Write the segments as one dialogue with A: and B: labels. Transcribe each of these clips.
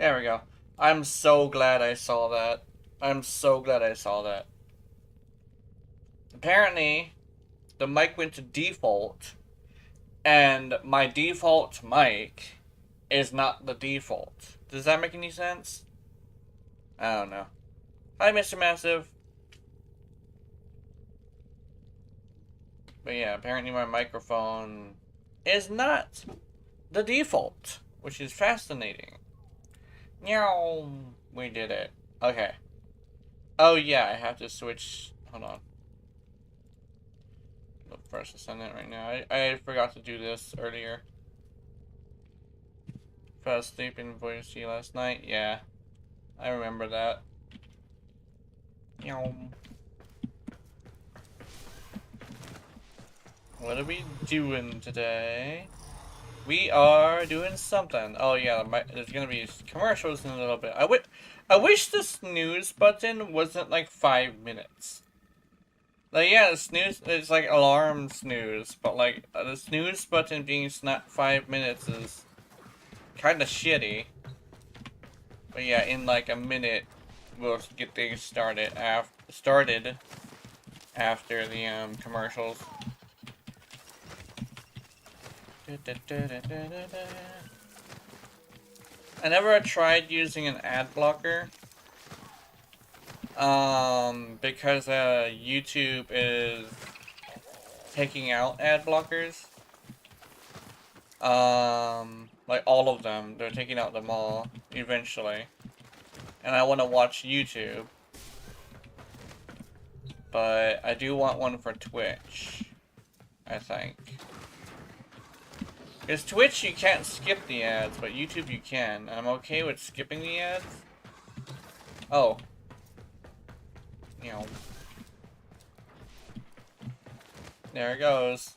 A: There we go. I'm so glad I saw that. I'm so glad I saw that. Apparently, the mic went to default, and my default mic is not the default. Does that make any sense? I don't know. Hi, Mr. Massive. But yeah, apparently my microphone is not the default, which is fascinating. Meow. We did it. Okay. Oh yeah, I have to switch. Hold on. The First Descendant right now. I forgot to do this earlier. Fell asleep in Boise last night. Yeah, I remember that. Meow. What are we doing today? We are doing something. Oh yeah, there's gonna be commercials in a little bit. I wish the snooze button wasn't like 5 minutes. Like yeah, the snooze, it's like alarm snooze, but like the snooze button being not 5 minutes is kind of shitty. But yeah, in like a minute, we'll get things started after the commercials. I never tried using an ad blocker. Because YouTube is taking out ad blockers. Like all of them. They're taking out them all eventually. And I want to watch YouTube. But I do want one for Twitch, I think. Because Twitch, you can't skip the ads, but YouTube you can. And I'm okay with skipping the ads. Oh. You know. There it goes.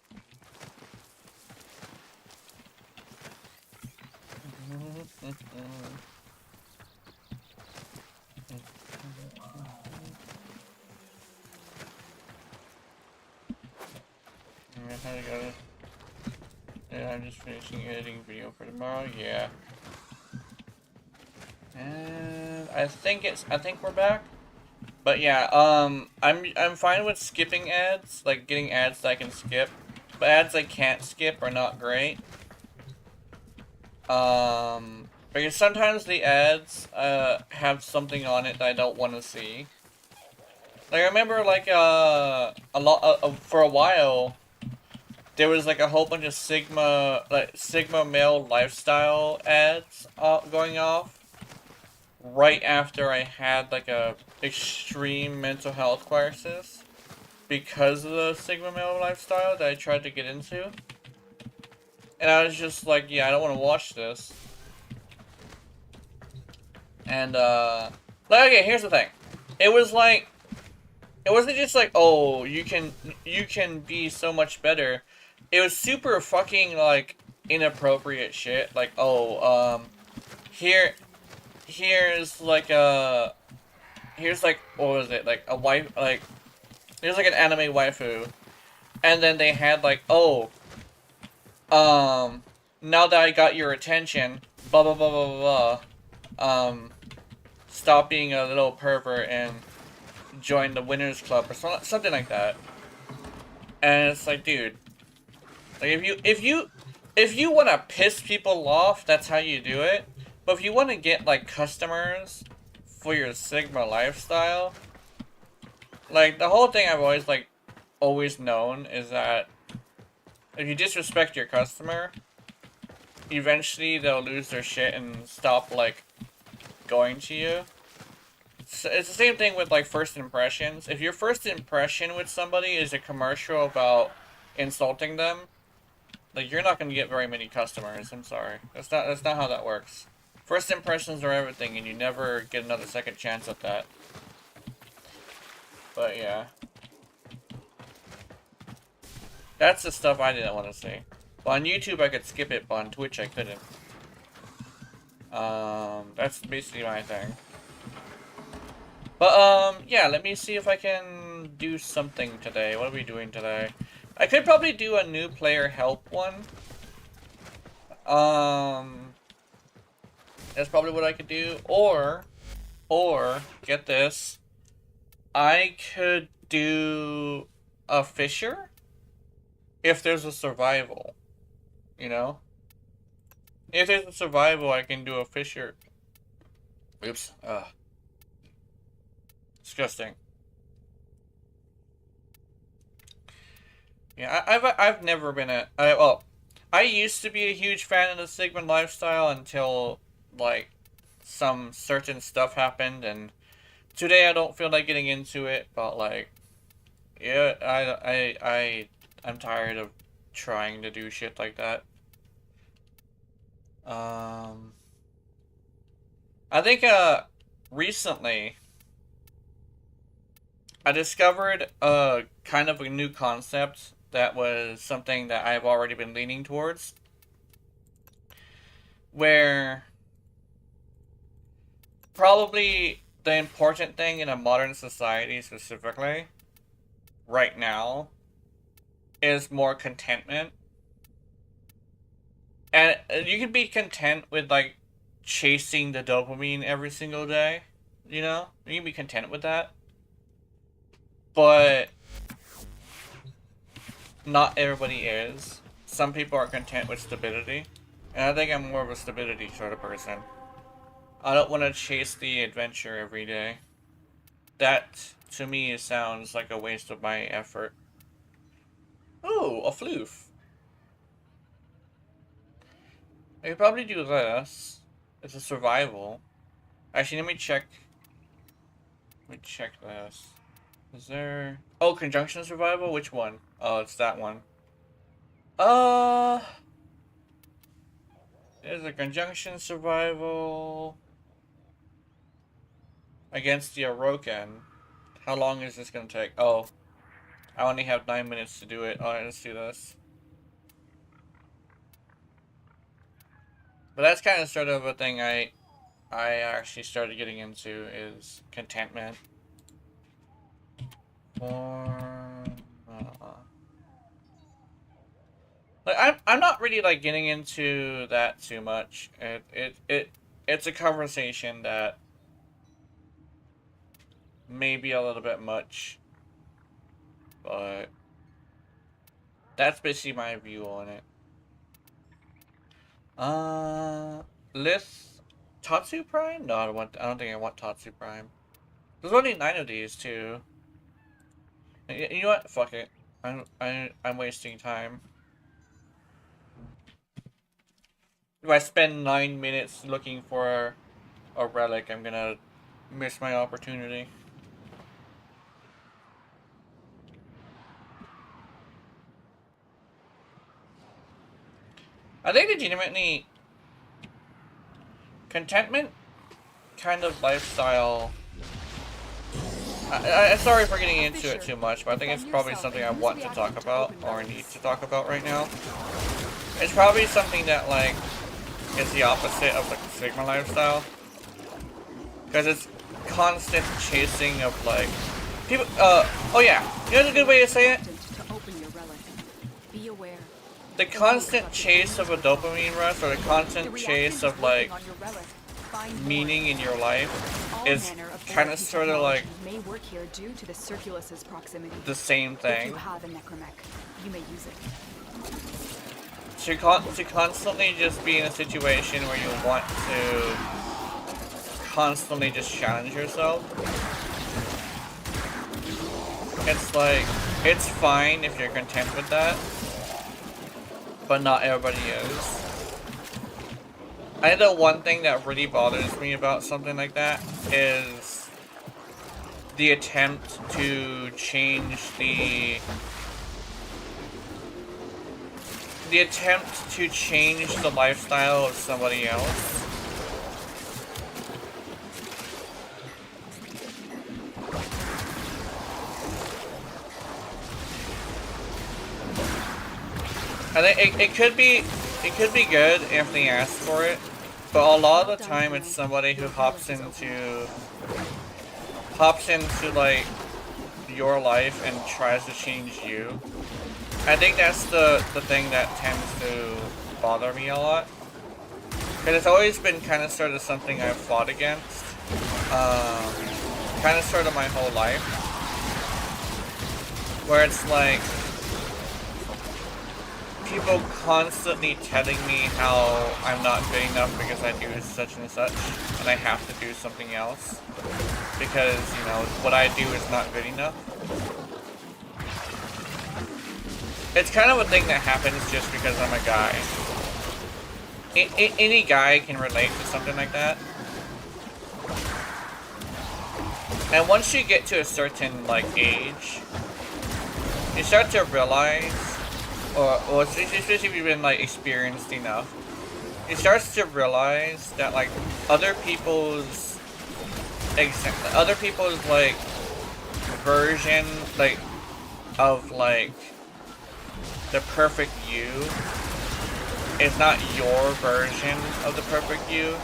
A: Yeah, I'm just finishing editing video for tomorrow. Yeah. And I think we're back. But yeah, I'm fine with skipping ads, like getting ads that I can skip. But ads I can't skip are not great. Because sometimes the ads have something on it that I don't want to see. Like I remember like for a while there was like a whole bunch of Sigma male lifestyle ads going off right after I had like a extreme mental health crisis because of the Sigma male lifestyle that I tried to get into. And I was just like, yeah, I don't want to watch this. And like, okay, here's the thing. It was like, it wasn't just like, oh, you can be so much better. It was super fucking like inappropriate shit. Like, oh, here's like here's like, what was it, like a wife, like here's like an anime waifu, and then they had like, oh, now that I got your attention, blah blah blah blah blah, stop being a little pervert and join the winners club or something like that. And it's like, dude, like if you want to piss people off, that's how you do it. But if you want to get like customers for your Sigma lifestyle, like the whole thing I've always known is that if you disrespect your customer, eventually they'll lose their shit and stop like going to you. So it's the same thing with like first impressions. If your first impression with somebody is a commercial about insulting them, like you're not gonna get very many customers. I'm sorry. That's not how that works. First impressions are everything, and you never get another second chance at that. But yeah. That's the stuff I didn't want to see. Well, on YouTube I could skip it, but on Twitch I couldn't. That's basically my thing. But, yeah, let me see if I can do something today. What are we doing today? I could probably do a new player help one. That's probably what I could do. Or, get this, I could do a fisher if there's a survival, you know? If there's a survival, I can do a fisher. Oops. Disgusting. Yeah, I've never been well, I used to be a huge fan of the Sigma lifestyle until, like, some certain stuff happened, and today I don't feel like getting into it, but, like, yeah, I'm tired of trying to do shit like that. I think, recently, I discovered a kind of a new concept that was something that I've already been leaning towards, where probably the important thing in a modern society specifically, right now, is more contentment. And you can be content with, like, chasing the dopamine every single day, you know? You can be content with that. But not everybody is. Some people are content with stability. And I think I'm more of a stability sort of person. I don't want to chase the adventure every day. That, to me, sounds like a waste of my effort. Oh, a floof. I could probably do this. It's a survival. Actually, let me check. Let me check this. Is there... Oh, conjunction survival? Which one? Oh, it's that one. There's a conjunction survival against the Oroken. How long is this gonna take? Oh, I only have 9 minutes to do it. Alright, let's do this. But that's kind of sort of a thing I actually started getting into, is contentment. Like, I'm not really, like, getting into that too much. It's a conversation that may be a little bit much, but that's basically my view on it. Lith Tatsu Prime? No, I don't think I want Tatsu Prime. There's only 9 of these too. You know what? Fuck it. I'm wasting time. If I spend 9 minutes looking for a relic, I'm gonna miss my opportunity. I think legitimately contentment kind of lifestyle. I'm sorry for getting into it too much, but I think it's probably something I want to talk about, or need to talk about right now. It's probably something that, like, is the opposite of the Sigma lifestyle. Because it's constant chasing of, like, people, oh yeah, you know a good way to say it? The constant chase of a dopamine rush, or the constant chase of, like, meaning in your life is kind of sort of like the same thing. To constantly just be in a situation where you want to constantly just challenge yourself. It's like, it's fine if you're content with that, but not everybody is. I think the one thing that really bothers me about something like that is the attempt to change the lifestyle of somebody else. I think it could be good if they ask for it, but a lot of the time it's somebody who hops into like your life and tries to change you. I think that's the thing that tends to bother me a lot. Because it's always been kind of sort of something I've fought against. Kind of sort of my whole life. Where it's like, people constantly telling me how I'm not good enough because I do such and such, and I have to do something else. Because, you know, what I do is not good enough. It's kind of a thing that happens just because I'm a guy. Any guy can relate to something like that. And once you get to a certain, like, age, you start to realize, or especially if you've been, like, experienced enough, you start to realize that, like, other people's, like, version, like, of, like, the perfect you is not your version of the perfect you.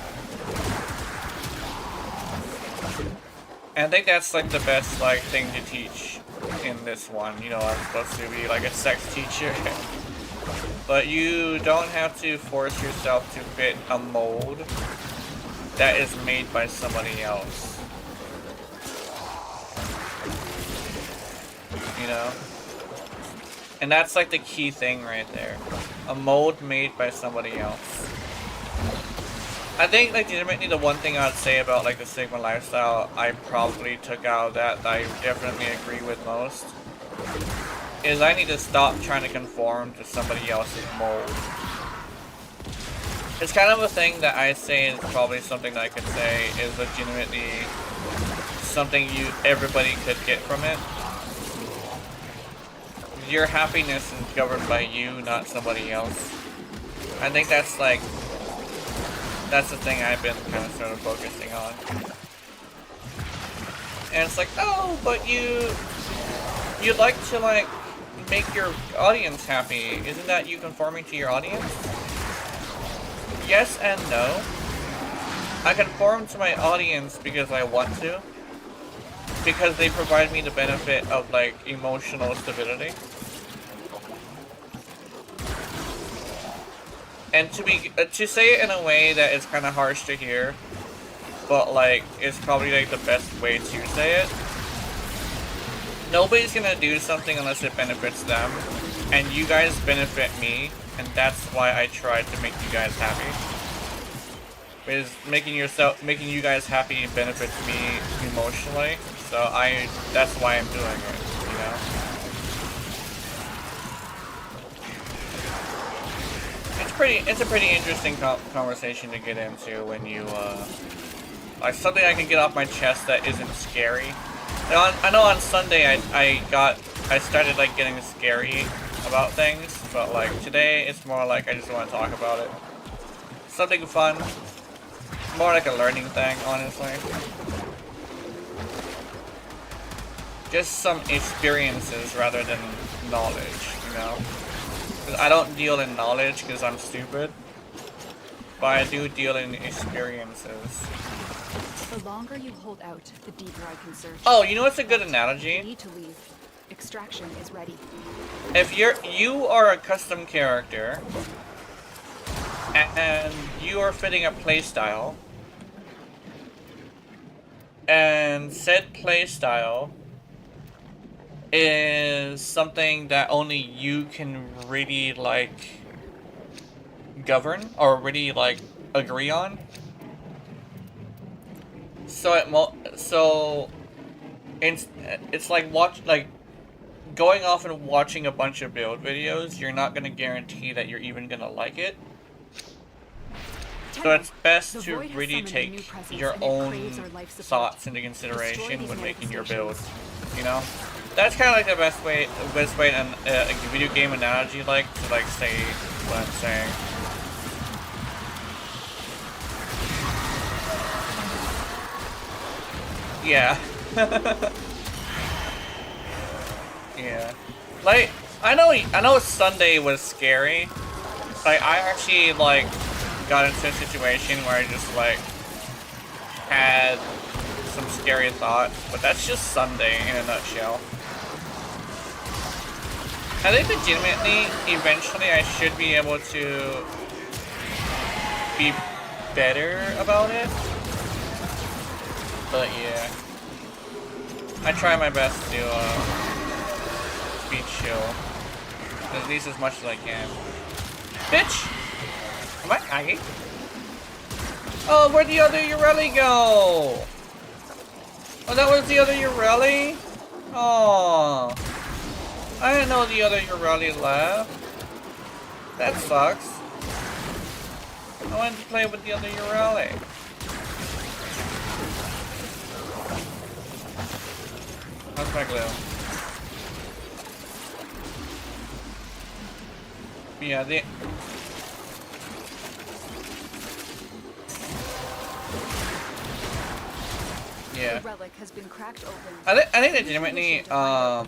A: And I think that's, like, the best, like, thing to teach in this one. You know, I'm supposed to be, like, a sex teacher. But you don't have to force yourself to fit a mold that is made by somebody else. You know? And that's, like, the key thing right there. A mold made by somebody else. I think, like, legitimately the one thing I'd say about, like, the Sigma lifestyle I probably took out of that I definitely agree with most is I need to stop trying to conform to somebody else's mold. It's kind of a thing that I say is probably something that I could say is legitimately something everybody could get from it. Your happiness is governed by you, not somebody else. I think that's, like, that's the thing I've been kind of sort of focusing on. And it's like, oh, but you'd like to, like, make your audience happy. Isn't that you conforming to your audience? Yes and no. I conform to my audience because I want to. Because they provide me the benefit of, like, emotional stability. And to say it in a way that is kind of harsh to hear, but, like, it's probably, like, the best way to say it. Nobody's gonna do something unless it benefits them, and you guys benefit me, and that's why I try to make you guys happy. Because making you guys happy benefits me emotionally, so that's why I'm doing it, you know? It's a pretty interesting conversation to get into when you, like, something I can get off my chest that isn't scary. I know on Sunday I started, like, getting scary about things, but, like, today it's more like I just want to talk about it. Something fun. More like a learning thing, honestly. Just some experiences rather than knowledge, you know? I don't deal in knowledge because I'm stupid, but I do deal in experiences.
B: The longer you hold out, the deeper I can search.
A: Oh, you know what's a good analogy?
B: You need to leave. Extraction is ready.
A: If you are a custom character and you are fitting a playstyle, and said playstyle is something that only you can really, like, govern or really, like, agree on. So it's like going off and watching a bunch of build videos. You're not gonna guarantee that you're even gonna like it. So it's best to really take your own thoughts into consideration when making your build. You know, that's kind of like the best way in a video game analogy, like, to, like, say what I'm saying. Yeah. Yeah. Like, I know Sunday was scary. Like, I actually, like, got into a situation where I just, like, had some scary thoughts, but that's just Sunday in a nutshell. I think legitimately, eventually I should be able to be better about it. But yeah, I try my best to be chill, at least as much as I can. Bitch! Am I lagging? Oh, where'd the other Ureli go? Oh, that was the other Ureli? Oh, I didn't know the other Ureli left. That sucks. I wanted to play with the other Ureli. How's my glue? Yeah, the... Yeah.
B: The relic has been cracked open.
A: I think legitimately, I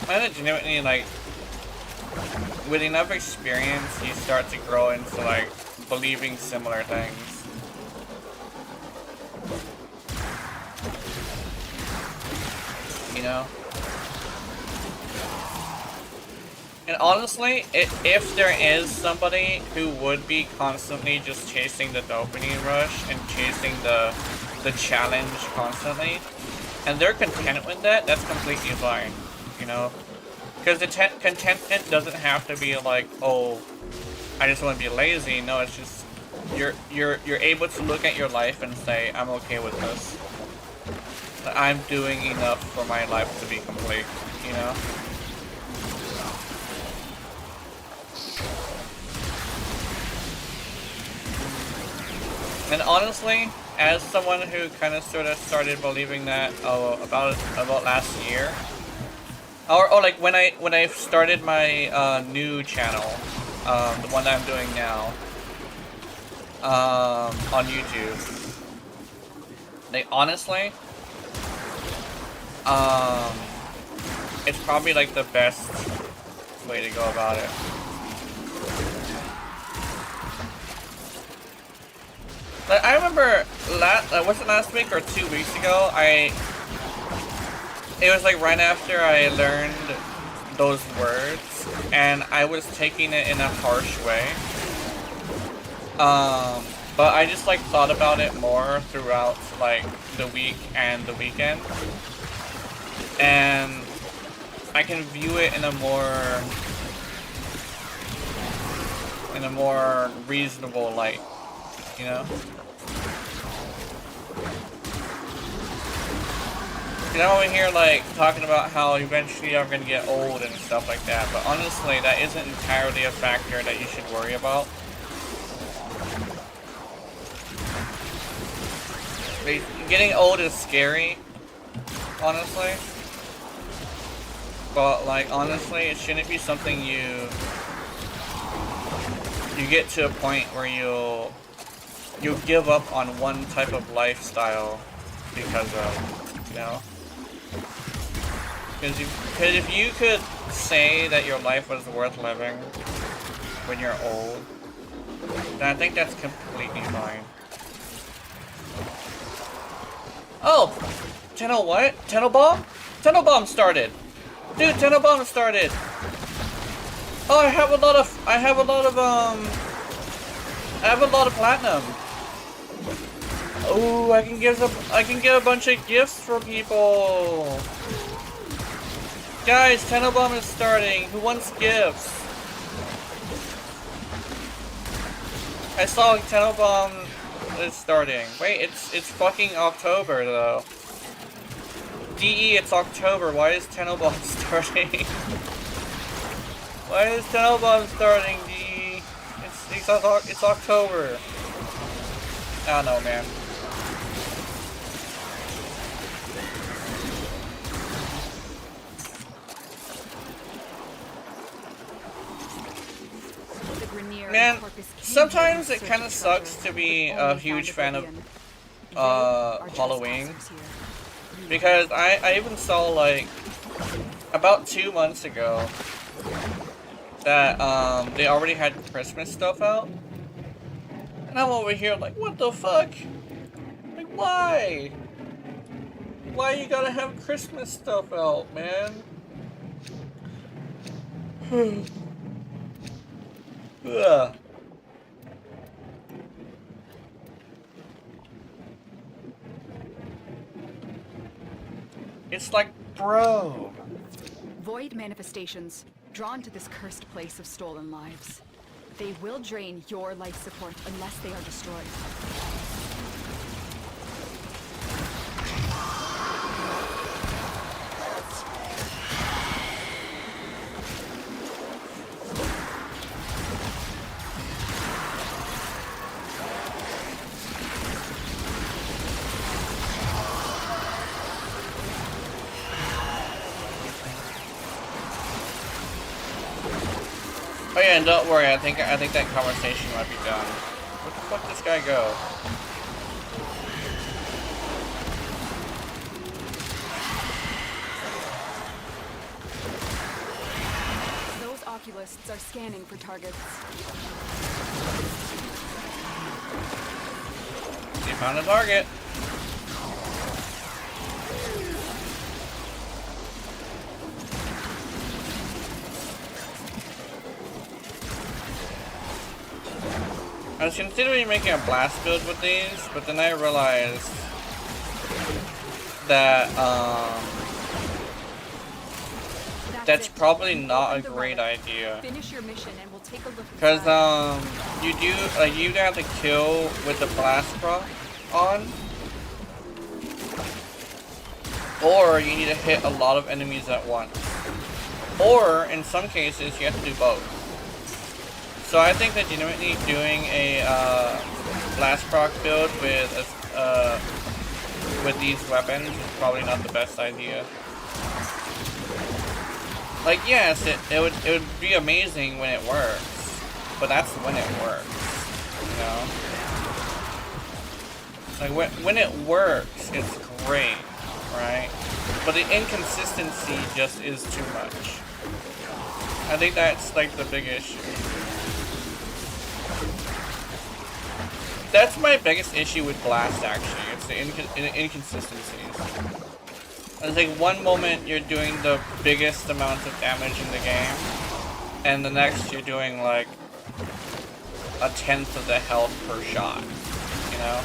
A: legitimately, like, with enough experience, you start to grow into, like, believing similar things. You know? And honestly, if there is somebody who would be constantly just chasing the dopamine rush and chasing the challenge constantly, and they're content with that, that's completely fine, you know? Because the contentment doesn't have to be like, oh, I just want to be lazy. No, it's just you're able to look at your life and say, I'm okay with this. I'm doing enough for my life to be complete, you know? And honestly, as someone who kind of sort of started believing that about last year, or like when I started my new channel, the one that I'm doing now, on YouTube, like honestly, it's probably like the best way to go about it. Like, I remember, was it last week or 2 weeks ago, it was like right after I learned those words, and I was taking it in a harsh way. But I just like thought about it more throughout like the week and the weekend. And I can view it in a more reasonable light. You know? You know, I'm over here like talking about how eventually I'm gonna get old and stuff like that, but honestly, that isn't entirely a factor that you should worry about. Getting old is scary, honestly. But like honestly, it shouldn't be something you get to a point where you'll give up on one type of lifestyle because of, you know? Because if you could say that your life was worth living when you're old, then I think that's completely fine. Oh! Tenno what? Tenno Bomb? Tenno Bomb started! Dude, Tenno Bomb started! Oh, I have a lot of platinum. Oh, I can get a bunch of gifts for people. Guys, Tenno Bomb is starting. Who wants gifts? I saw Tenno Bomb is starting. Wait, it's fucking October though. DE, it's October. Why is Tenno Bomb starting? Why is Tenno Bomb starting, DE? It's October. I don't know, man. Man, sometimes it kind of sucks to be a huge fan of Halloween, because I even saw like about 2 months ago that they already had Christmas stuff out, and I'm over here like, what the fuck? Like, why? Why you gotta have Christmas stuff out, man? Ugh. It's like, bro.
B: Void manifestations, drawn to this cursed place of stolen lives. They will drain your life support unless they are destroyed.
A: Oh yeah, and don't worry, I think that conversation might be done. Where the fuck does this guy go?
B: Those oculists are scanning for targets.
A: He found a target. I was considering making a blast build with these, but then I realized that that's probably not a great idea.
B: Finish your mission and we'll take a look.
A: Because you do you have to kill with the blast proc on, or you need to hit a lot of enemies at once, or in some cases you have to do both. So I think that legitimately doing a blast proc build with these weapons is probably not the best idea. Like, yes, it would be amazing when it works, but that's when it works, you know. Like when it works, it's great, right? But the inconsistency just is too much. I think that's like the big issue. That's my biggest issue with Blast, actually. It's the inconsistencies. It's like one moment you're doing the biggest amount of damage in the game, and the next you're doing like 1/10 of the health per shot, you know?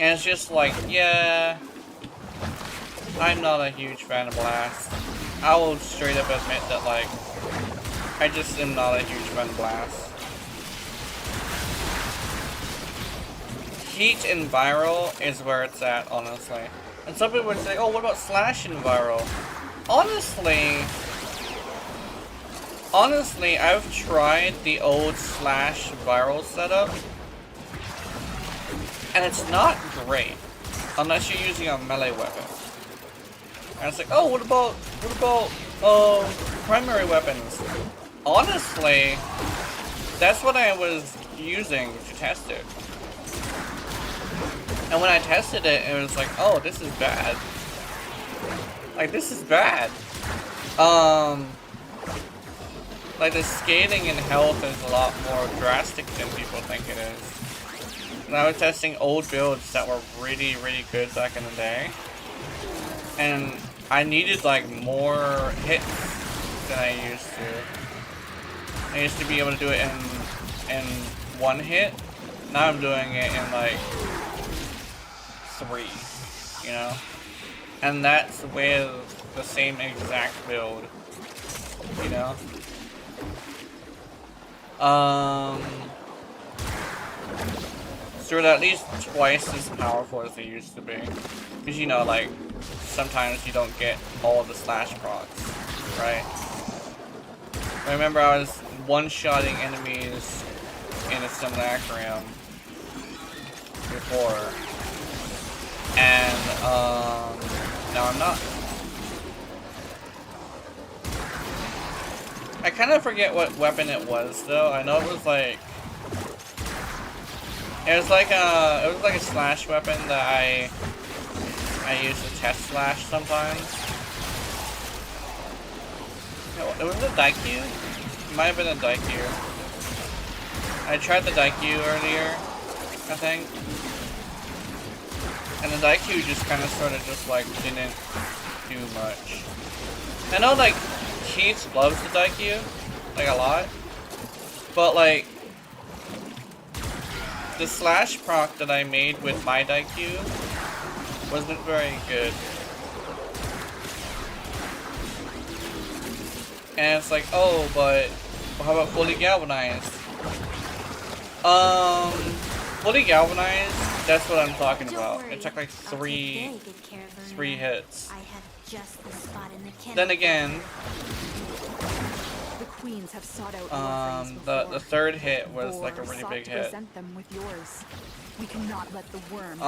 A: And it's just like, yeah, I'm not a huge fan of Blast. I will straight up admit that, like, I just am not a huge fan of Blast. Heat and Viral is where it's at, honestly. And some people would say, oh, what about Slash and Viral? Honestly, I've tried the old Slash Viral setup, and it's not great, unless you're using a melee weapon. And it's like, oh, what about primary weapons? Honestly, that's what I was using to test it. And when I tested it, it was like, oh, this is bad. Like, this is bad. Like, the scaling and health is a lot more drastic than people think it is. And I was testing old builds that were really, really good back in the day. And I needed, like, more hits than I used to. I used to be able to do it in one hit. Now I'm doing it in, like, 3, you know? And that's with the same exact build, you know? So they're at least twice as powerful as they used to be. Because, you know, like, sometimes you don't get all the slash procs, right? I remember I was one-shotting enemies in a simulacrum before. And, now I'm not. I kind of forget what weapon it was, though. I know it was like... It was like a slash weapon that I use to test slash sometimes. It was a Daikyu? It might have been a Daikyu. I tried the Daikyu earlier, I think. And the Daikyu just kind of sort of just like didn't too much. I know, like, Keith loves the Daikyu, like, a lot. But, like, the slash proc that I made with my Daikyu wasn't very good. And it's like, oh, but how about fully galvanized? Fully galvanized, that's what I'm talking about. It took like three hits. Then again,
B: The queens have sought out Warframes
A: the
B: before.
A: third hit was like a
B: Or
A: really
B: sought
A: big
B: to
A: hit.
B: present them with yours. We cannot let the worm.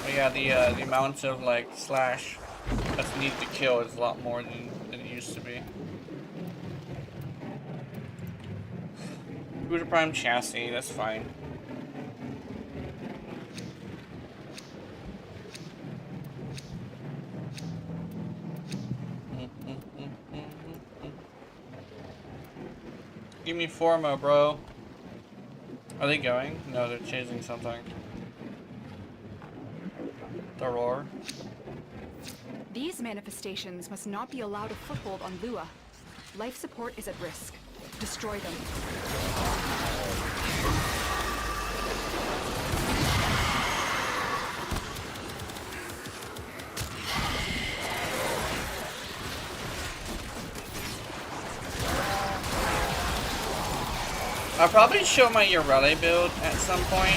A: But yeah, the amount of like slash that's needed to kill is a lot more than it used to be. Buddha Prime chassis, that's fine. Give me Forma, bro. Are they going? No, they're chasing something. The roar.
B: These manifestations must not be allowed a foothold on Lua. Life support is at risk. Destroy them.
A: I'll probably show my Urele build at some point.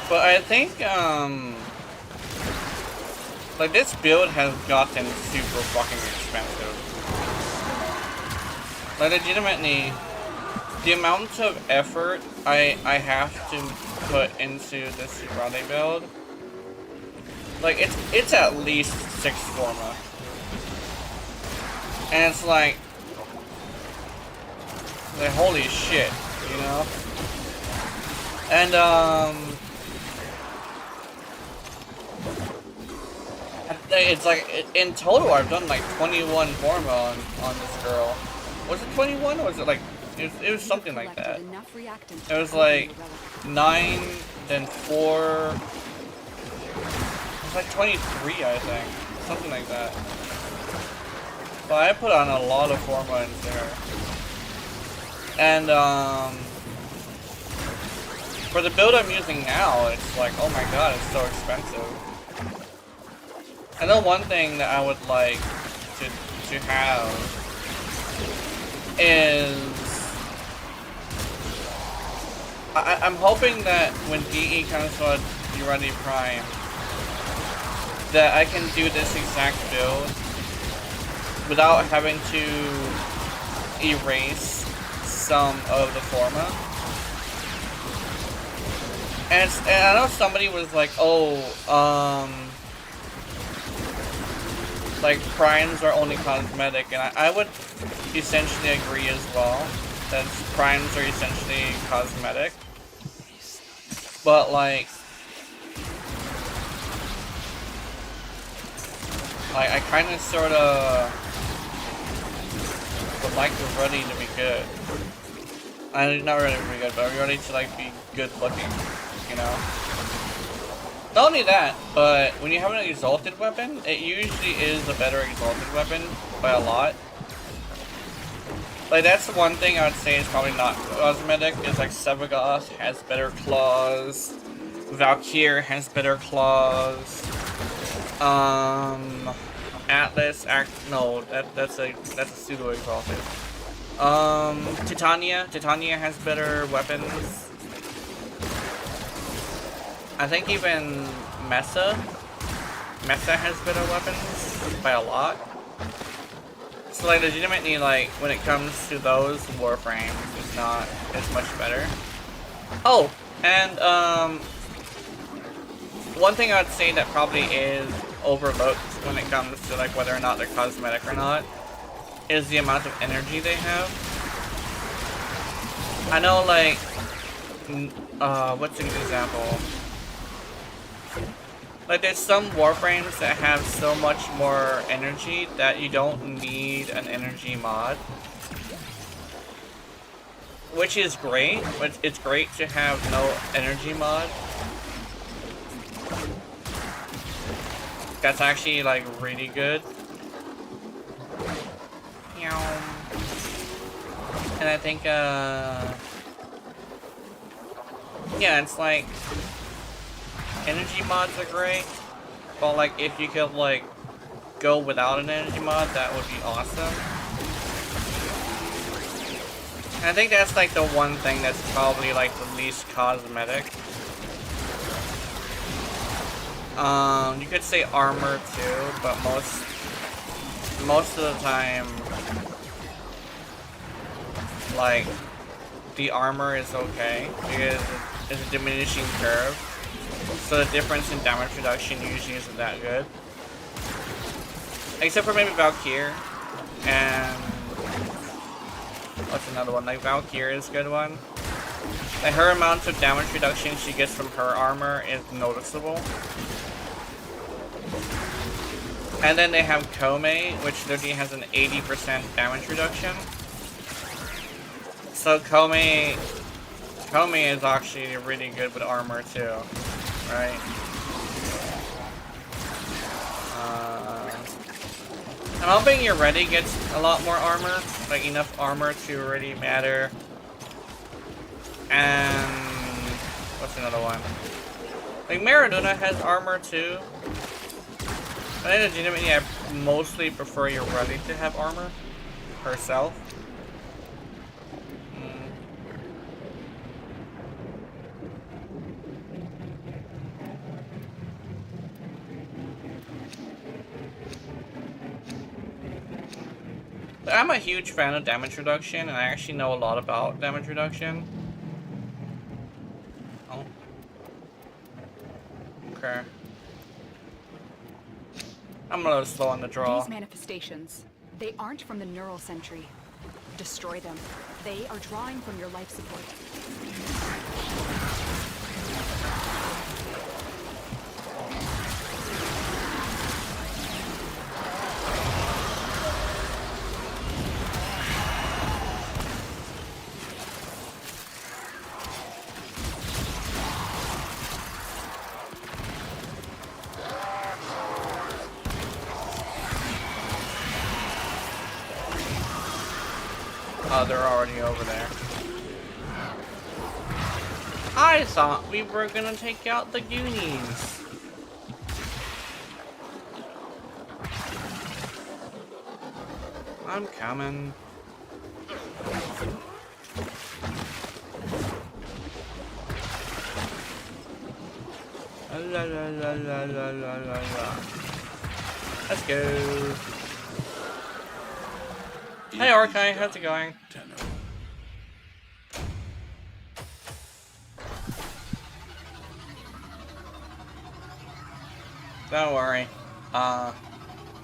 A: But I think, like this build has gotten super fucking expensive. Like legitimately, the amount of effort I have to put into this Urele build, like it's at least 6 Forma. And it's like holy shit, you know? And it's like in total I've done like 21 Forma on this girl. Was it 21 or was it like it was something like that. It was like 9, then 4. It was like 23, I think, something like that. But I put on a lot of Forma into her. And for the build I'm using now, it's like, oh my god, it's so expensive. I know one thing that I would like to have is I'm hoping that when DE comes to Urele Prime, that I can do this exact build without having to erase some of the Forma. And I know somebody was like, oh, like primes are only cosmetic, and I would essentially agree as well that primes are essentially cosmetic. But like I kind of sort of would like the Urele to be good. Not really to be good, but Urele to like be good looking, you know? Not only that, but when you have an exalted weapon, it usually is a better exalted weapon by a lot. Like that's the one thing I would say is probably not cosmetic, is like Sevagoth has better claws, Valkyr has better claws, Atlas that's a pseudo exalted. Titania has better weapons. I think even Mesa has better weapons by a lot. So like legitimately, like when it comes to those, Warframe is not as much better. Oh, and one thing I'd say that probably is overlooked when it comes to like whether or not they're cosmetic or not is the amount of energy they have. I know, like, what's an example? Like, there's some Warframes that have so much more energy that you don't need an energy mod. Which is great, but it's great to have no energy mod. That's actually, like, really good. And I think, yeah, it's like, energy mods are great, but, like, if you could, like, go without an energy mod, that would be awesome. And I think that's, like, the one thing that's probably, like, the least cosmetic. You could say armor, too, but most of the time, like, the armor is okay, because it's a diminishing curve, so the difference in damage reduction usually isn't that good. Except for maybe Valkyrie, and what's another one? Like, Valkyrie is a good one. Like, her amount of damage reduction she gets from her armor is noticeable. And then they have Kome, which literally has an 80% damage reduction. So Kome is actually really good with armor too, right? I'm hoping your ready gets a lot more armor, like enough armor to really matter. And what's another one? Like Maradona has armor too. But legitimately, I mostly prefer your ready to have armor herself. I'm a huge fan of damage reduction, and I actually know a lot about damage reduction. Oh. Okay. I'm a little slow on the draw.
B: These manifestations, they aren't from the neural sentry. Destroy them. They are drawing from your life support.
A: Oh, they're already over there. I thought we were gonna take out the Goonies. I'm coming. La la la la la la la la. Let's go. Hey Orkai, how's it going? Don't worry.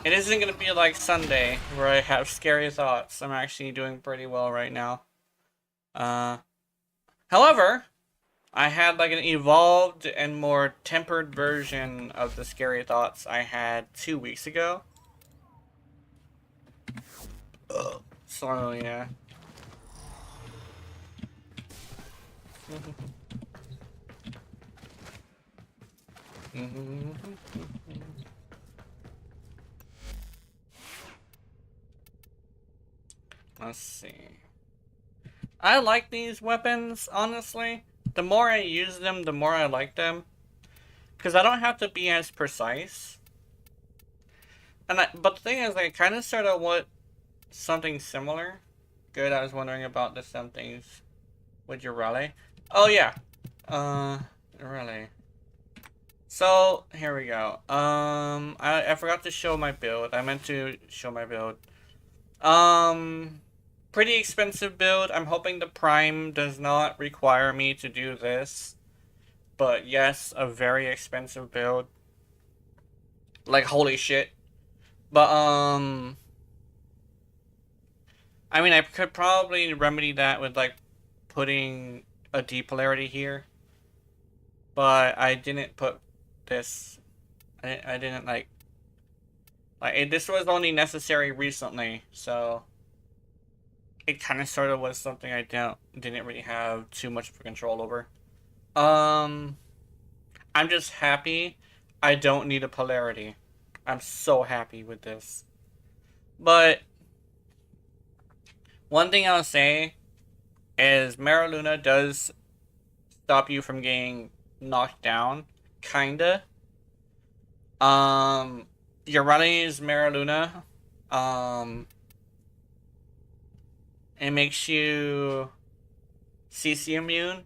A: It isn't gonna be like Sunday where I have scary thoughts. I'm actually doing pretty well right now. However, I had like an evolved and more tempered version of the scary thoughts I had 2 weeks ago. So yeah. Let's see. I like these weapons, honestly. The more I use them, the more I like them. Because I don't have to be as precise. But the thing is, I kind of sort of want something similar. Good, I was wondering about the some things with your rally. Oh yeah. Rally. So, here we go. I forgot to show my build. I meant to show my build. Pretty expensive build. I'm hoping the Prime does not require me to do this. But yes, a very expensive build. Like, holy shit. But, I mean, I could probably remedy that with, like, putting a depolarity here. But I didn't put this I didn't like this was only necessary recently, so it kind of sort of was something I didn't really have too much of a control over. I'm just happy I don't need a polarity. I'm so happy with this. But one thing I'll say is Mara Luna does stop you from getting knocked down, kinda. Urani's Mara Luna, it makes you CC immune,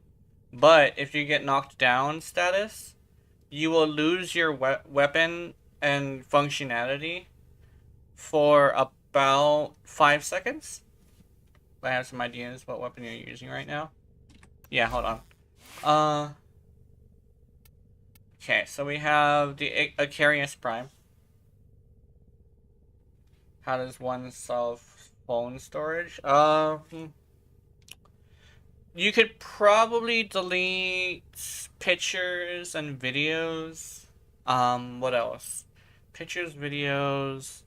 A: but if you get knocked down status, you will lose your weapon and functionality for about 5 seconds. I have some ideas what weapon you're using right now. Yeah, hold on. Okay, so we have the Acarius Prime. How does one solve phone storage? You could probably delete pictures and videos. What else? Pictures, videos.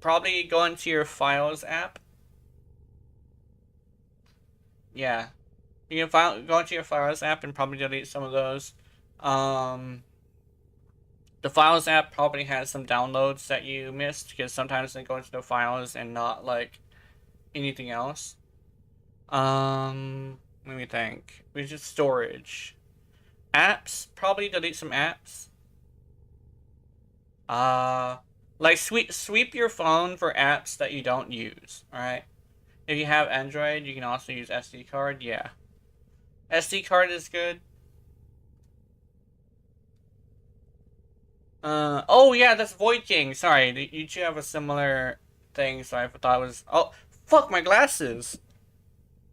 A: Probably go into your Files app. Yeah. You can go into your Files app and probably delete some of those. The Files app probably has some downloads that you missed because sometimes they go into the files and not like anything else. Let me think. We just storage. Apps, probably delete some apps. Like sweep your phone for apps that you don't use, alright? If you have Android, you can also use SD card, yeah. SD card is good. Oh yeah, that's Void King. Sorry, you two have a similar thing, so I thought it was... Oh, fuck, my glasses!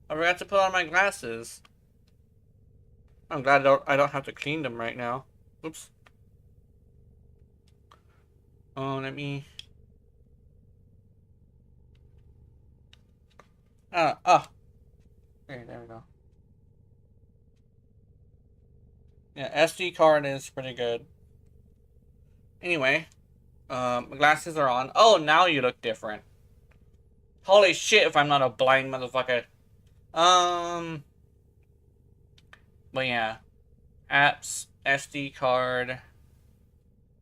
A: I forgot to put on my glasses. I'm glad I don't have to clean them right now. Oops. Oh, let me... Okay, there we go. Yeah, SD card is pretty good. Anyway, my glasses are on. Oh, now you look different. Holy shit, if I'm not a blind motherfucker. But yeah. Apps, SD card.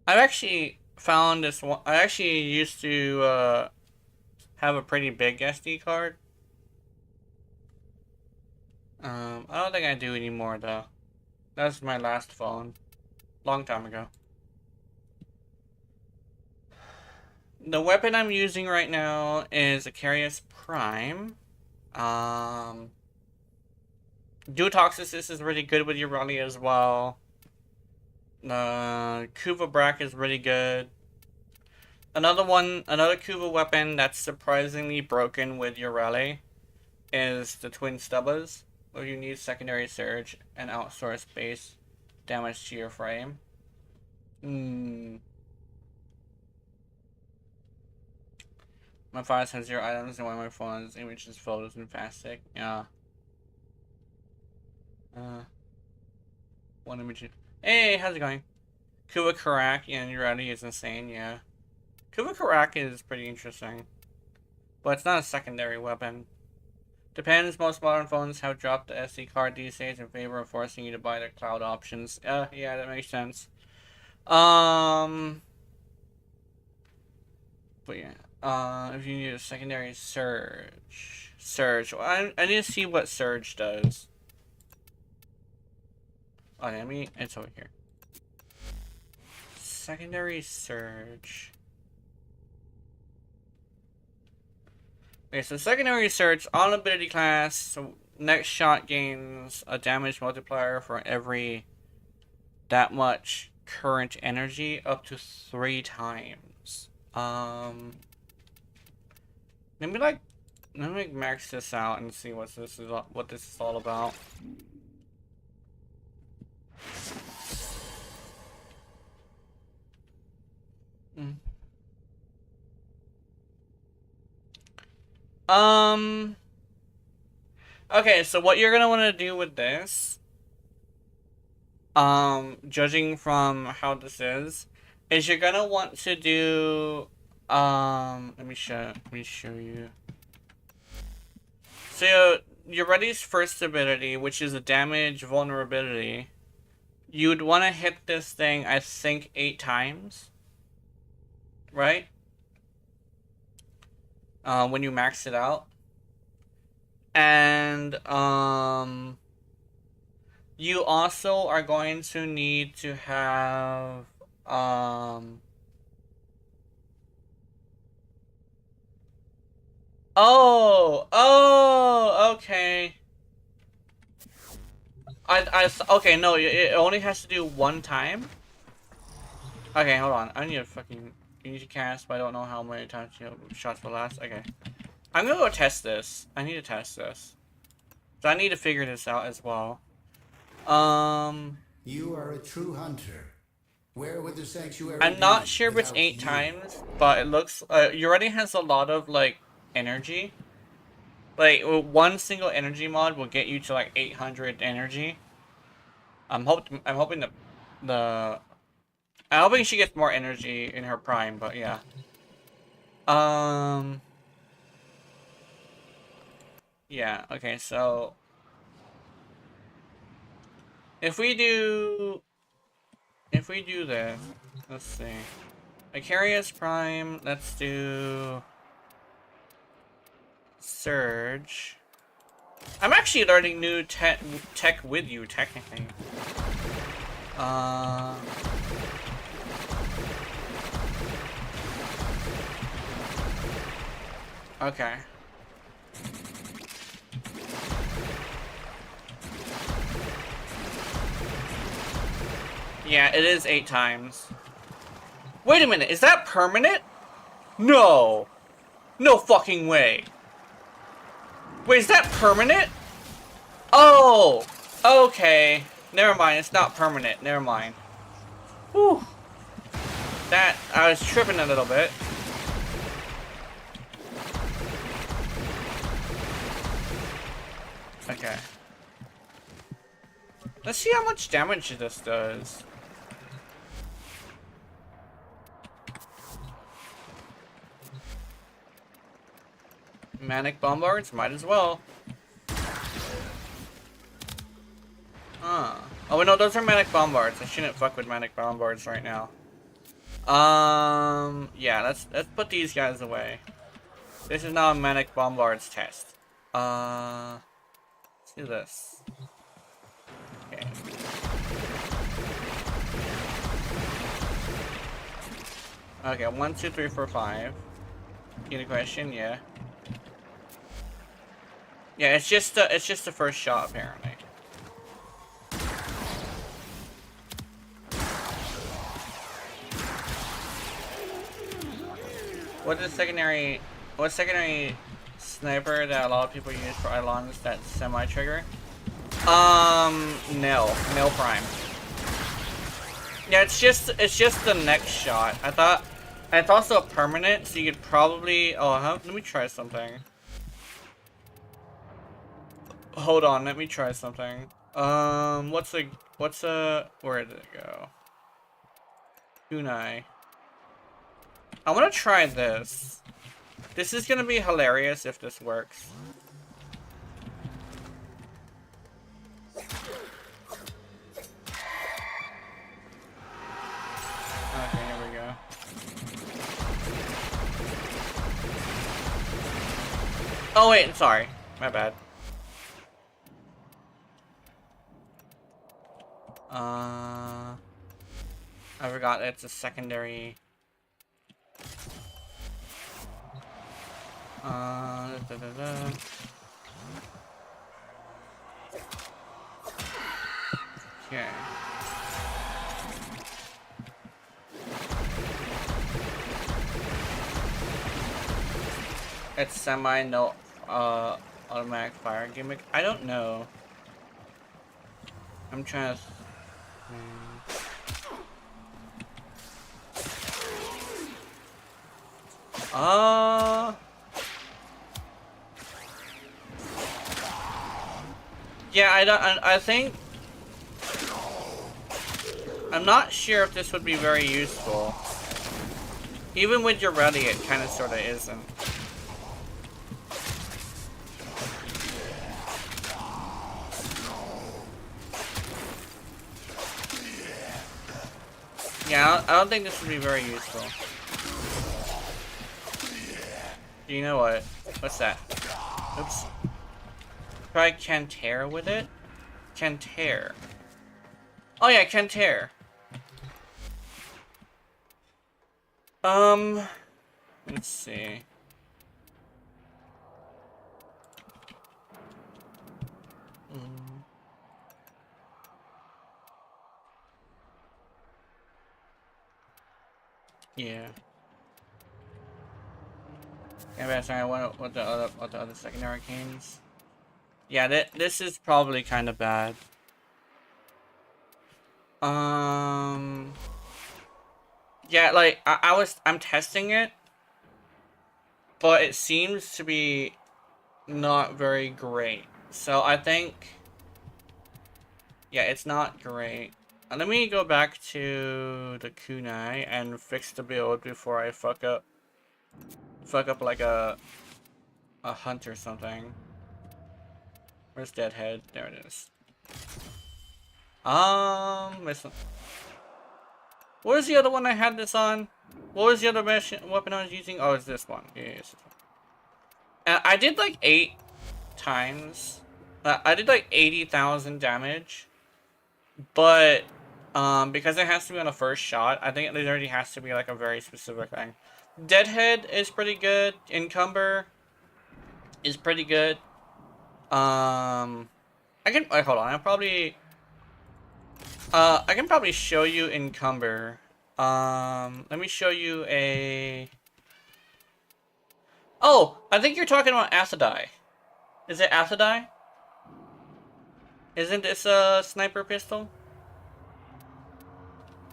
A: I've actually found this one. I actually used to, have a pretty big SD card. I don't think I do anymore, though. That was my last phone. Long time ago. The weapon I'm using right now is Acarius Prime. Duotoxicus is really good with Urali as well. Kuva Brack is really good. Another Kuva weapon that's surprisingly broken with Urali is the Twin Stubbas, where you need secondary surge and outsource base damage to your frame. My files has 0 items and one of my phones, images, photos, and fastic. Yeah. One image. Hey, how's it going? Kuva Karak and Urali is insane, yeah. Kuva Karak is pretty interesting. But it's not a secondary weapon. Depends, most modern phones have dropped the SD card these days in favor of forcing you to buy their cloud options. Yeah, that makes sense. But yeah. If you need a secondary surge. Well, I need to see what surge does. Oh, it's over here. Secondary surge. Okay, so secondary surge on ability class. So next shot gains a damage multiplier for every that much current energy up to 3 times. Let me max this out and see what this is all about. Okay, so what you're gonna want to do with this judging from how this is you're gonna want to do, let me show you. So, your Ready's first ability, which is a damage vulnerability, you'd want to hit this thing, I think, 8 times. Right? When you max it out. And, you also are going to need to have, okay. Okay, no, it only has to do 1 time? Okay, hold on. I need to fucking... You need to cast, but I don't know how many times shots will last. Okay. I'm gonna go test this. I need to test this. So I need to figure this out as well.
C: You are a true hunter. Where would the sanctuary
A: I'm not
C: be
A: sure if it's
C: without
A: 8
C: you?
A: times, but it looks... you already has a lot of, like, energy. Like, 1 single energy mod will get you to, like, 800 energy. I'm hoping I'm hoping she gets more energy in her prime, but yeah. Yeah, okay, so... If we do this, let's see. Vicarious Prime, let's do... Surge. I'm actually learning new tech with you, technically. Okay. Yeah, it is 8 times. Wait a minute, is that permanent? No! No fucking way! Wait, is that permanent? Oh! Okay. Never mind, it's not permanent. Never mind. Whew. That, I was tripping a little bit. Okay. Let's see how much damage this does. Manic Bombards? Might as well. Oh, no, those are Manic Bombards. I shouldn't fuck with Manic Bombards right now. Yeah, let's put these guys away. This is now a Manic Bombards test. Let's do this. Okay. Okay, 1, 2, 3, 4, 5. Get a question? Yeah. Yeah, it's just the first shot apparently. What's secondary sniper that a lot of people use for Eidolons that semi-trigger? Nil Prime. Yeah, it's just the next shot. I thought, and it's also a permanent, so you could probably, let me try something. Hold on, let me try something. What's a, where did it go? Kunai. I want to try this. This is gonna be hilarious if this works. Okay, here we go. Oh wait, sorry. My bad. I forgot it's a secondary. Okay. It's semi no automatic fire gimmick. I don't know. I'm trying to. Yeah, I think I'm not sure if this would be very useful. Even with your ready, it kind of sort of isn't. Yeah, I don't think this would be very useful. You know what? What's that? Oops. Try Canter with it? Canter. Oh yeah, Canter. Let's see. Yeah. Yeah, but sorry, what the other secondary arcanes? Yeah, this is probably kind of bad. Yeah, like I'm testing it, but it seems to be not very great. So I think, yeah, it's not great. Let me go back to the kunai and fix the build before I fuck up like a hunt or something. Where's Deadhead? There it is. This one. What was the other one I had this on? What was the other weapon I was using? Oh, it's this one. Yeah, it's this one. And I did like 8 times. I did like 80,000 damage. But, because it has to be on the first shot, I think it already has to be like a very specific thing. Deadhead is pretty good. Encumber is pretty good. I can, wait, hold on. I can probably show you Encumber. Let me show you a... Oh, I think you're talking about Acidai. Is it Acidai? Isn't this a sniper pistol?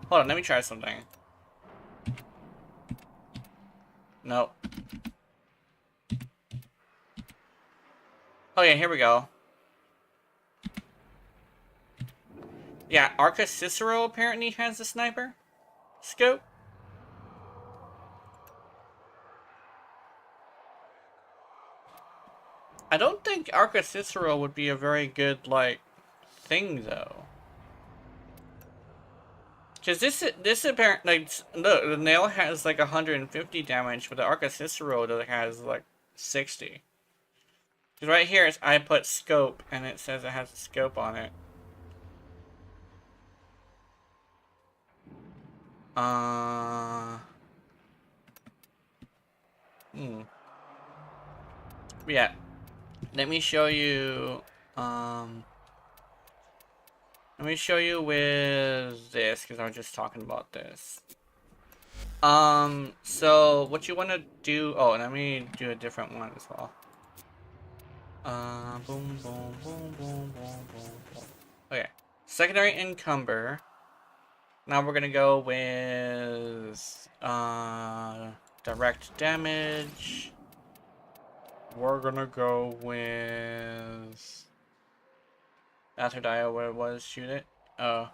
A: Hold on, let me try something. Nope. Oh yeah, here we go. Yeah, Arca Cicero apparently has a sniper scope. I don't think Arca Cicero would be a very good, like, thing, though. Because this apparently, like, look, the nail has, like, 150 damage, but the Arca Cicero has, like, 60. Because right here, I put scope, and it says it has a scope on it. Yeah. Let me show you, let me show you with this, because I was just talking about this. So what you want to do, oh, let me do a different one as well. Boom, boom, boom, boom, boom, boom, boom. Okay. Secondary Encumber. Now we're gonna go with, direct damage. We're gonna go with... After Dio, where it was, shoot it. Oh.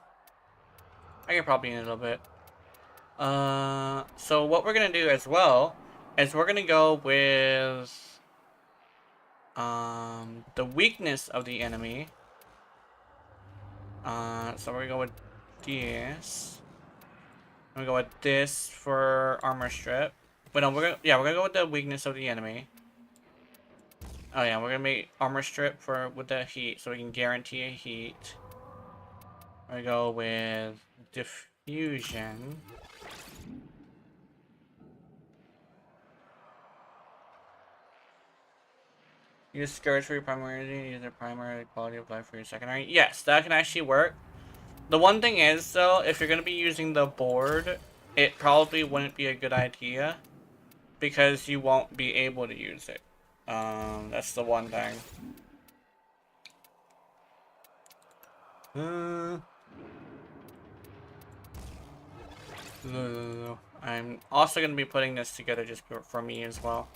A: I can probably in a little bit. So what we're gonna do as well is we're gonna go with the weakness of the enemy. So we're gonna go with this. I'm gonna go with this for armor strip. But no, we're gonna go with the weakness of the enemy. Oh yeah, we're gonna make armor strip with the heat, so we can guarantee a heat. We're gonna go with diffusion. Use Scourge for your primary, use a primary quality of life for your secondary. Yes, that can actually work. The one thing is, though, if you're going to be using the board, it probably wouldn't be a good idea. Because you won't be able to use it. That's the one thing. I'm also going to be putting this together just for me as well.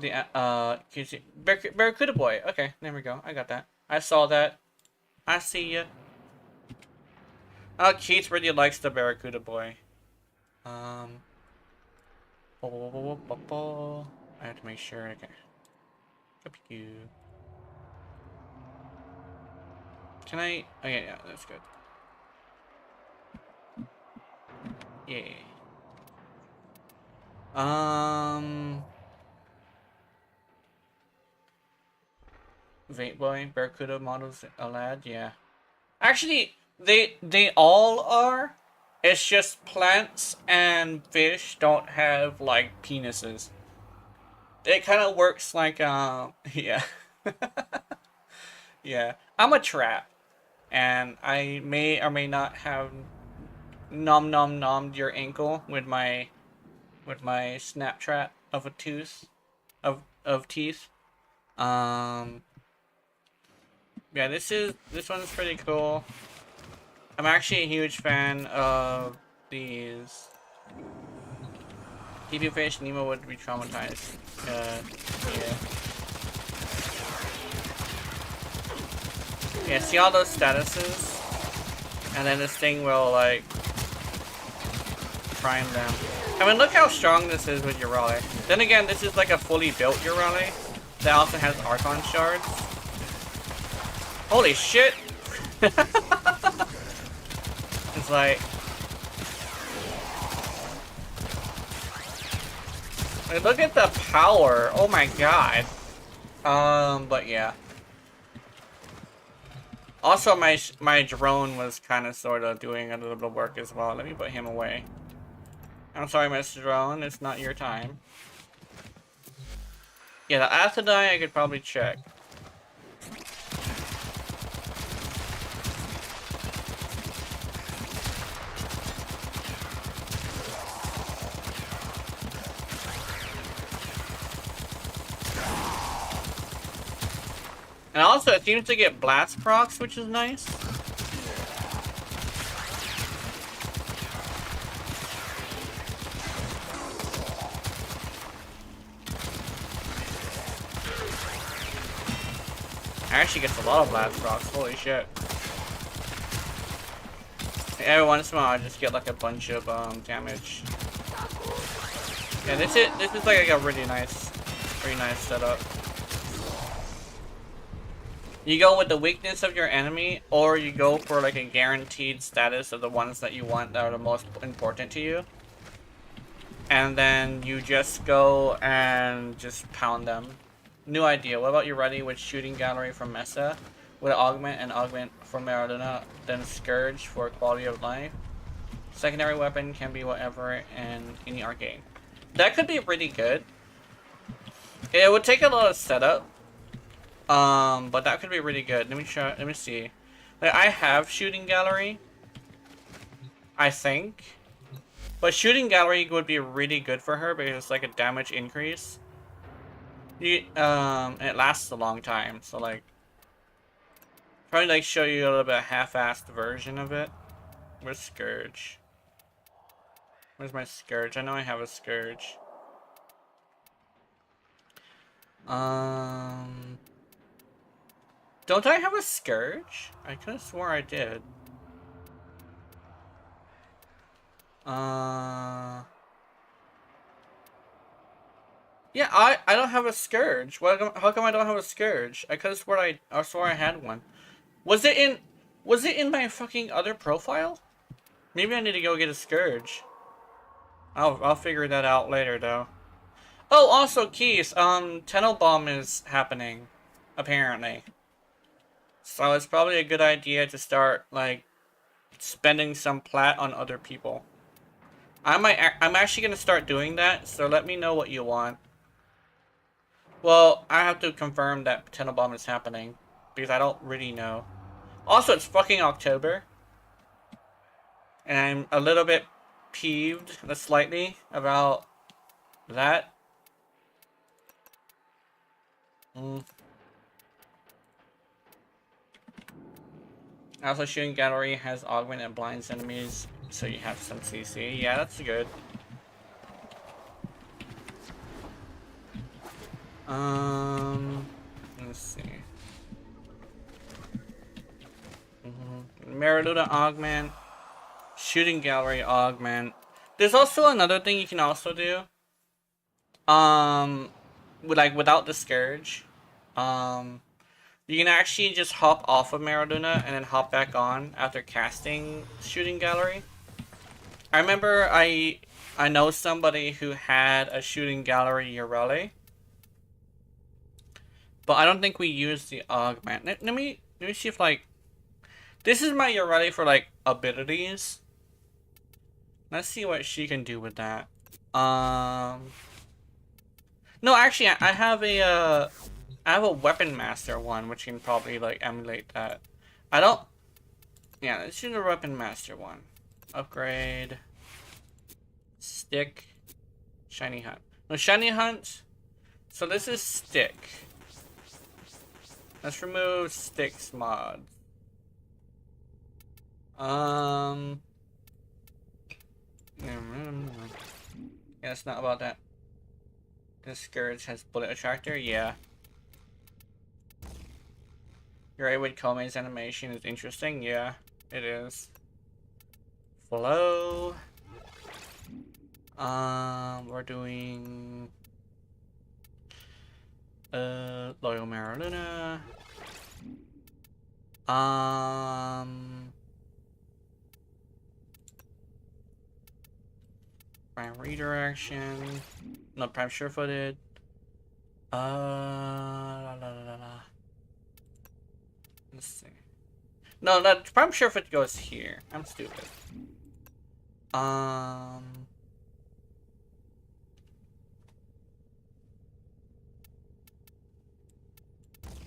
A: The, can you see? Barracuda Boy. Okay, there we go. I got that. I saw that. I see ya. Oh, Keith really likes the Barracuda boy. I have to make sure. Okay. Up you. Can I? Okay, yeah, that's good. Yeah. Vape boy, Barracuda models, a lad, yeah. Actually, they all are. It's just plants and fish don't have like penises. It kind of works like yeah. Yeah. I'm a trap, and I may or may not have nommed your ankle with my snap trap of a tooth of teeth. Um yeah, this one's pretty cool. I'm actually a huge fan of these. Vseeface Nemo would be traumatized. Yeah. Yeah, see all those statuses? And then this thing will, like, prime them. I mean, look how strong this is with Urali. Then again, this is like a fully built Urali that also has Archon shards. Holy shit! It's like look at the power. Oh my god. But yeah. Also, my drone was kind of sort of doing a little bit of work as well. Let me put him away. I'm sorry, Mr. Drone. It's not your time. Yeah, the Athidai I could probably check. And also, it seems to get blast procs, which is nice. Actually gets a lot of blast procs, holy shit. Every once in a while I just get like a bunch of damage. Yeah, this is like a really nice setup. You go with the weakness of your enemy, or you go for like a guaranteed status of the ones that you want that are the most important to you. And then you just go and just pound them. New idea. What about you ready with shooting gallery from Mesa? With augment for Maradona, then Scourge for quality of life. Secondary weapon can be whatever in any arcade. That could be really good. It would take a lot of setup. But that could be really good. Let me see. Like, I have shooting gallery, I think. But shooting gallery would be really good for her because it's like a damage increase. It lasts a long time, so like probably like show you a little bit half-assed version of it. Where's Scourge? Where's my Scourge? I know I have a Scourge. Don't I have a Scourge? I could have swore I did. Yeah, I don't have a Scourge. How come I don't have a Scourge? I could have swore I had one. Was it in my fucking other profile? Maybe I need to go get a Scourge. I'll figure that out later though. Oh, also Keys, Tunnel Bomb is happening, apparently. So it's probably a good idea to start like spending some plat on other people. I'm actually gonna start doing that, so let me know what you want. Well, I have to confirm that Tunnel Bomb is happening, because I don't really know. Also, it's fucking October. And I'm a little bit peeved, slightly, about that. Also, shooting gallery has augment and blinds enemies, so you have some CC. Yeah, that's good. Let's see. Maradona augment. Shooting gallery augment. There's also another thing you can also do. Without the scourge. You can actually just hop off of Maradona and then hop back on after casting shooting gallery. I remember I know somebody who had a shooting gallery Urele. But I don't think we use the augment. Let me see if like this is my Urele for like abilities. Let's see what she can do with that. No, actually I have a weapon master one which can probably like emulate that. Yeah, let's do the weapon master one. Upgrade. Stick. Shiny hunt. No, shiny hunt. So this is stick. Let's remove sticks mod. Yeah, it's not about that. This scourge has bullet attractor, yeah. Your with Kome's animation is interesting, yeah, it is. Flow. We're doing Loyal Maraluna. Prime redirection. No, prime sure-footed. Let's see. No, that prime sure-foot goes here. I'm stupid.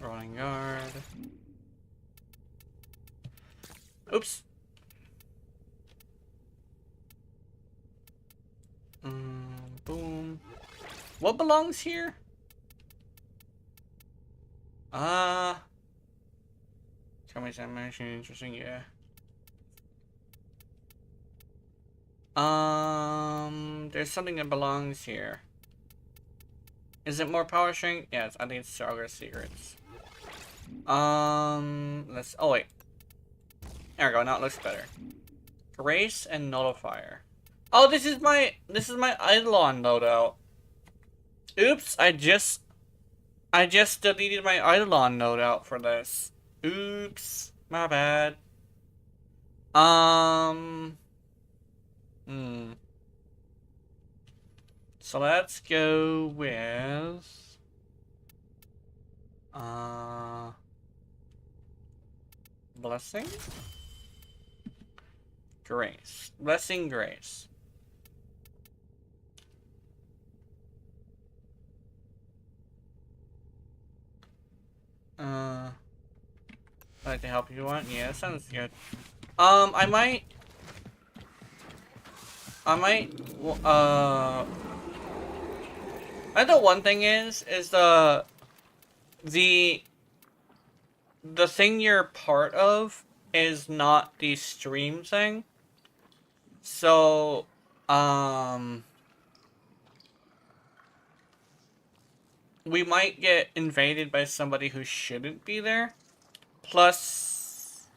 A: Rolling guard. Oops. Boom. What belongs here? Tell me something interesting, yeah. There's something that belongs here. Is it more power strength? Yes, I think it's Stronger Secrets. Let's, oh wait. There we go, now it looks better. Grace and Nullifier. Oh, this is my Eidolon loadout. Oops, I just deleted my Eidolon loadout for this. Oops, my bad. So let's go with Blessing? Grace. Blessing, Grace. I'd like to help you want? Yeah, that sounds good. I might, I know one thing is the thing you're part of is not the stream thing. So, we might get invaded by somebody who shouldn't be there. Plus,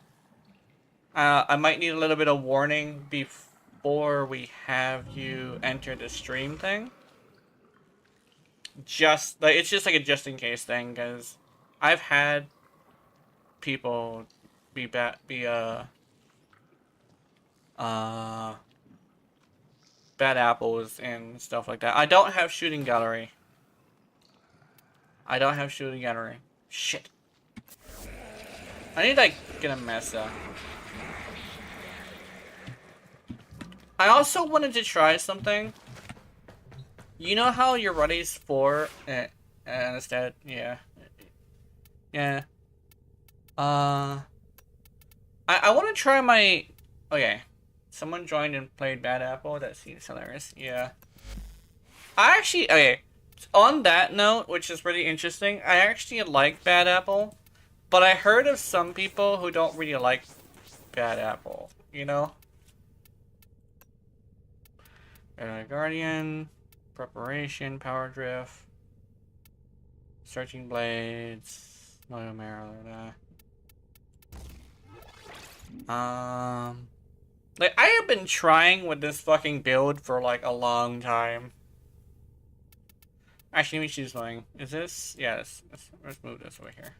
A: I might need a little bit of warning before we have you enter the stream thing. Just like it's just like a just in case thing, because I've had people be bad apples and stuff like that. I don't have shooting gallery. Shit. I need to like get a mesa. I also wanted to try something. You know how you're ready for instead, yeah. Yeah. I want to try my. Okay, someone joined and played Bad Apple. That seems hilarious. Yeah. I actually okay. On that note, which is really interesting, I actually like Bad Apple, but I heard of some people who don't really like Bad Apple. You know. Guardian, preparation, power drift, searching blades, Loyal Marrow. Like, I have been trying with this fucking build for, like, a long time. Actually, let me choose something. Is this? Yeah, let's move this over here.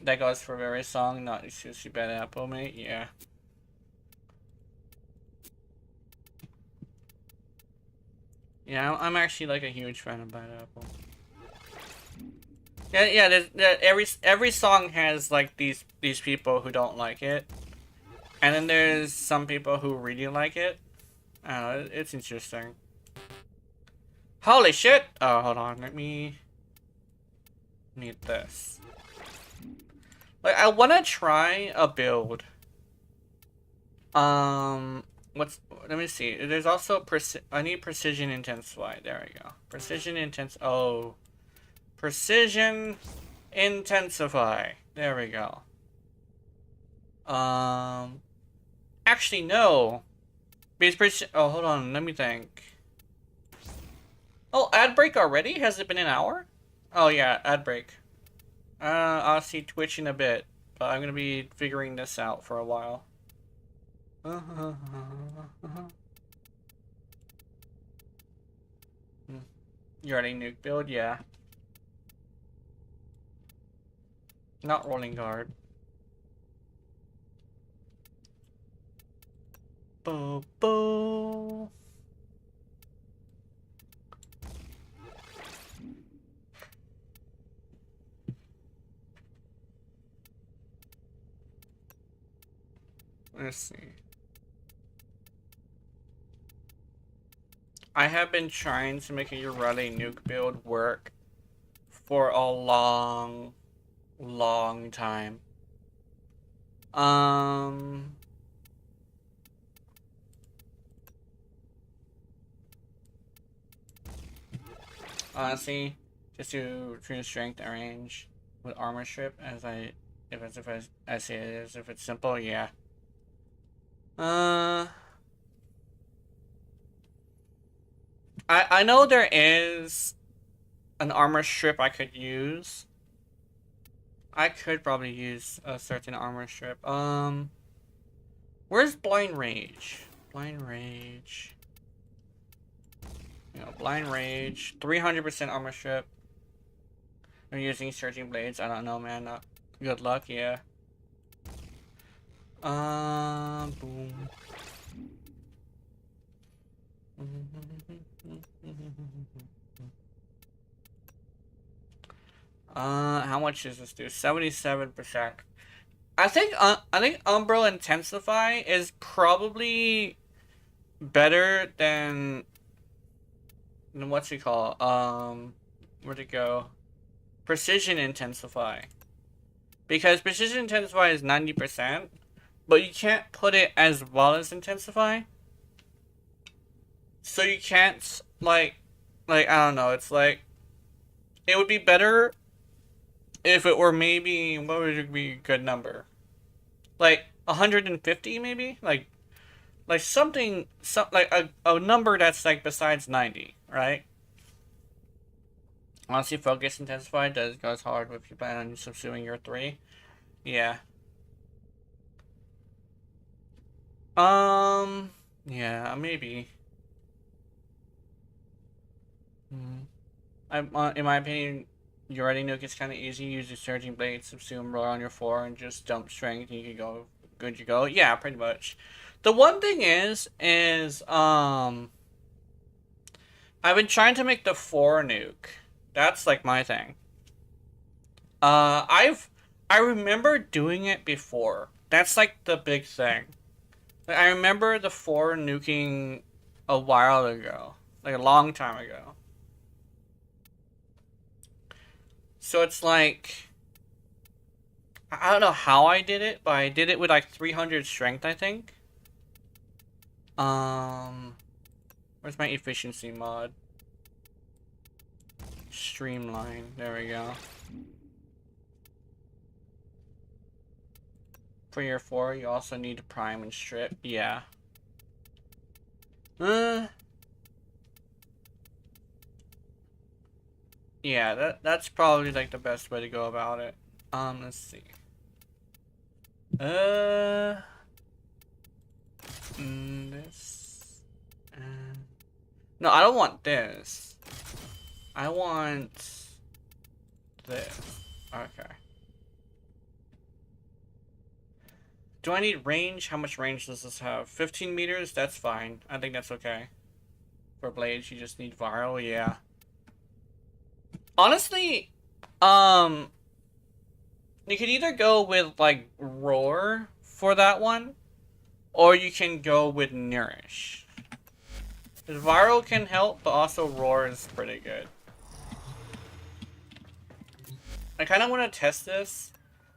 A: That goes for very song, not sushi bad apple, mate. Yeah. Yeah, I'm actually like a huge fan of bad apple. Yeah. Every song has like these people who don't like it, and then there's some people who really like it. I don't know. It's interesting. Holy shit! Oh, hold on. Let me need this. Like, I want to try a build. Let me see. There's also I need precision intensify. There we go. Precision intensify. There we go. Actually, no. Oh, hold on. Let me think. Oh, ad break already? Has it been an hour? Oh, yeah, ad break. I'll see Twitch in a bit, but I'm gonna be figuring this out for a while. You already nuke build? Yeah. Not rolling guard. Boo boo. Let's see. I have been trying to make a Urali nuke build work for a long time. Honestly, just to true strength and range with armor strip, as I say it is, if it's simple, yeah. I know there is an armor strip I could use. I could probably use a certain armor strip. Where's Blind Rage? Blind Rage. You know, Blind Rage. 300% armor strip. I'm using Surging Blades. I don't know, man. Good luck, yeah. Boom. How much does this do? 77%. I think Umbral Intensify is probably better than what's it called? Where'd it go? Precision Intensify. Because Precision Intensify is 90%, but you can't put it as well as Intensify. So you can't like I don't know, it's like it would be better if it were maybe, what would be a good number? Like 150 maybe? Like something, like a number that's like besides 90, right? Honestly, Focus Intensify goes hard if you plan on subsuing your 3. Yeah. Yeah, maybe. In my opinion, you already nuke is kind of easy. Use your Surging Blade, subsume, roll on your 4, and just dump strength, and you can go, good you go. Yeah, pretty much. The one thing is, I've been trying to make the 4 nuke. That's like my thing. I remember doing it before. That's like the big thing. Like, I remember the 4 nuking a while ago, like a long time ago. So it's like, I don't know how I did it, but I did it with like 300 strength, I think. Where's my efficiency mod? Streamline. There we go. For your 4, you also need to prime and strip. Yeah. Yeah, that's probably like the best way to go about it. Let's see.
D: This. No, I don't want this. I want this. Okay. Do I need range? How much range does this have? 15 meters? That's fine. I think that's okay. For blades, you just need viral, yeah. Honestly, you could either go with, like, roar for that one, or you can go with nourish. Because viral can help, but also roar is pretty good. I kind of want to test this.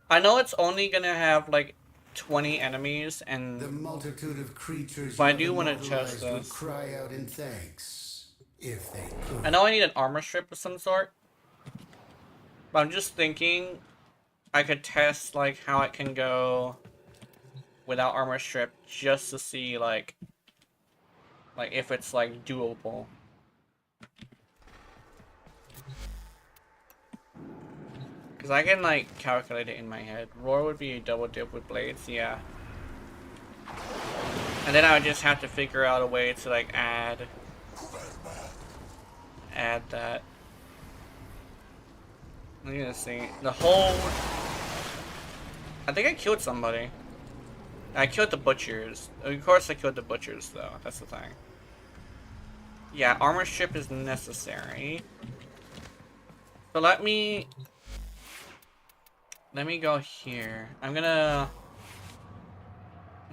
D: I know it's only gonna have, like, 20 enemies, and
C: The multitude of creatures
D: but I
C: you
D: do
C: have
D: want to test
C: immortalized would
D: this.
C: cry out in thanks if they could.
D: I know I need an armor strip of some sort, but I'm just thinking I could test like how it can go without armor strip just to see like if it's like doable. Because I can like calculate it in my head. Roar would be a double dip with blades, yeah. And then I would just have to figure out a way to like add that. I'm gonna see. The whole... I think I killed somebody. I killed the butchers. Of course I killed the butchers though, that's the thing. Yeah, armor strip is necessary. So let me go here. I'm gonna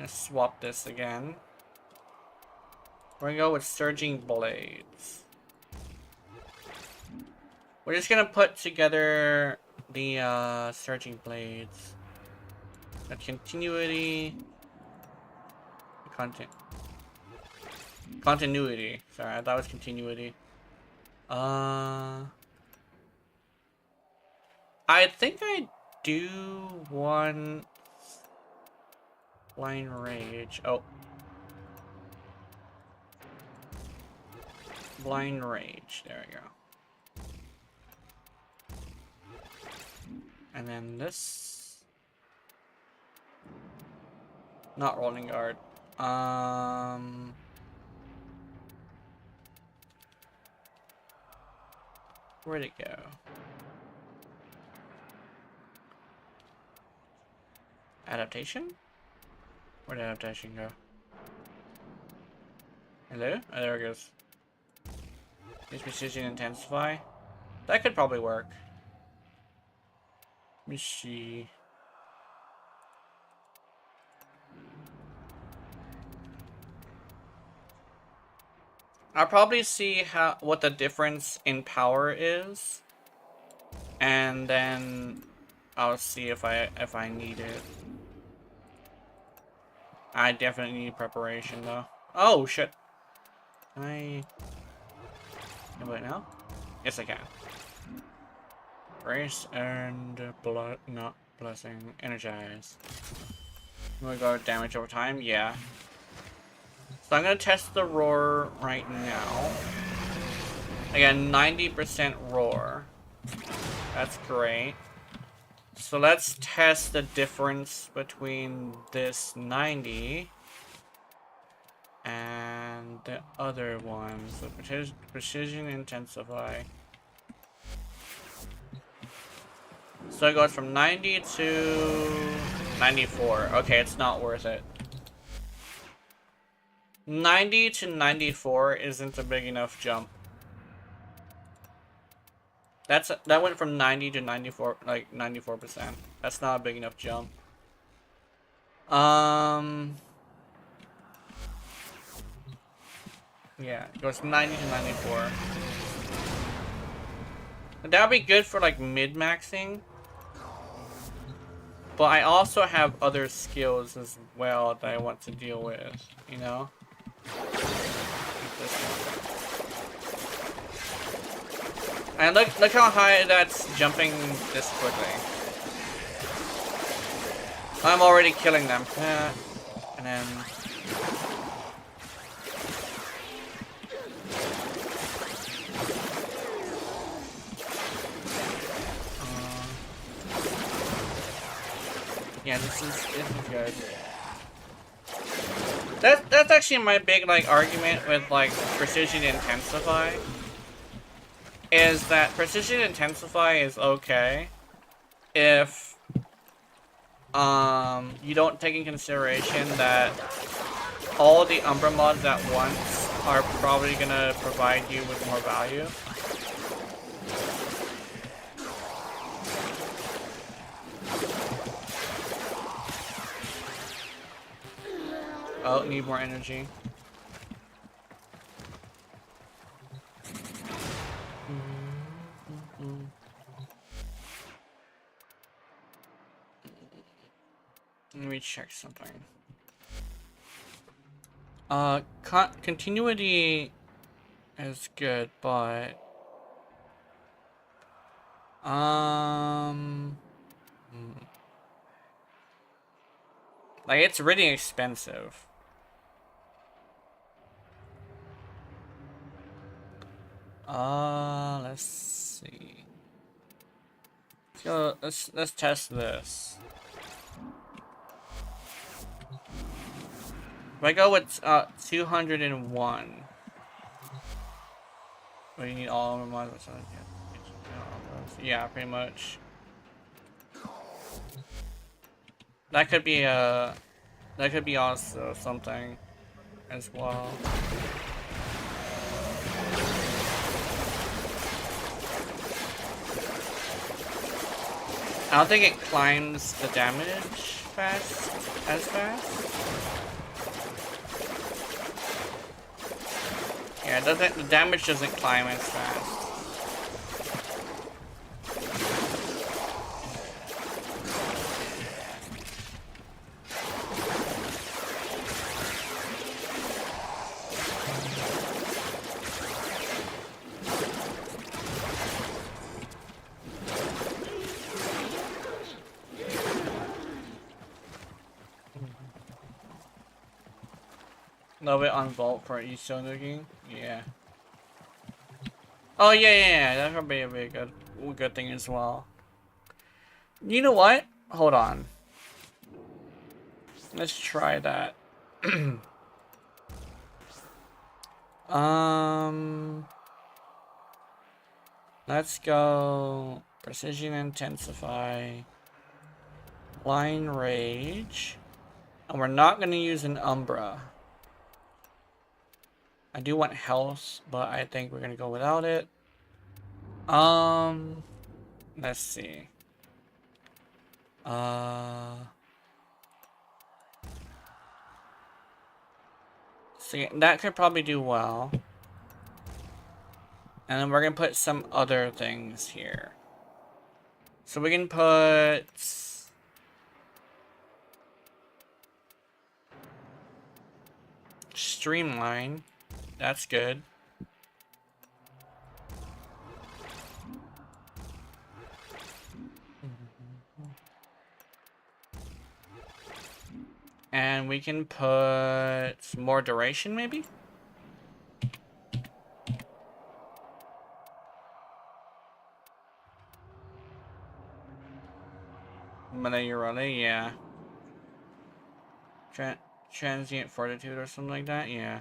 D: swap this again. We're gonna go with surging blades. We're just gonna put together the surging blades. The continuity, continuity. Sorry, I thought it was continuity. I think I do want blind rage. Oh. Blind rage. There we go. And then this. Not rolling guard. Where'd it go? Adaptation? Where'd adaptation go? Hello? Oh, there it goes. Use precision intensify. That could probably work. Let me see. I'll probably see what the difference in power is, and then I'll see if I need it. I definitely need preparation though. Oh shit! Can I do it now? Yes, I can. Grace and blood, not blessing, energize. Will go damage over time? Yeah. So I'm gonna test the roar right now. Again, 90% roar. That's great. So let's test the difference between this 90 and the other one. So precision intensify. So it goes from 90 to 94. Okay, it's not worth it. 90 to 94 isn't a big enough jump. That went from 90 to 94, like 94%. That's not a big enough jump. Yeah, it goes 90 to 94. That would be good for like mid-maxing. But I also have other skills as well that I want to deal with, you know? And look how high that's jumping this quickly. I'm already killing them. And then... Yeah, this is good. That's actually my big like argument with like precision intensify. Is that precision intensify is okay if you don't take in consideration that all the Umbra mods at once are probably gonna provide you with more value. Oh, need more energy. Let me check something. Continuity is good, but like it's really expensive. Let's see. Let's go. Let's test this. If I go with 201. Well, you need all of them. Yeah, pretty much. That could be also something as well. I don't think it climbs the damage as fast. Yeah, it doesn't. The damage doesn't climb as fast. Love it on Vault for each zone looking. Yeah. Oh yeah. That could be a very good thing as well. You know what? Hold on. Let's try that. Let's go precision intensify, line rage, and we're not gonna use an Umbra. I do want health, but I think we're gonna go without it. Let's see. See, that could probably do well. And then we're gonna put some other things here. So we can put streamline. That's good. And we can put some more duration, maybe? Melee, yeah. Transient fortitude or something like that, yeah.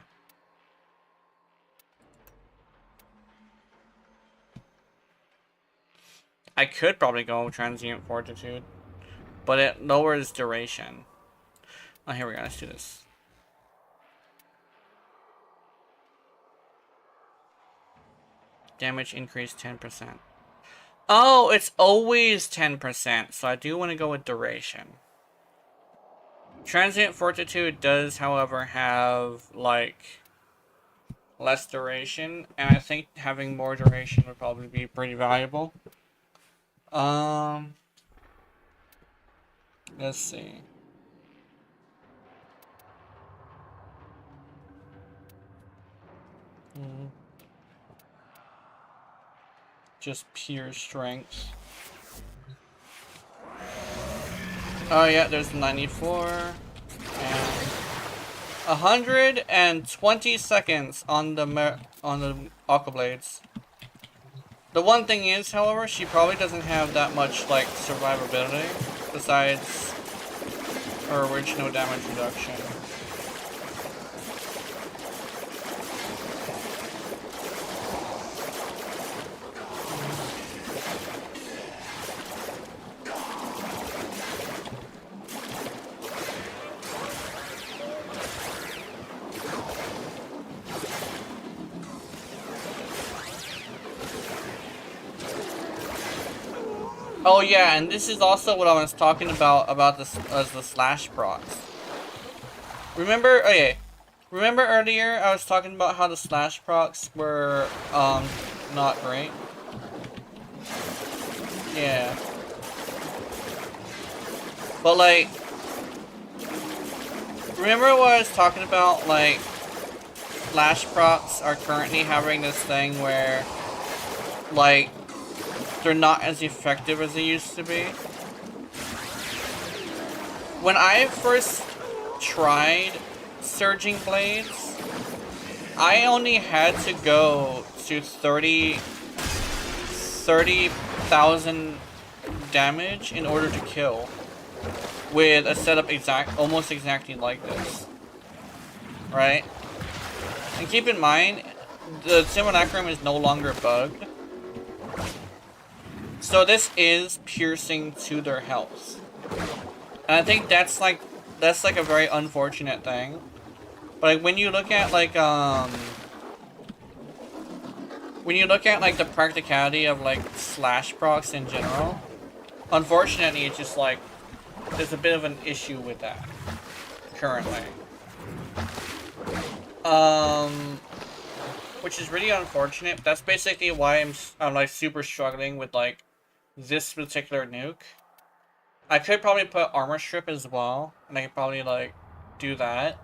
D: I could probably go transient fortitude, but it lowers duration. Oh, here we go. Let's do this. Damage increase 10%. Oh, it's always 10%, so I do want to go with duration. Transient fortitude does, however, have like less duration, and I think having more duration would probably be pretty valuable. Let's see. Just pure strength. Oh yeah, there's 94 and 120 seconds on the Aqua Blades. The one thing is, however, she probably doesn't have that much like survivability besides her original damage reduction. Oh yeah, and this is also what I was talking about this as the slash procs. Remember, okay, remember earlier I was talking about how the slash procs were not great? Yeah. But like, remember what I was talking about, like, slash procs are currently having this thing where, like, they're not as effective as they used to be. When I first tried Surging Blades, I only had to go to 30,000 damage in order to kill with a setup almost exactly like this. Right? And keep in mind, the Simulacrum is no longer bugged. So this is piercing to their health. And I think that's like a very unfortunate thing. But like when you look at like the practicality of like slash procs in general, unfortunately it's just like there's a bit of an issue with that currently. Which is really unfortunate. But that's basically why I'm like super struggling with like this particular nuke. I could probably put armor strip as well, and I could probably like do that.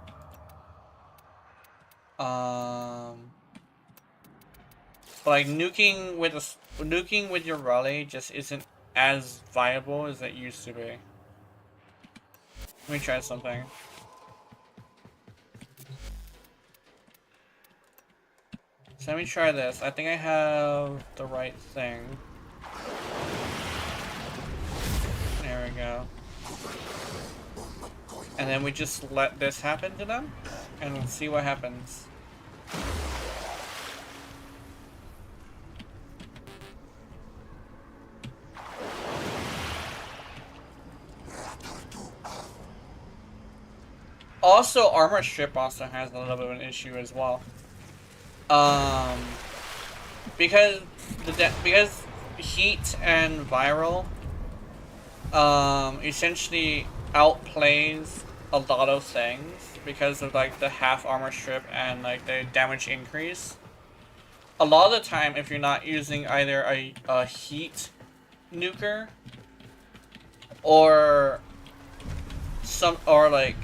D: But like nuking with your rally just isn't as viable as it used to be. Let me try something. So let me try this. I think I have the right thing. There we go. And then we just let this happen to them, and we'll see what happens. Also, armor strip also has a little bit of an issue as well. Because heat and viral essentially outplays a lot of things because of like the half armor strip and like the damage increase. A lot of the time, if you're not using either a heat nuker or like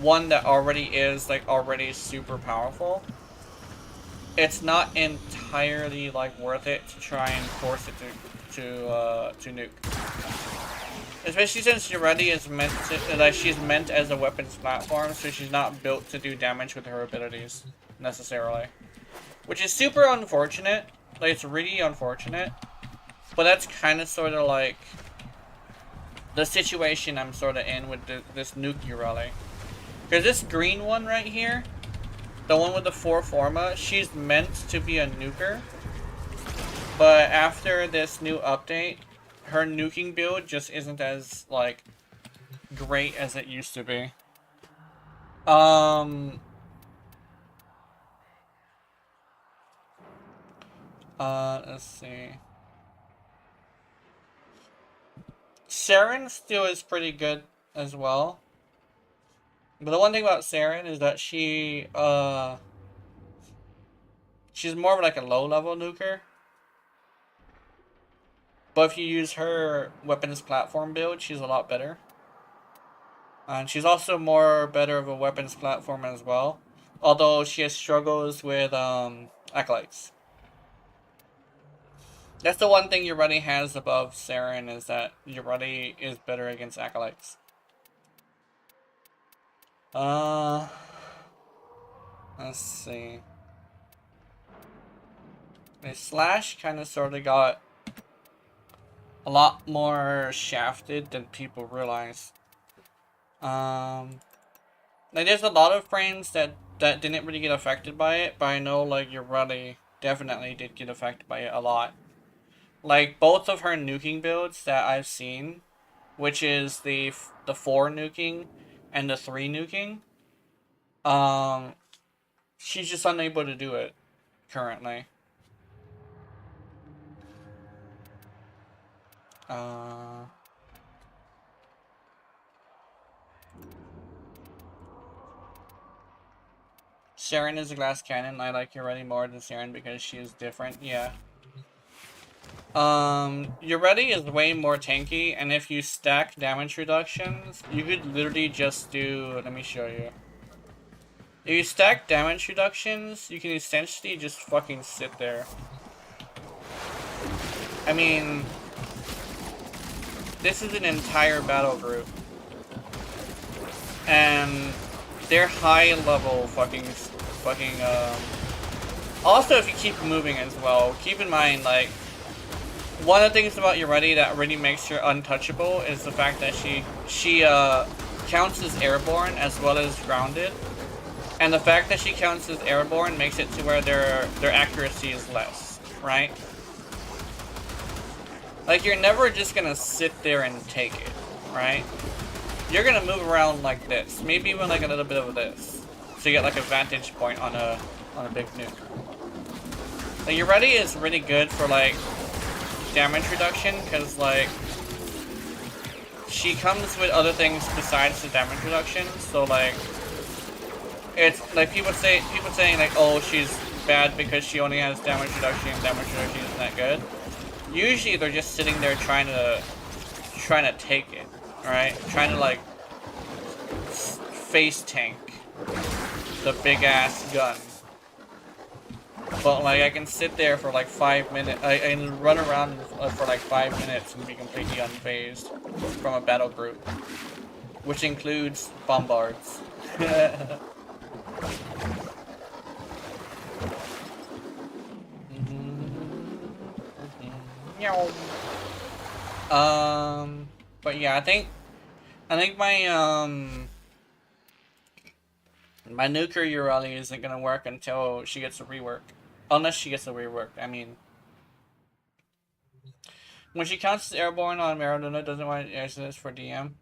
D: one that already is like already super powerful, it's not entirely like worth it to try and force it to nuke. Especially since Ureti is meant to, like, she's meant as a weapons platform, so she's not built to do damage with her abilities necessarily, which is super unfortunate. Like, it's really unfortunate, but that's kind of sort of like the situation I'm sort of in with this nuke Ureti. Because this green one right here, the one with the 4 forma, she's meant to be a nuker. But after this new update, her nuking build just isn't as, like, great as it used to be. Let's see. Saren still is pretty good as well. But the one thing about Saren is that she's more of like a low-level nuker. But if you use her weapons platform build, she's a lot better. And she's also better of a weapons platform as well. Although she has struggles with acolytes. That's the one thing Ureti has above Saren, is that Ureti is better against acolytes. Let's see. The Slash kind of sort of got a lot more shafted than people realize. Like there's a lot of frames that didn't really get affected by it, but I know like your Ruddy definitely did get affected by it a lot. Like both of her nuking builds that I've seen, which is the 4 nuking and the 3 nuking, she's just unable to do it currently. Sharon is a glass cannon. I like Ureti more than Sharon because she is different. Yeah. Ureti is way more tanky, and if you stack damage reductions, you could literally just do. Let me show you. If you stack damage reductions, you can essentially just fucking sit there. I mean, this is an entire battle group, and they're high level fucking. Also, if you keep moving as well, keep in mind like one of the things about Ureti that really makes her untouchable is the fact that she counts as airborne as well as grounded, and the fact that she counts as airborne makes it to where their accuracy is less, right? Like you're never just gonna sit there and take it, right? You're gonna move around like this, maybe even like a little bit of this, so you get like a vantage point on a big nuke. Like Ureti is really good for like damage reduction because like she comes with other things besides the damage reduction. So like it's like people saying like, oh, she's bad because she only has damage reduction and damage reduction isn't that good. Usually they're just sitting there trying to take it, alright? Trying to like face tank the big ass gun. But like I can sit there for like 5 minutes, I can run around for like 5 minutes and be completely unfazed from a battle group, which includes bombards. But yeah, I think my nuker Ureli isn't gonna work until she gets a rework. Unless she gets a rework, I mean. When she counts as airborne on Maradona, doesn't want to answer this for DM.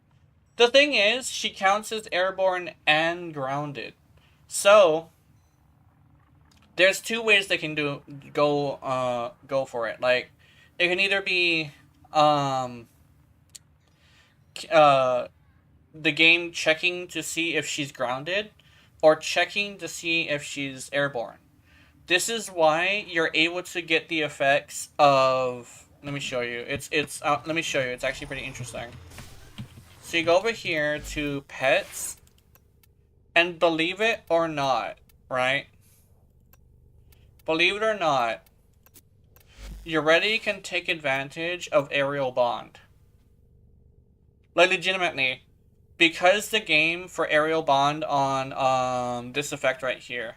D: The thing is, she counts as airborne and grounded. So there's 2 ways they can go for it. Like it can either be the game checking to see if she's grounded, or checking to see if she's airborne. This is why you're able to get the effects of. Let me show you. Let me show you. It's actually pretty interesting. So you go over here to pets, and believe it or not, right? Believe it or not, Ureti can take advantage of aerial bond. Like legitimately. Because the game for aerial bond on this effect right here,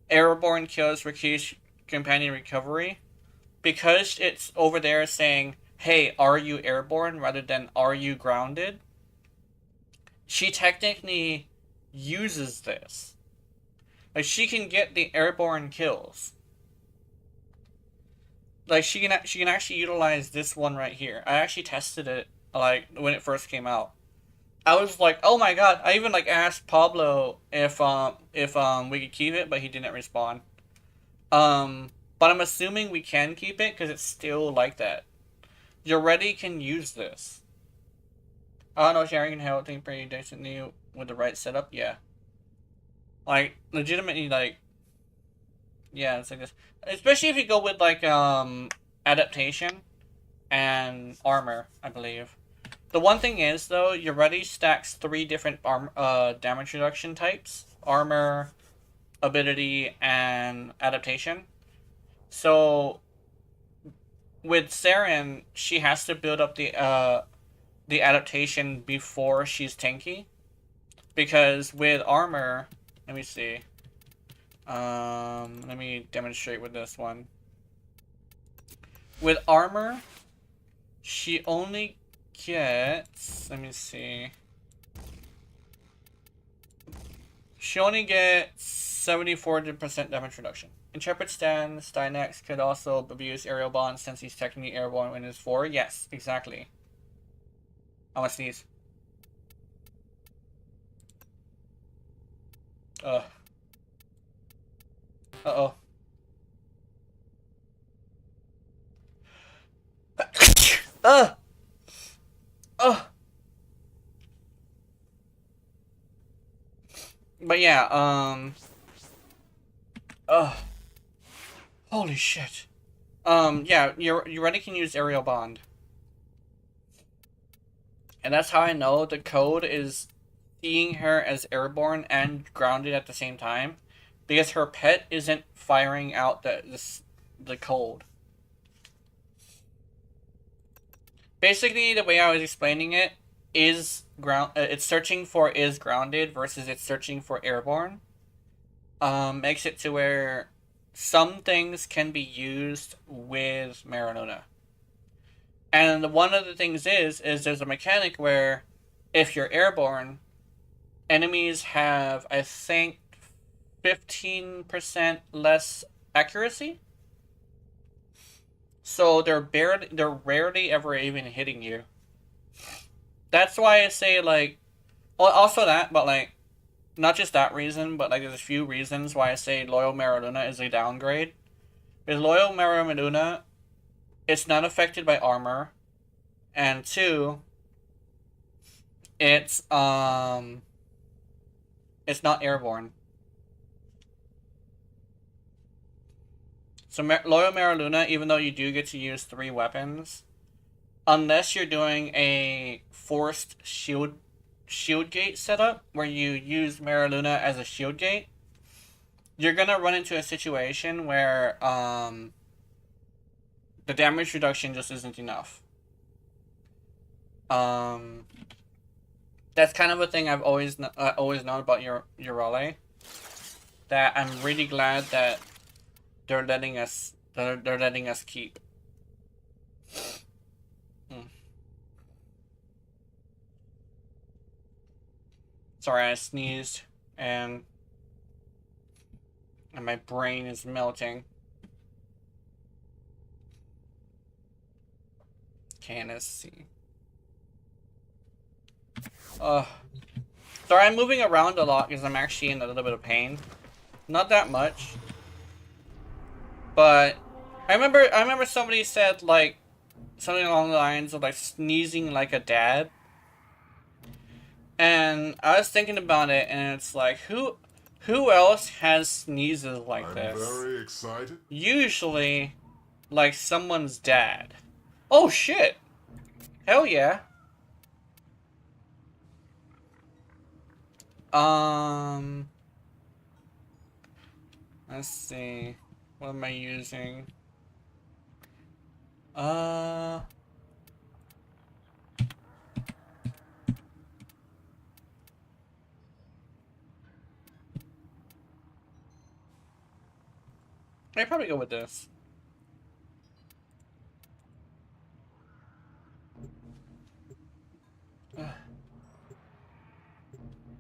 D: airborne kills reduce companion recovery, because it's over there saying, hey, are you airborne rather than are you grounded, she technically uses this. Like she can get the airborne kills. Like she can actually utilize this one right here. I actually tested it like when it first came out. I was like, oh my god. I even like asked Pablo if we could keep it, but he didn't respond. But I'm assuming we can keep it because it's still like that. Ureti can use this. I don't know, Sharon can help think pretty decently with the right setup, yeah. Like legitimately like yeah, it's like this. Especially if you go with like adaptation and armor, I believe. The one thing is, though, Ureti stacks 3 different damage reduction types. Armor, ability, and adaptation. So, with Saren, she has to build up the adaptation before she's tanky. Because with armor, let me see. Let me demonstrate with this one. With armor, she only gets, let me see. She only gets 74% damage reduction. Intrepid Stan Stynex could also abuse aerial bond since he's technically airborne when it's 4. Yes, exactly. I'm gonna sneeze. Uh-oh. But yeah, holy shit. Yeah, you already can use aerial bond. And that's how I know the code is seeing her as airborne and grounded at the same time, because her pet isn't firing out the code. Basically, the way I was explaining it is it's searching for is grounded versus it's searching for airborne. Makes it to where some things can be used with Mariluna. And one of the things is there's a mechanic where if you're airborne, enemies have, I think, 15% less accuracy. So they're rarely ever even hitting you. That's why I say, like, also that, but like, not just that reason, but like there's a few reasons why I say Loyal Mariluna is a downgrade. With Loyal Mariluna, it's not affected by armor, and 2, it's not airborne. So Loyal Mariluna, even though you do get to use 3 weapons, unless you're doing a forced shield gate setup where you use Mariluna as a shield gate, you're gonna run into a situation where the damage reduction just isn't enough. That's kind of a thing I've always known about your role. That I'm really glad that they're letting us keep. Sorry, I sneezed and my brain is melting. Okay, let's see. Sorry, I'm moving around a lot because I'm actually in a little bit of pain. Not that much. But I remember somebody said like something along the lines of like sneezing like a dad. And I was thinking about it, and it's like, who else has sneezes like this?
E: I'm very excited.
D: Usually, like someone's dad. Oh shit! Hell yeah! Let's see. What am I using? I'd probably go with this.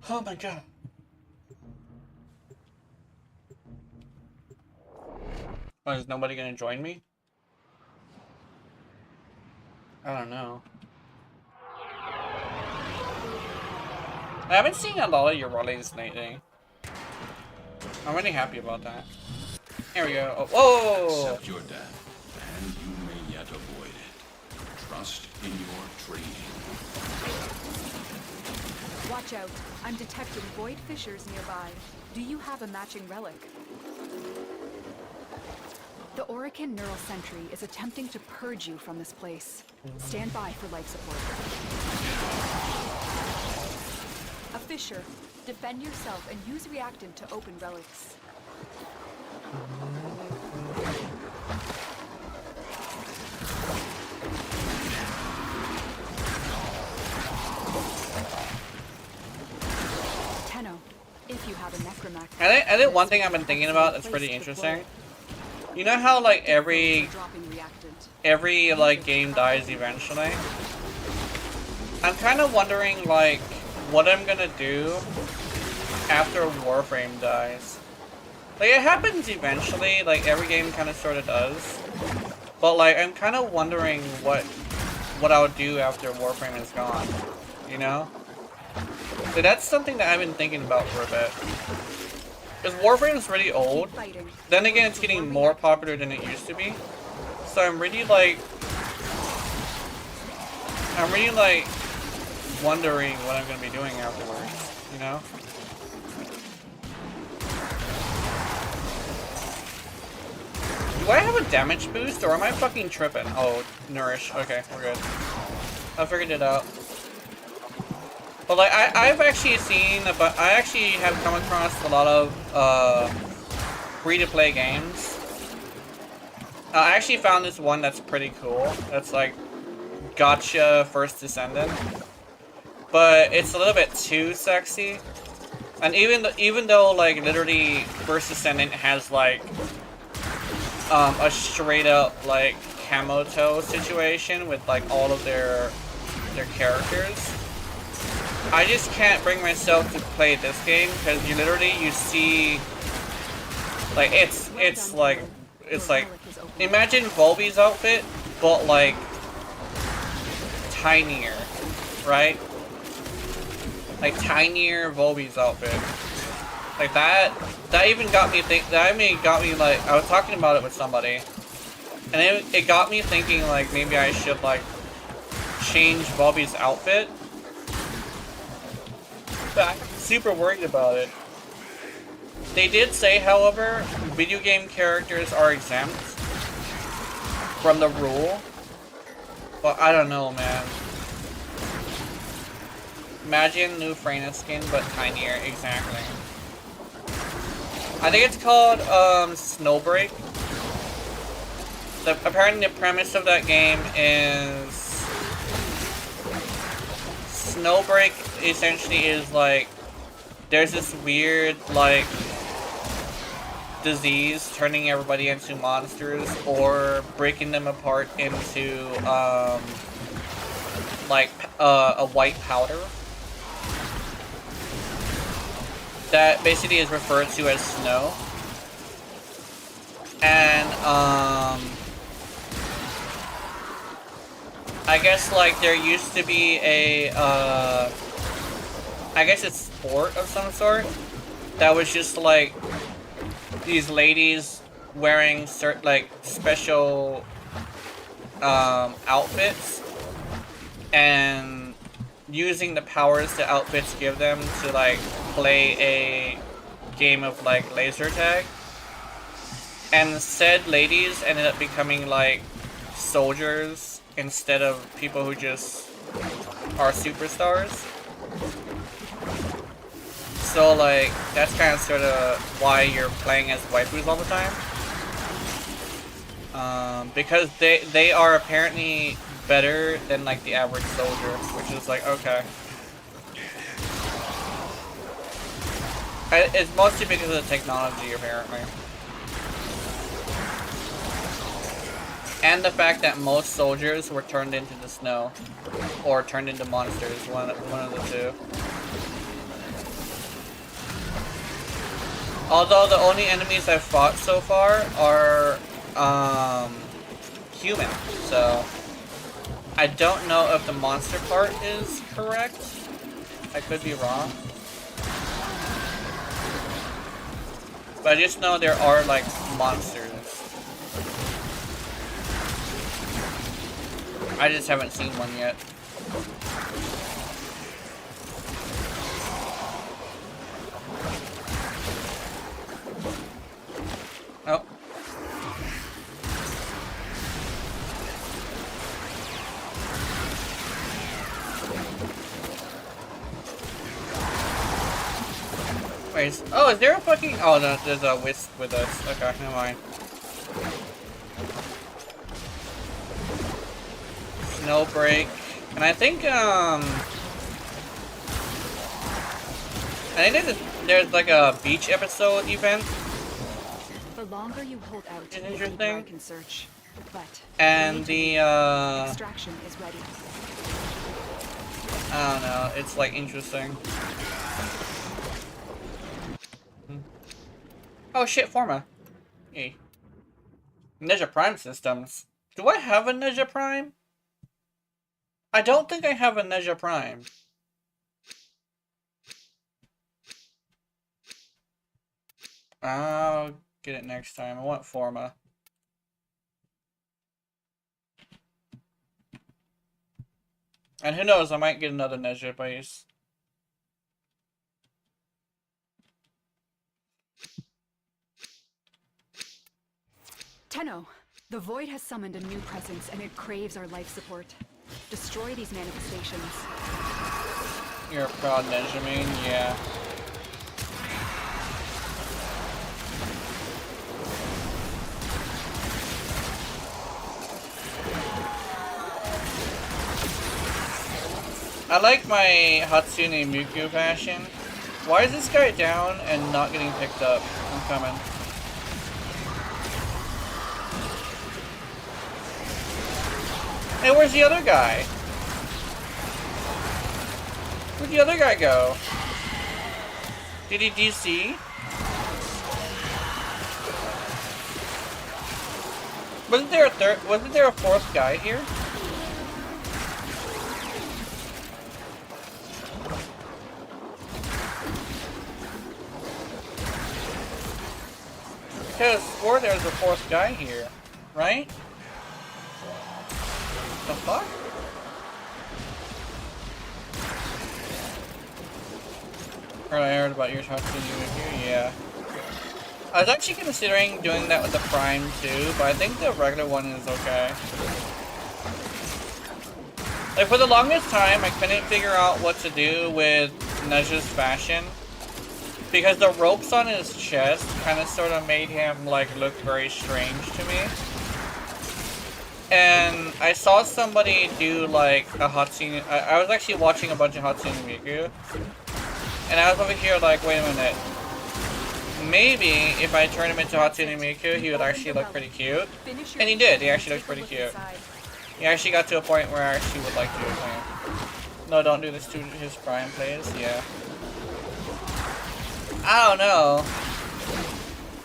D: Oh my god. Oh, is nobody gonna join me? I don't know. I haven't seen a lot of your rallies lately. I'm really happy about that. There we go. Oh, whoa!
F: Accept your death, and you may yet avoid it. Trust in your training.
B: Watch out. I'm detecting void fissures nearby. Do you have a matching relic? The Orican Neural Sentry is attempting to purge you from this place. Stand by for life support. A fissure. Defend yourself and use reactant to open relics. Tenno, if you have a necromac.
D: I think one thing I've been thinking about that's pretty interesting. You know how like every like game dies eventually?
A: I'm kind of wondering, like, what I'm gonna do after Warframe dies. Like, it happens eventually, like, every game kind of sort of does. But, like, I'm kind of wondering what I would do after Warframe is gone, you know? So that's something that I've been thinking about for a bit. Because Warframe is really old. Then again, it's getting more popular than it used to be. So I'm really like wondering what I'm gonna be doing afterwards, you know? Do I have a damage boost or am I fucking tripping? Oh, nourish. Okay, we're good. I figured it out. But like I've actually seen, but I actually have come across a lot of free-to-play games. I actually found this one that's pretty cool. That's like Gotcha First Descendant, but it's a little bit too sexy. And even though like literally First Descendant has like a straight up like camo toe situation with like all of their characters, I just can't bring myself to play this game because you see like it's like imagine Volby's outfit but like tinier, right? Like tinier Volby's outfit. Like that even got me like, I was talking about it with somebody and it got me thinking like maybe I should like change Volby's outfit. But I'm super worried about it. They did say, however, video game characters are exempt from the rule. But I don't know, man. Imagine new Freyna skin, but tinier, exactly. I think it's called Snowbreak. Apparently the premise of that game is Snowbreak essentially is like there's this weird like disease turning everybody into monsters or breaking them apart into like a white powder that basically is referred to as snow. And I guess like there used to be a I guess it's sport of some sort that was just like these ladies wearing like special outfits and using the powers the outfits give them to like play a game of like laser tag. And said ladies ended up becoming like soldiers instead of people who just are superstars. So like that's kind of sort of why you're playing as waifus all the time. Because they are apparently better than like the average soldier, which is like okay. It's mostly because of the technology apparently. And the fact that most soldiers were turned into the snow. Or turned into monsters, one of the two. Although the only enemies I've fought so far are human, so I don't know if the monster part is correct. I could be wrong. But I just know there are like monsters. I just haven't seen one yet. Oh. Wait, oh, is there a fucking... Oh, no, there's a wisp with us. Okay, never mind. Snowbreak. And I think, there's like a beach episode event.
B: The longer you hold out,
A: Is
B: the
A: interesting.
B: deeper I can search. But
A: And the,
B: extraction is ready.
D: I don't know, it's like interesting. Oh shit, Forma. Hey. Ninja Prime systems. Do I have a Ninja Prime? I don't think I have a Ninja Prime. I'll get it next time. I want Forma. And who knows, I might get another Ninja base.
B: Tenno, the Void has summoned a new presence and it craves our life support. Destroy these manifestations.
D: You're a proud Ninja main? Yeah. I like my Hatsune Miku fashion. Why is this guy down and not getting picked up? I'm coming. Hey, where's the other guy? Where'd the other guy go? Did he DC? Wasn't there a fourth guy here? Because swore there was a fourth guy here, right? The fuck? I heard about your talk to you here, yeah. I was actually considering doing that with the Prime too, but I think the regular one is okay. Like, for the longest time, I couldn't figure out what to do with Neja's fashion. Because the ropes on his chest kind of sort of made him, like, look very strange to me. And I saw somebody do, like, a Hatsune... I was actually watching a bunch of Hatsune Miku. And I was over here like, wait a minute. Maybe if I turn him into Hatsune Miku, he would actually look pretty cute. And he did. He actually looks pretty cute. He actually got to a point where I actually would like to do him. No, don't do this to his Prime, please. Yeah. I don't know.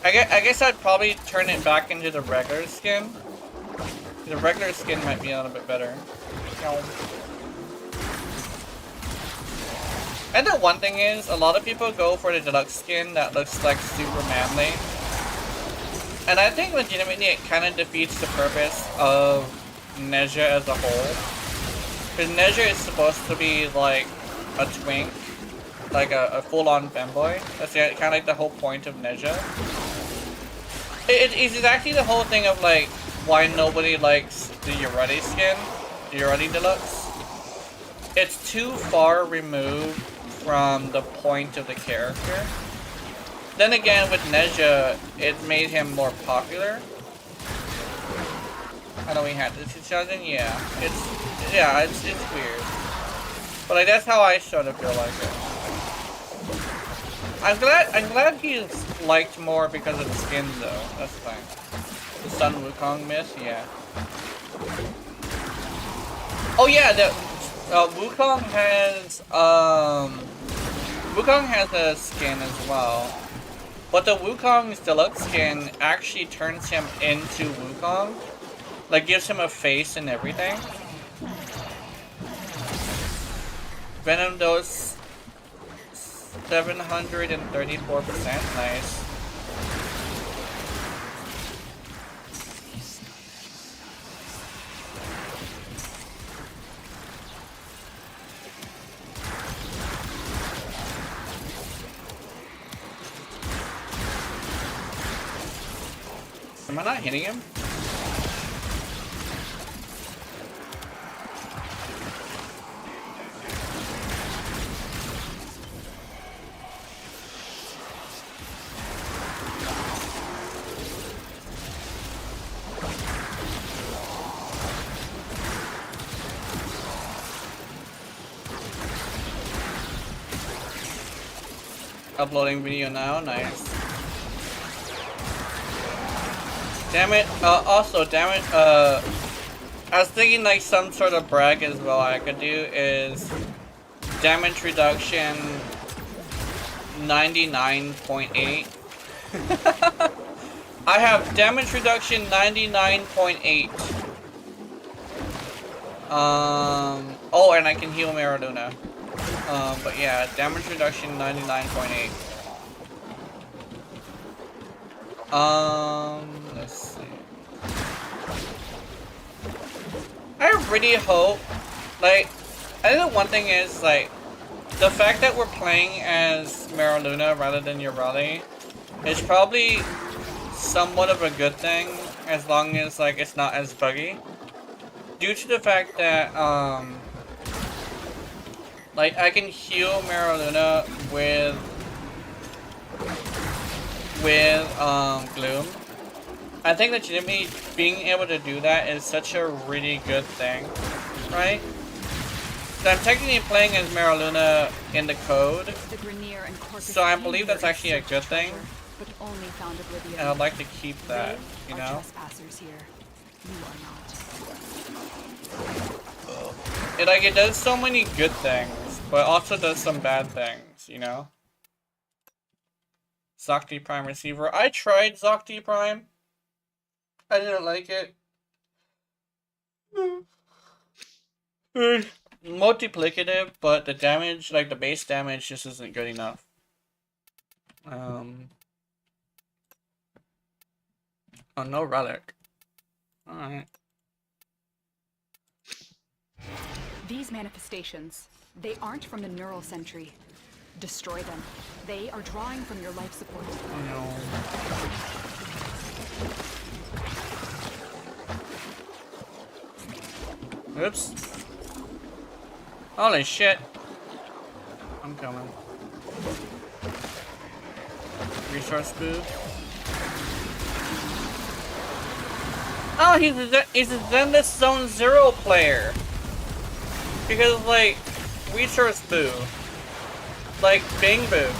D: I guess I'd probably turn it back into the regular skin. The regular skin might be a little bit better. And the one thing is, a lot of people go for the deluxe skin that looks like super manly. And I think legitimately it kind of defeats the purpose of Neja as a whole. Because Neja is supposed to be like a twink. Like a full-on femboy. That's kind of like the whole point of Neja. It's exactly the whole thing of like why nobody likes the Yarati skin, the Yarati Deluxe. It's too far removed from the point of the character. Then again, with Neja, it made him more popular. I know we had this 2000, yeah. It's weird. But like that's how I sort of feel like it. I'm glad he's liked more because of the skin though. That's fine. The Sun Wukong myth, yeah. Oh yeah, the Wukong has a skin as well. But the Wukong's deluxe skin actually turns him into Wukong. Like gives him a face and everything. Venom dose 734%, nice. Am I not hitting him? Uploading video now, nice. Damn it, also, damn it, I was thinking like some sort of brag as well I could do is
A: damage reduction 99.8. I have damage reduction 99.8. Oh, and I can heal Maradona. But yeah, damage reduction 99.8. Let's see. I really hope, like, I think the one thing is, like, the fact that we're playing as Maraluna rather than Urali is probably somewhat of a good thing, as long as, like, it's not as buggy. Due to the fact that, like, I can heal Maraluna with Gloom. I think legitimately being able to do that is such a really good thing, right? So I'm technically playing as Maraluna in the code, so I believe that's actually a good thing, and I'd like to keep that, you know? It does so many good things, but also does some bad things, you know? Zocti Prime Receiver. I tried Zocti Prime. I didn't like it. Multiplicative, but the damage, like the base damage, just isn't good enough. Oh, no relic. Alright.
B: These manifestations, they aren't from the neural sentry. Destroy them. They are drawing from your life support.
A: Oh no. Oops. Holy shit. I'm coming. Resource boost. Oh, he's a Zenless Zone 0 player. Because, like, resource boo. Like, Bing boo.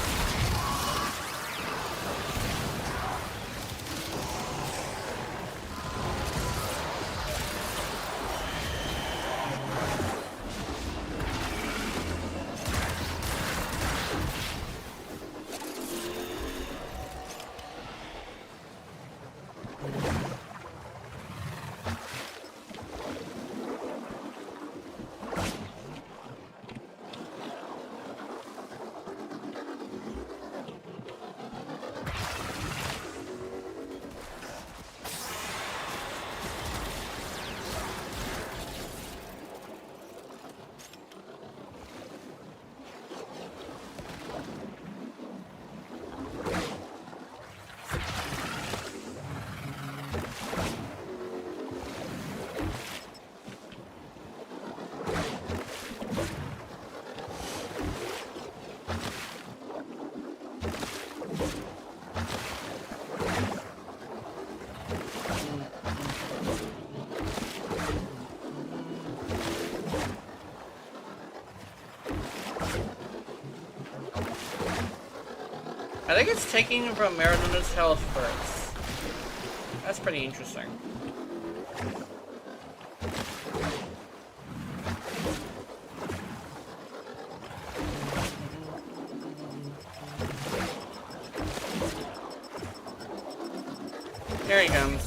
A: I think it's taking from Maradona's health first. That's pretty interesting. Here he comes.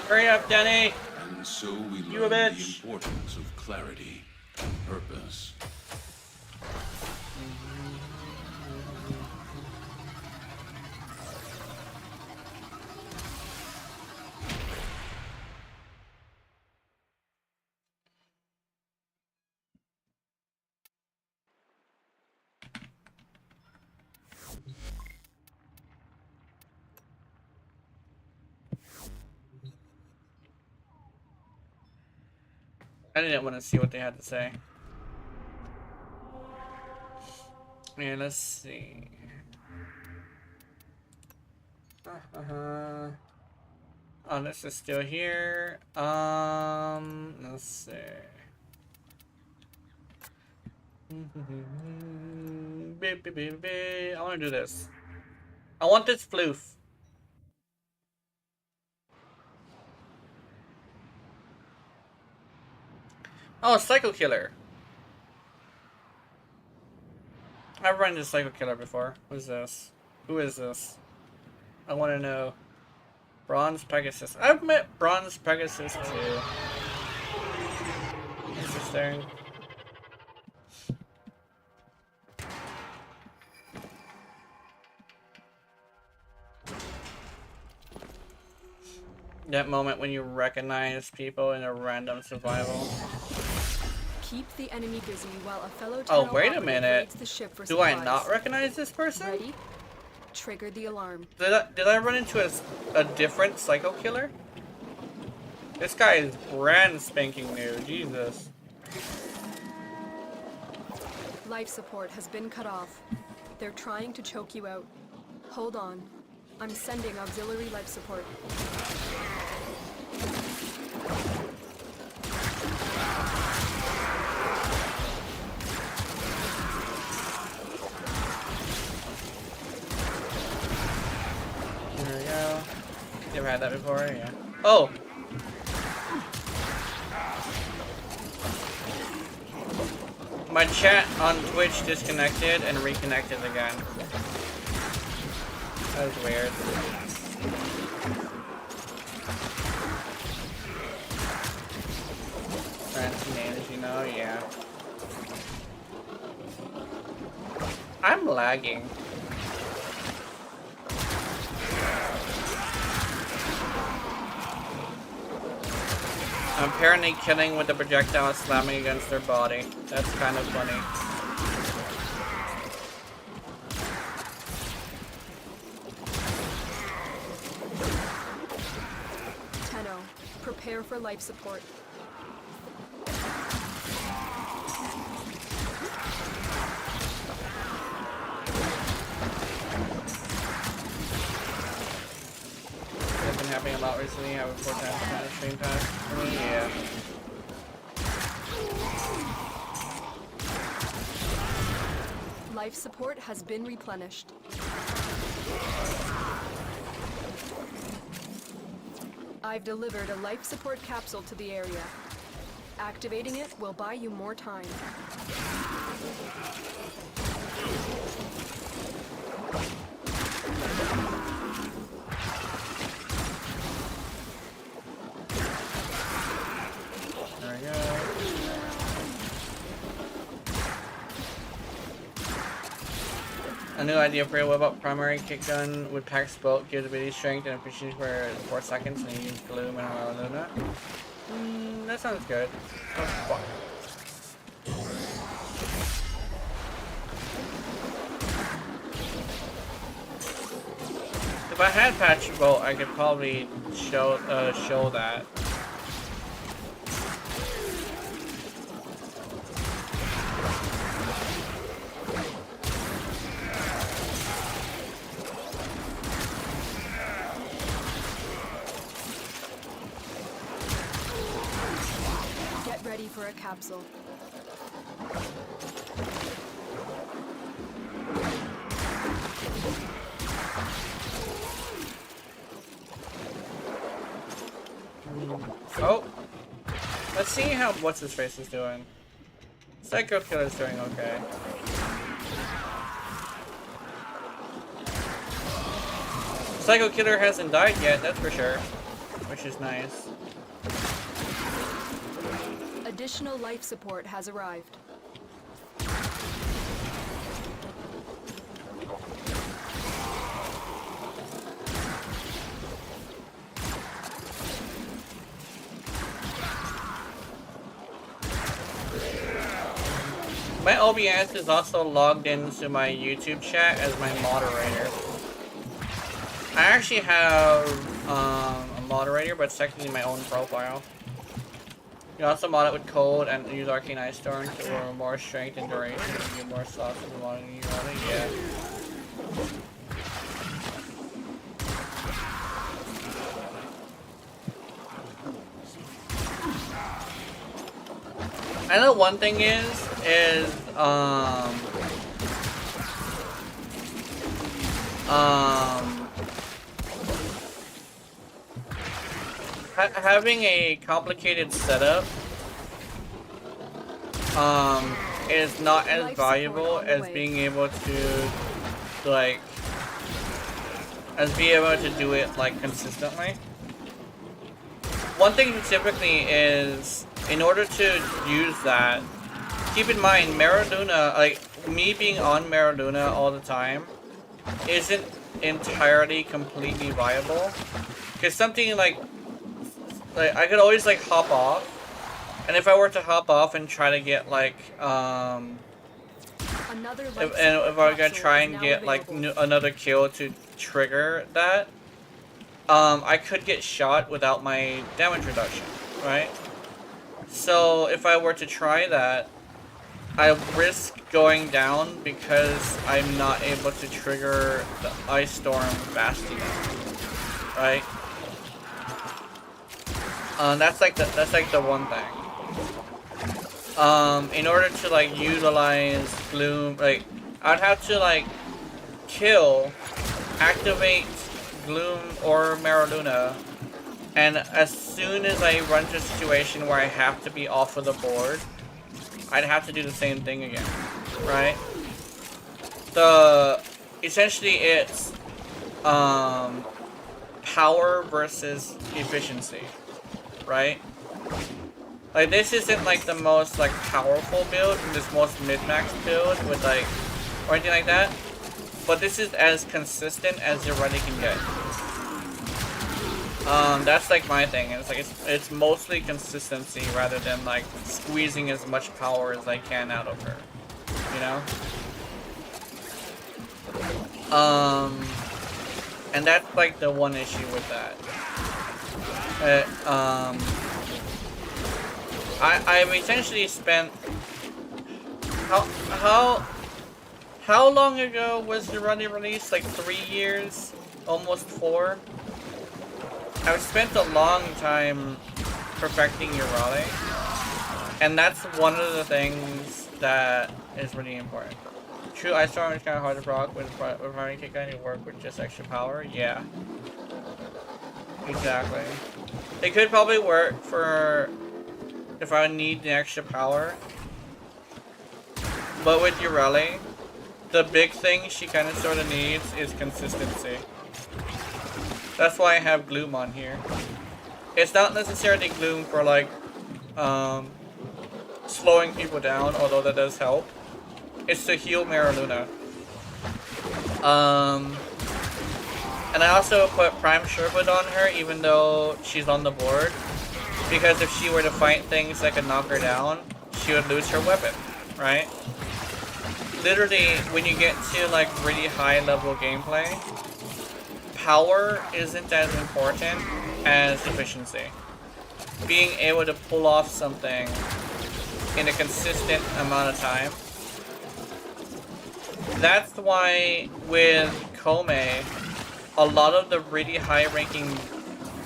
A: Hurry up, Denny!
F: And so we
A: You
F: learn the
A: bitch.
F: importance of clarity and purpose.
A: I didn't want to see what they had to say. Yeah, let's see. Oh, this is still here. Let's see.
D: I want to do this. I want this floof. Oh, Psycho Killer. I've run into Psycho Killer before. Who's this? Who is this? I want to know. Bronze Pegasus. I've met Bronze Pegasus too. Interesting. That moment when you recognize people in a random survival.
B: Keep the enemy busy while a fellow
D: Oh,
B: tunnel
D: wait a
B: operator
D: minute.
B: raids the ship for
D: Do I
B: supplies.
D: not recognize this person?
B: Ready? Trigger the alarm.
D: Did I run into a different Psycho Killer? This guy is brand spanking new. Jesus.
B: Life support has been cut off. They're trying to choke you out. Hold on. I'm sending auxiliary life support.
D: There we go. Never had that before, yeah. Oh! My chat on Twitch disconnected and reconnected again. That was weird. Fancy names, you know, yeah. I'm lagging. I'm apparently killing with the projectile slamming against their body. That's kind of funny.
B: Tenno, prepare for life support.
D: It's been happening a lot recently. I have 4 times stream time for me. Yeah.
B: Life support has been replenished. I've delivered a life support capsule to the area. Activating it will buy you more time.
D: There we go. A new idea for a web-up primary kick gun with packs bolt gives ability strength and efficiency for 4 seconds and you use gloom and Luna. That sounds good. Oh, fuck. If I had patch bolt, I could probably show that.
B: Get ready for a capsule.
D: Oh! Let's see how What's-His-Face is doing. Psycho Killer's doing okay. Psycho Killer hasn't died yet, that's for sure. Which is nice.
B: Additional life support has arrived.
D: My OBS is also logged into my YouTube chat as my moderator. I actually have a moderator, but it's technically my own profile. You can also mod it with code and use Arcane Ice Storm for more strength and duration and get more slots if you want to use it. Yeah. I know one thing is,
A: is having a complicated setup is not as valuable as being able to like do it like consistently. One thing typically is, in order to use that, keep in mind Maradona, like me being on Maradona all the time isn't entirely completely viable. Because something like I could always like hop off, and if I were to hop off and try to get like if I were gonna try and get like another kill to trigger that, I could get shot without my damage reduction, right? So if I were to try that, I risk going down because I'm not able to trigger the ice storm fast enough, right? That's like the one thing. In order to like utilize Gloom, like I'd have to like activate Gloom or Maradona, and as soon as I run into a situation where I have to be off of the board, I'd have to do the same thing again, right? Essentially it's power versus efficiency, right? Like this isn't like the most like powerful build, this most mid-max build with like or anything like that, but this is as consistent as your running can get. That's like my thing. It's like it's mostly consistency rather than like squeezing as much power as I can out of her, you know. And that's like the one issue with that. I've essentially spent how long ago was the running released? Like 3 years, almost 4. I've spent a long time perfecting your rally, and that's one of the things that is really important. True, Ice Storm is kind of hard to proc with running kick on your work with just extra power. Yeah, exactly. It could probably work for if I need the extra power, but with your rally, the big thing she kind of sort of needs is consistency. That's why I have Gloom on here. It's not necessarily Gloom for like slowing people down, although that does help. It's to heal Mariluna. And I also put Prime Sherwood on her even though she's on the board, because if she were to fight things that could knock her down, she would lose her weapon, right? Literally, when you get to like really high level gameplay, power isn't as important as efficiency. Being able to pull off something in a consistent amount of time. That's why with Kome, a lot of the really high ranking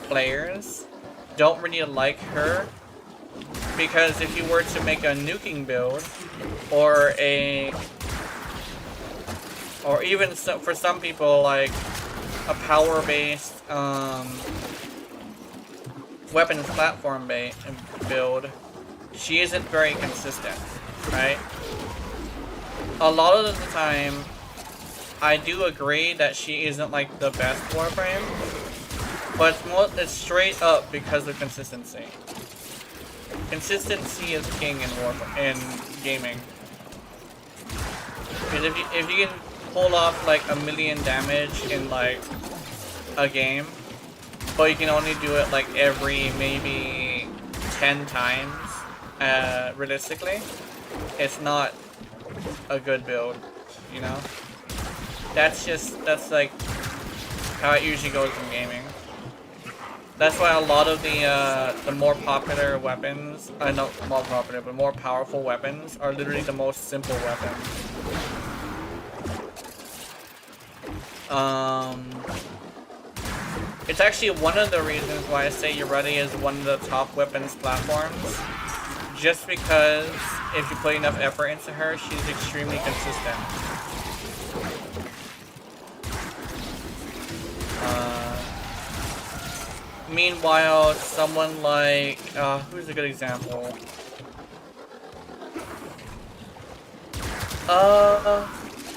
A: players don't really like her, because if you were to make a nuking build or even for some people like a power-based weapons platform build, she isn't very consistent, right? A lot of the time, I do agree that she isn't like the best Warframe, but it's straight up because of consistency. Consistency is king in gaming. Because if you can pull off like 1,000,000 damage in like a game, but you can only do it like every maybe 10 times realistically, it's not a good build, you know? That's like how it usually goes in gaming. That's why a lot of the more popular weapons, not more popular, but more powerful weapons are literally the most simple weapons. It's actually one of the reasons why I say Ureti is one of the top weapons platforms, just because if you put enough effort into her, she's extremely consistent. Meanwhile, someone like, who's a good example?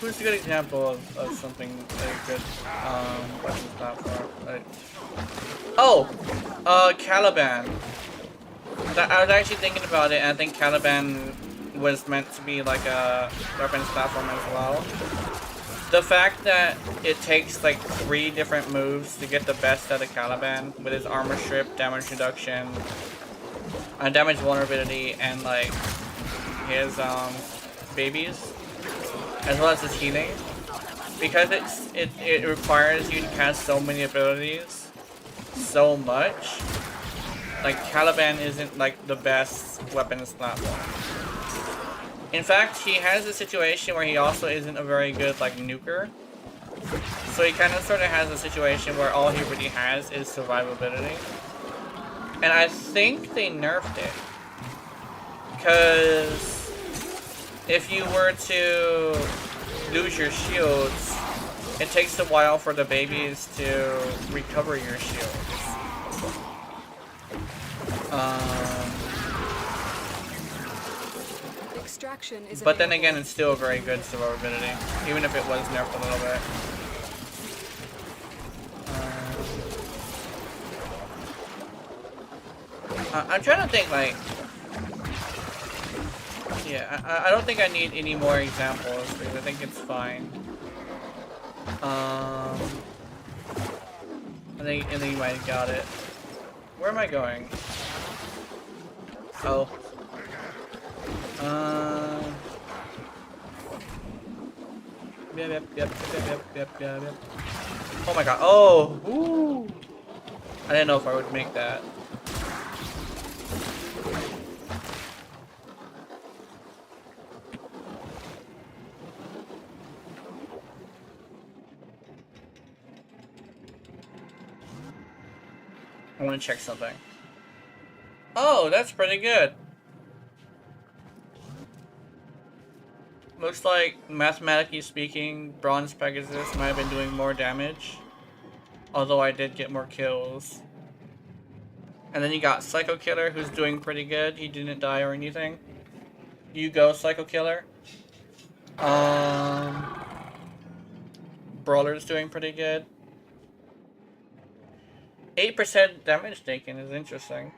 A: Who's a good example of something like good, weapons platform? Caliban. I was actually thinking about it, and I think Caliban was meant to be like a weapons platform as well. The fact that it takes like 3 different moves to get the best out of Caliban with his armor strip, damage reduction, damage vulnerability, and like his babies, as well as his healing, because it requires you to cast so many abilities, so much. Like Caliban isn't like the best weapons platform. In fact, he has a situation where he also isn't a very good, like, nuker. So he kind of sort of has a situation where all he really has is survivability. And I think they nerfed it. Because if you were to lose your shields, it takes a while for the babies to recover your shields. But then again, it's still very good survivability, even if it was nerfed a little bit. I'm trying to think, like, yeah, I don't think I need any more examples because I think it's fine. I think you might have got it. Where am I going? Oh. Yep. Oh my god. Oh! Ooh! I didn't know if I would make that. I want to check something. Oh, that's pretty good. Looks like, mathematically speaking, Bronze Pegasus might have been doing more damage. Although I did get more kills. And then you got Psycho Killer, who's doing pretty good. He didn't die or anything. You go, Psycho Killer. Brawler's doing pretty good. 8% damage taken is interesting.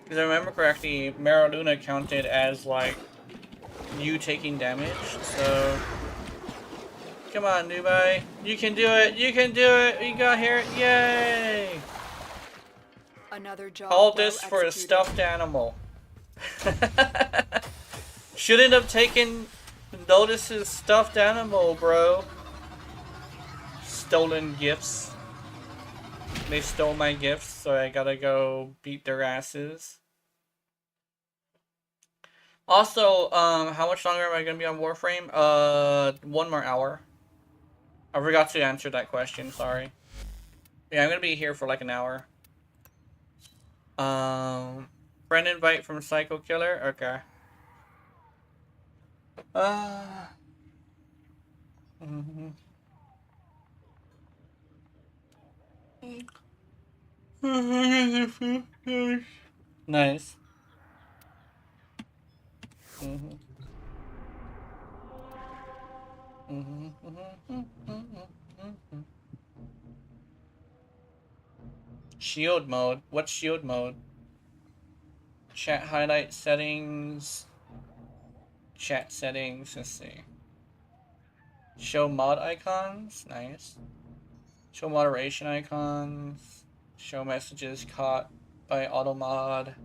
A: Because I remember correctly, Maraluna counted as, like, you taking damage, so... Come on, Nubai. You can do it! You can do it! We got here! Yay!
B: Another job
A: All
B: well
A: this for a
B: executed.
A: stuffed animal. Shouldn't have taken Lotus's stuffed animal, bro. Stolen gifts. They stole my gifts, so I gotta go beat their asses. Also, how much longer am I gonna be on Warframe? 1 more hour. I forgot to answer that question, sorry. Yeah, I'm gonna be here for like an hour. Friend invite from Psycho Killer? Okay. Nice. Shield mode? What's shield mode? Chat highlight settings. Chat settings, let's see. Show mod icons, nice. Show moderation icons. Show messages caught by auto mod.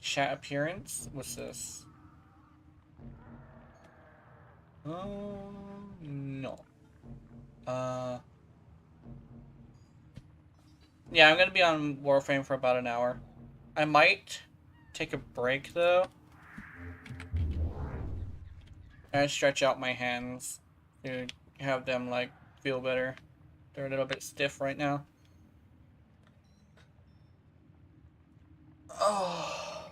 A: Chat appearance, what's this? No. Yeah, I'm gonna be on Warframe for about an hour. I might take a break though. And stretch out my hands to have them like feel better. They're a little bit stiff right now. Oh.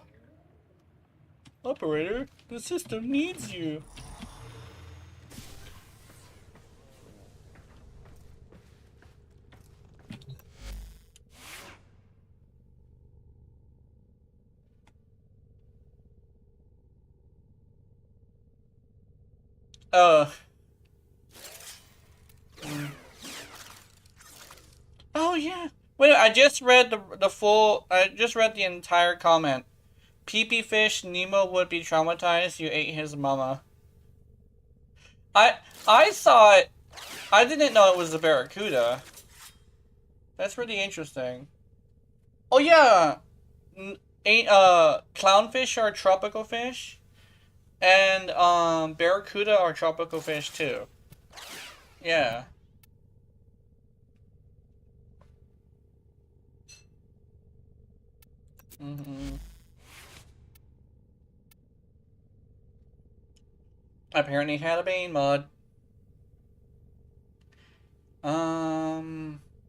A: Operator, the system needs you. Oh yeah. Wait, I just read the full. I just read the entire comment. Pee-pee fish, Nemo would be traumatized. You ate his mama. I saw it. I didn't know it was a barracuda. That's really interesting. Oh yeah. Clownfish are tropical fish, and barracuda are tropical fish too. Yeah. Apparently had a Bane mod.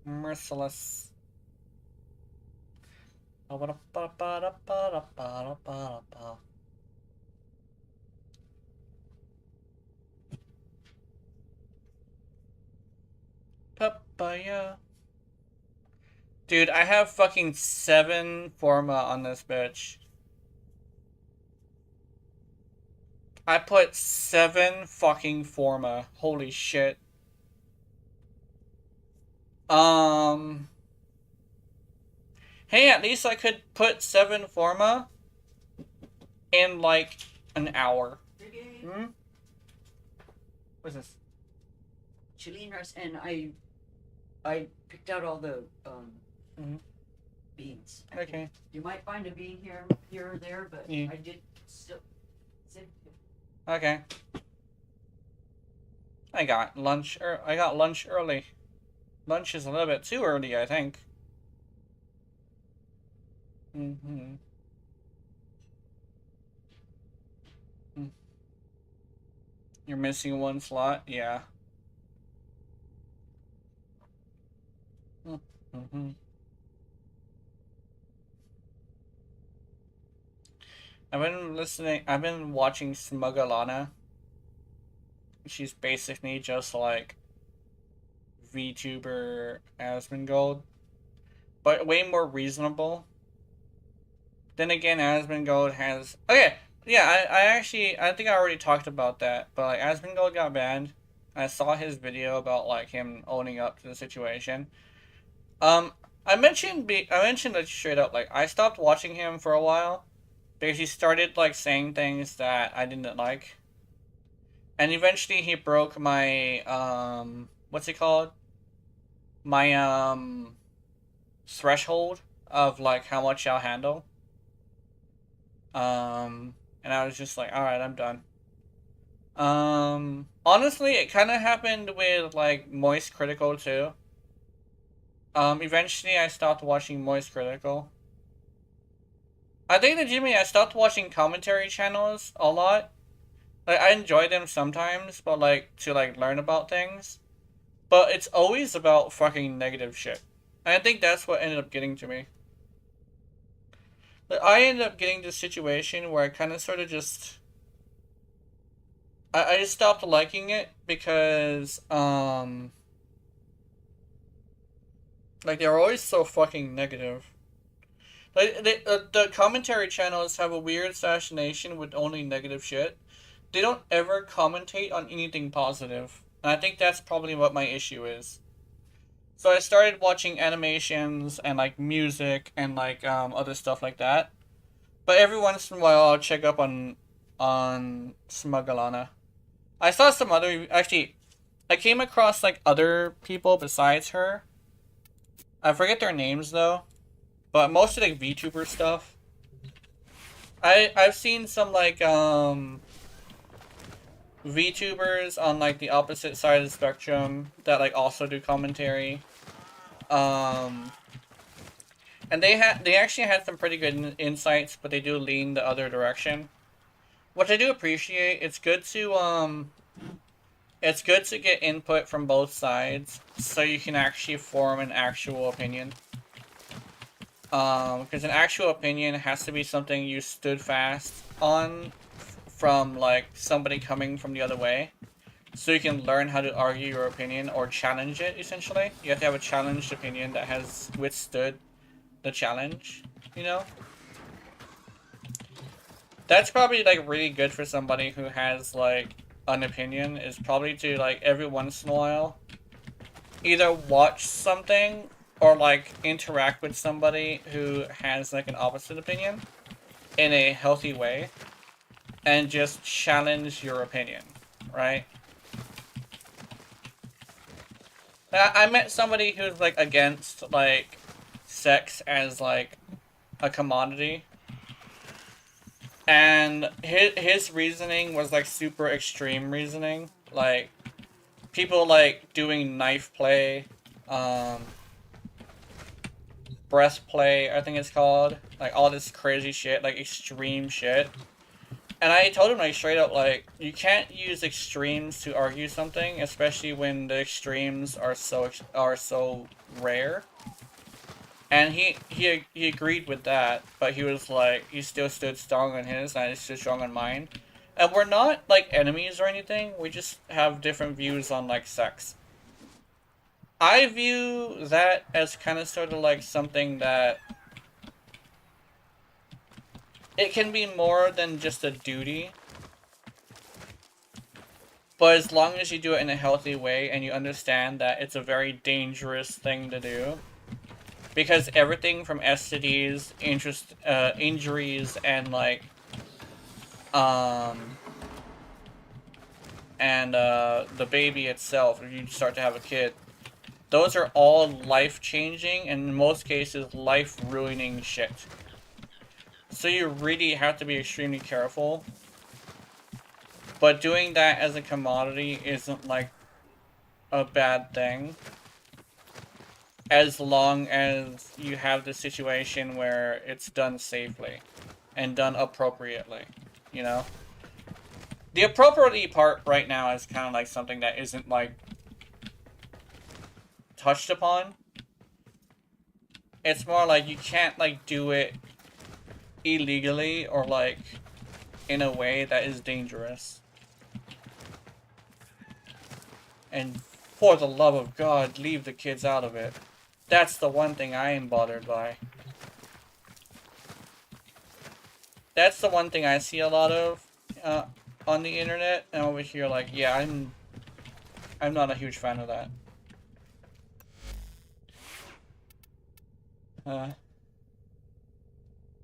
A: Merciless. Papaya. Dude, I have fucking 7 Forma on this bitch. I put 7 fucking Forma. Holy shit. Hey, at least I could put 7 Forma in like an hour. Hmm? What's this?
E: Chilean rice, and I picked out all the beans.
A: Okay.
E: You might find a bean here or there, but
A: Yeah.
E: I did still.
A: Okay. I got lunch early. Lunch is a little bit too early, I think. You're missing 1 slot? Yeah. I've been watching Smugalana. She's basically just like VTuber Asmongold, but way more reasonable. Then again, Asmongold has... Okay, yeah, I think I already talked about that, but like Asmongold got banned. I saw his video about like him owning up to the situation. I mentioned it straight up, like I stopped watching him for a while because he started like saying things that I didn't like. And eventually he broke my what's it called? My threshold of like how much I'll handle. And I was just like, alright, I'm done. Honestly, it kind of happened with like Moist Critical too. Eventually I stopped watching Moist Critical. I think legitimately I stopped watching commentary channels a lot. Like, I enjoy them sometimes, but like, to like learn about things. But it's always about fucking negative shit. And I think that's what ended up getting to me. Like, I ended up getting this situation where I kind of sort of just... I just stopped liking it because, like, they're always so fucking negative. Like, the commentary channels have a weird fascination with only negative shit. They don't ever commentate on anything positive. And I think that's probably what my issue is. So I started watching animations and like music and like other stuff like that. But every once in a while I'll check up on Smugalana. I saw some other... Actually, I came across like other people besides her. I forget their names though. But mostly like VTuber stuff. I've seen some like VTubers on like the opposite side of the spectrum that like also do commentary. And they actually had some pretty good insights, but they do lean the other direction. Which I do appreciate. It's good to get input from both sides so you can actually form an actual opinion. Because an actual opinion has to be something you stood fast on from, like, somebody coming from the other way. So you can learn how to argue your opinion or challenge it, essentially. You have to have a challenged opinion that has withstood the challenge, you know? That's probably, like, really good for somebody who has, like, an opinion, is probably to, like, every once in a while either watch something or, like, interact with somebody who has, like, an opposite opinion in a healthy way and just challenge your opinion, right? I met somebody who's, like, against, like, sex as, like, a commodity. And his reasoning was, like, super extreme reasoning. Like, people, like, doing knife play, breath play, I think it's called. Like, all this crazy shit, like, extreme shit. And I told him, like, straight up, like, you can't use extremes to argue something, especially when the extremes are so rare. And he agreed with that, but he was like, he still stood strong on his, and I stood strong on mine. And we're not, like, enemies or anything, we just have different views on, like, sex. I view that as kind of sort of like something that it can be more than just a duty. But as long as you do it in a healthy way and you understand that it's a very dangerous thing to do. Because everything from STDs, injuries, and like, the baby itself, if you start to have a kid, those are all life-changing and in most cases life-ruining shit. So you really have to be extremely careful. But doing that as a commodity isn't, like, a bad thing. As long as you have the situation where it's done safely. And done appropriately. You know? The appropriately part right now is kind of like something that isn't, like, touched upon. It's more like you can't, like, do it illegally or, like, in a way that is dangerous. And for the love of God, leave the kids out of it. That's the one thing I am bothered by. That's the one thing I see a lot of on the internet, and over here, like, yeah, I'm not a huge fan of that.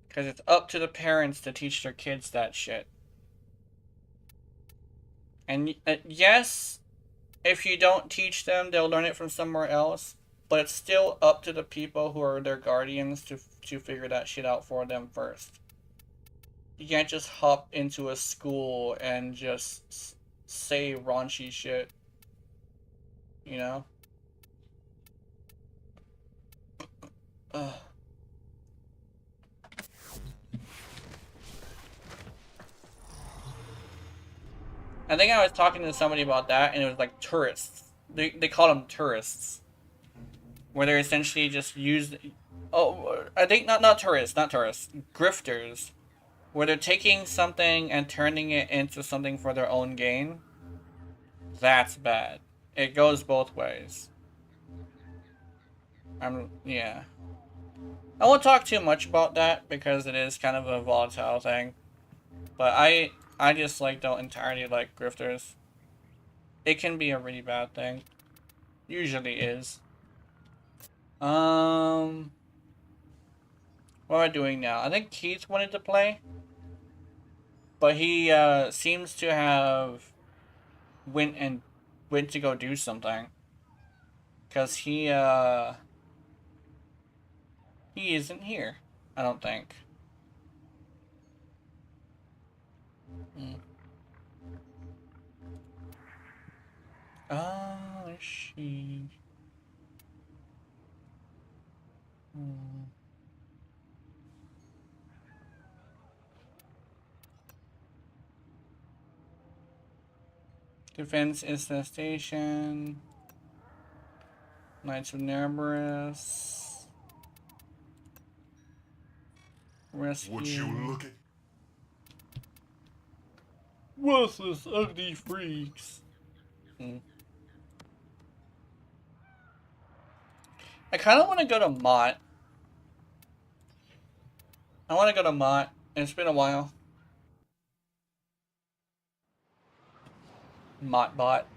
A: Because it's up to the parents to teach their kids that shit. And yes, if you don't teach them, they'll learn it from somewhere else. But it's still up to the people who are their guardians to figure that shit out for them first. You can't just hop into a school and just say raunchy shit. You know? Ugh. I think I was talking to somebody about that, and it was like tourists. They call them tourists. Where they're essentially just used... Oh, I think not tourists. Grifters. Where they're taking something and turning it into something for their own gain. That's bad. It goes both ways. Yeah. I won't talk too much about that because it is kind of a volatile thing. But I just, like, don't entirely like grifters. It can be a really bad thing. Usually is. What am I doing now? I think Keith wanted to play. But he, seems to have went to go do something. Because he isn't here. I don't think. Oh, is she... Defense infestation. Knights of Nerberus. rescue.
F: Would you look at
A: Worthless, ugly freaks. I kind of want to go to Mott. I want to go to Mott. It's been a while. Mott bot.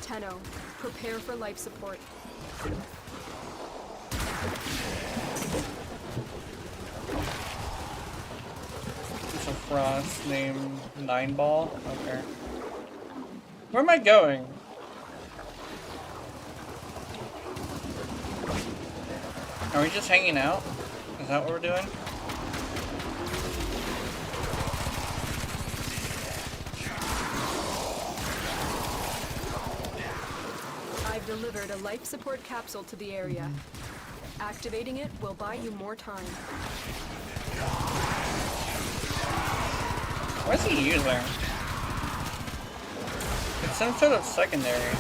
B: Tenno, prepare for life support.
A: It's a frost named Nineball. Okay. Where am I going? Are we just hanging out? Is that what we're doing?
B: I've delivered a life support capsule to the area. Activating it will buy you more time.
A: What's he using? It's some sort of secondary.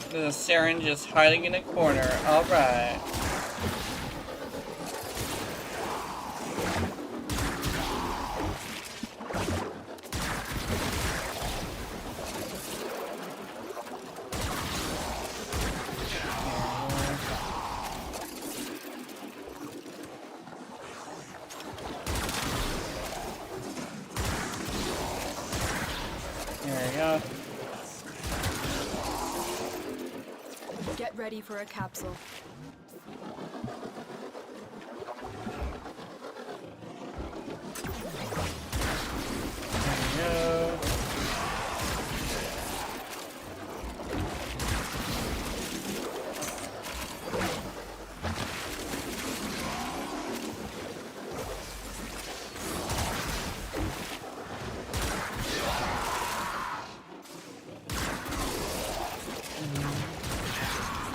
A: There's a syringe just hiding in a corner. Alright. There we go.
B: Get ready for a capsule.
A: There we go.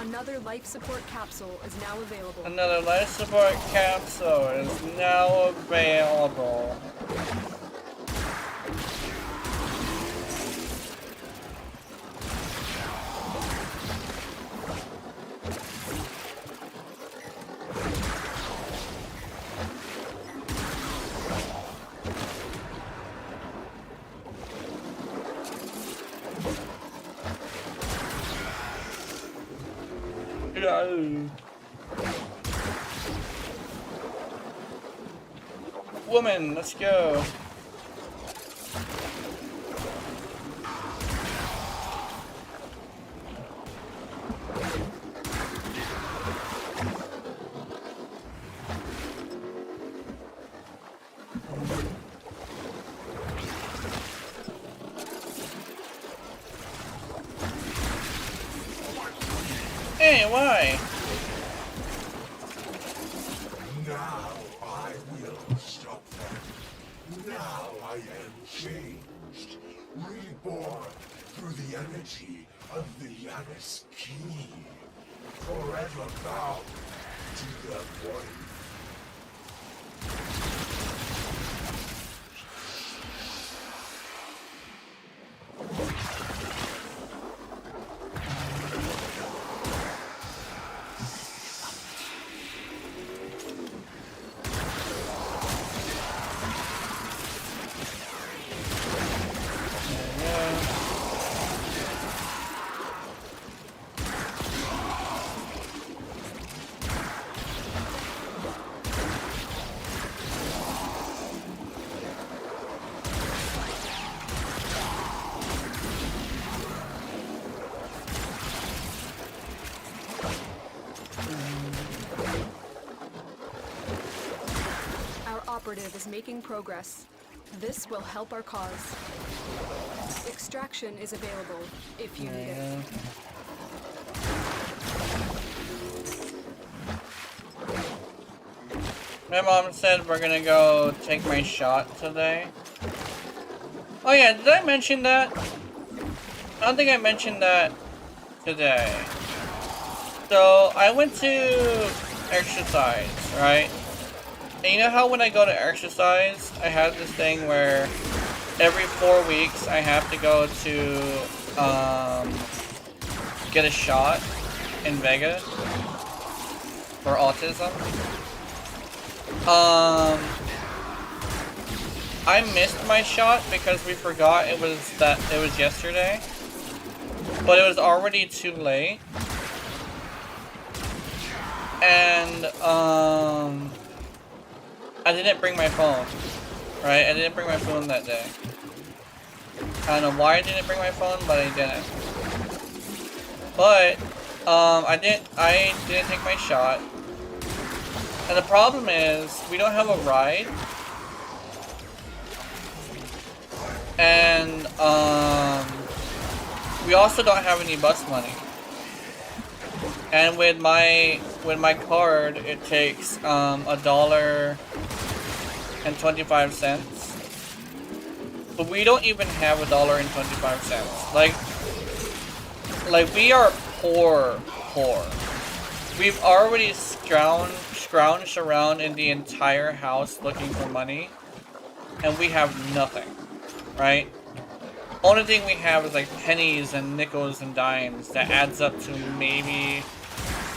B: Another life support capsule is now available.
A: Another life support capsule is now available. Woman, let's go. Hey, why?
F: now? I will stop them. Now I am changed, reborn through the energy of the Yanis Key, forever bound to the void.
B: Operative is making progress. This will help our cause. Extraction is available if you need it.
A: My mom said we're gonna go take my shot today. Oh yeah, did I mention that? I don't think I mentioned that today. So, I went to exercise, right? And you know how when I go to exercise, I have this thing where every 4 weeks I have to go to, get a shot in Vega for autism. I missed my shot because we forgot it was yesterday. But it was already too late. And, I didn't bring my phone. Right? I didn't bring my phone that day. I don't know why I didn't bring my phone, but I didn't. But, I didn't take my shot. And the problem is, we don't have a ride. And, we also don't have any bus money. And with my card, it takes $1.25. But we don't even have $1.25. Like we are poor. We've already scrounged around in the entire house looking for money, and we have nothing, right? Only thing we have is like pennies and nickels and dimes that adds up to maybe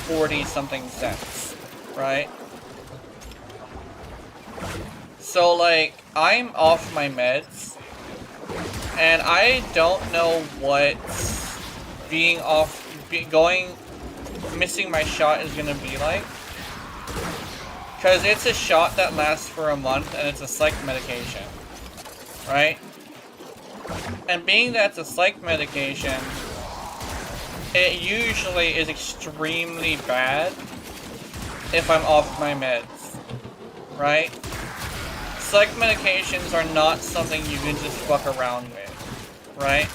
A: 40 something cents, right? So like, I'm off my meds, and I don't know what missing my shot is gonna be like. Cause it's a shot that lasts for a month and it's a psych medication, right? And being that it's a psych medication, it usually is extremely bad if I'm off my meds, right? Psych medications are not something you can just fuck around with, right?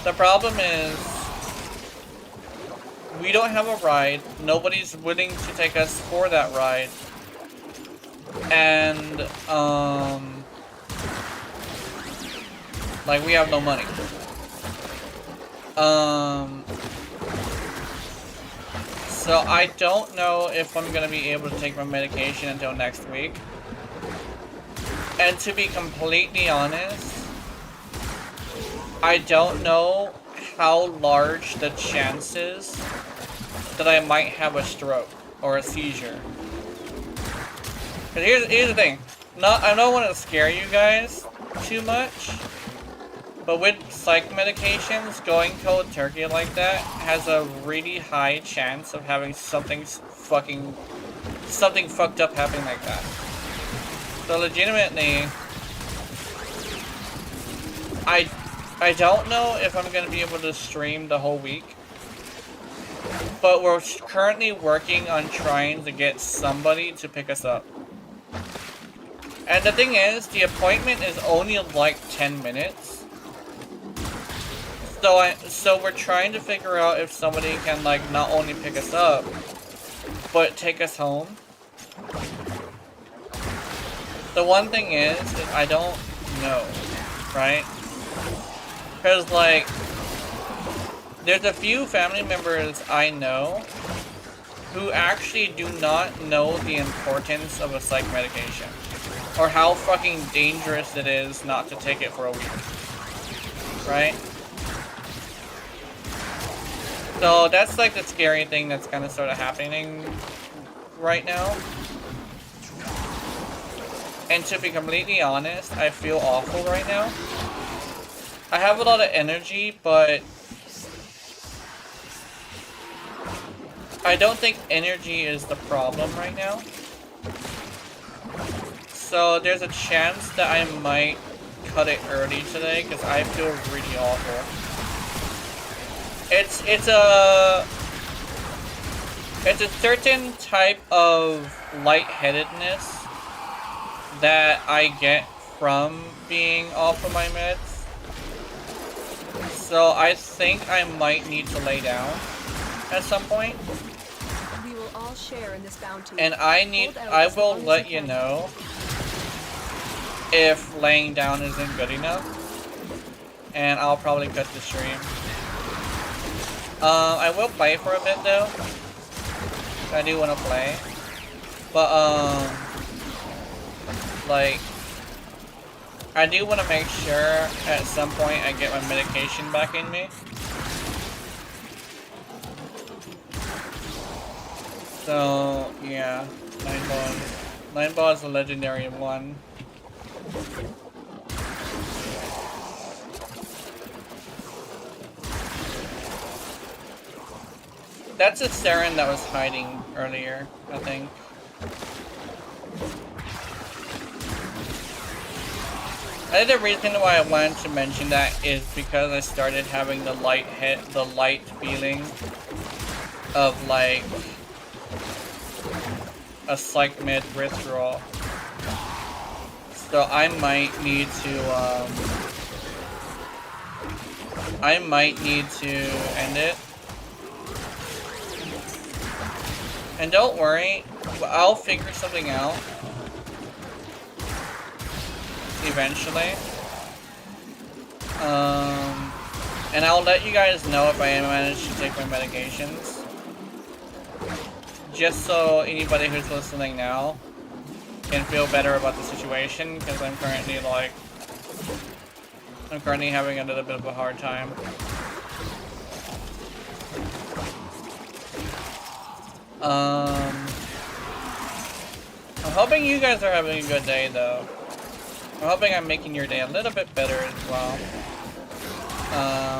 A: The problem is, we don't have a ride, nobody's willing to take us for that ride, and, like, we have no money. So I don't know if I'm gonna be able to take my medication until next week. And to be completely honest, I don't know how large the chances that I might have a stroke or a seizure. Cause here's the thing. I don't want to scare you guys too much, but with psych medications, going cold turkey like that has a really high chance of having something fucked up happen like that. So legitimately, I don't know if I'm gonna be able to stream the whole week, but we're currently working on trying to get somebody to pick us up. And the thing is, the appointment is only like 10 minutes. So we're trying to figure out if somebody can like not only pick us up, but take us home. The one thing is I don't know, right? Because like, there's a few family members I know who actually do not know the importance of a psych medication, or how fucking dangerous it is not to take it for a week, right? So that's like the scary thing that's kind of sort of happening right now. And to be completely honest, I feel awful right now. I have a lot of energy, but I don't think energy is the problem right now. So there's a chance that I might cut it early today because I feel really awful. It's a certain type of lightheadedness that I get from being off of my meds. So I think I might need to lay down at some point.
B: We will will all share in this bounty.
A: And I will let you know if laying down isn't good enough. And I'll probably cut the stream. I will play for a bit though. I do want to play. But, like, I do want to make sure at some point I get my medication back in me. So, yeah. 9 ball. 9 ball is a legendary one. That's a Saren that was hiding earlier, I think. I think the reason why I wanted to mention that is because I started having the light feeling of like a psych med withdrawal. So I might need to end it. And don't worry, I'll figure something out eventually. And I'll let you guys know if I manage to take my medications. Just so anybody who's listening now can feel better about the situation, because I'm currently having a little bit of a hard time. I'm hoping you guys are having a good day though. I'm hoping I'm making your day a little bit better as well.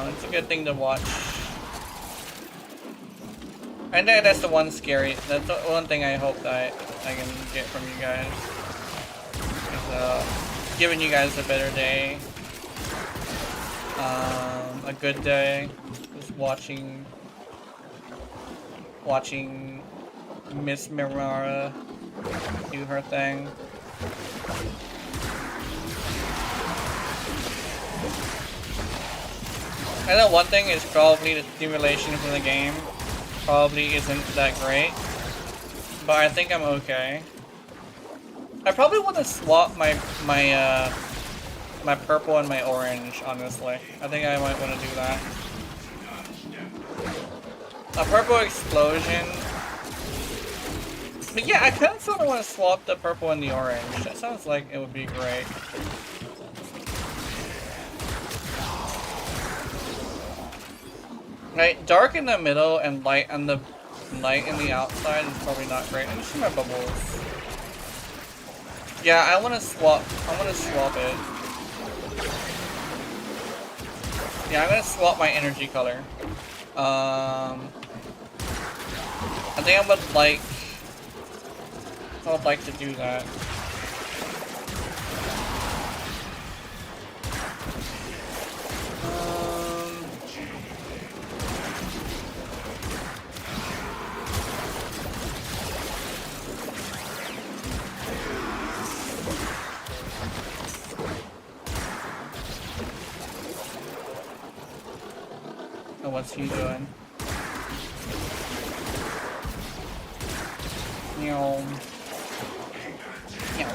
A: It's a good thing to watch. I think that's the one that's the one thing I hope that I can get from you guys. Is, giving you guys a better day. A good day. Just watching Miss Mirara do her thing. I know one thing is probably the stimulation from the game probably isn't that great, but I think I'm okay. I probably want to swap my purple and my orange, honestly. I think I might want to do that. A purple explosion. But yeah, I kind of sort of want to swap the purple and the orange. That sounds like it would be great. Right, dark in the middle and light in the outside is probably not great. Let me see my bubbles. Yeah, I want to swap it. Yeah, I'm gonna swap my energy color. I think I would like to do that. Oh, what's he doing? Meow. Meow.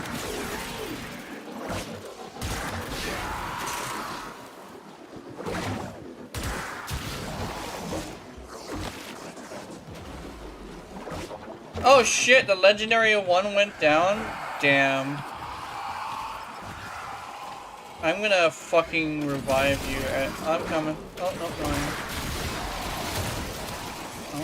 A: Oh shit, the legendary one went down? Damn. I'm gonna fucking revive you. I'm coming. Oh, no, no. Oh.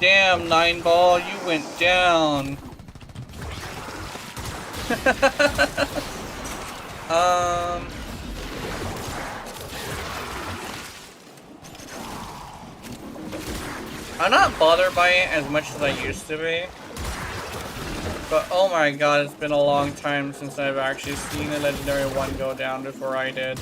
A: Damn, 9 ball, you went down. I'm not bothered by it as much as I used to be. But oh my god, it's been a long time since I've actually seen a legendary one go down before I did.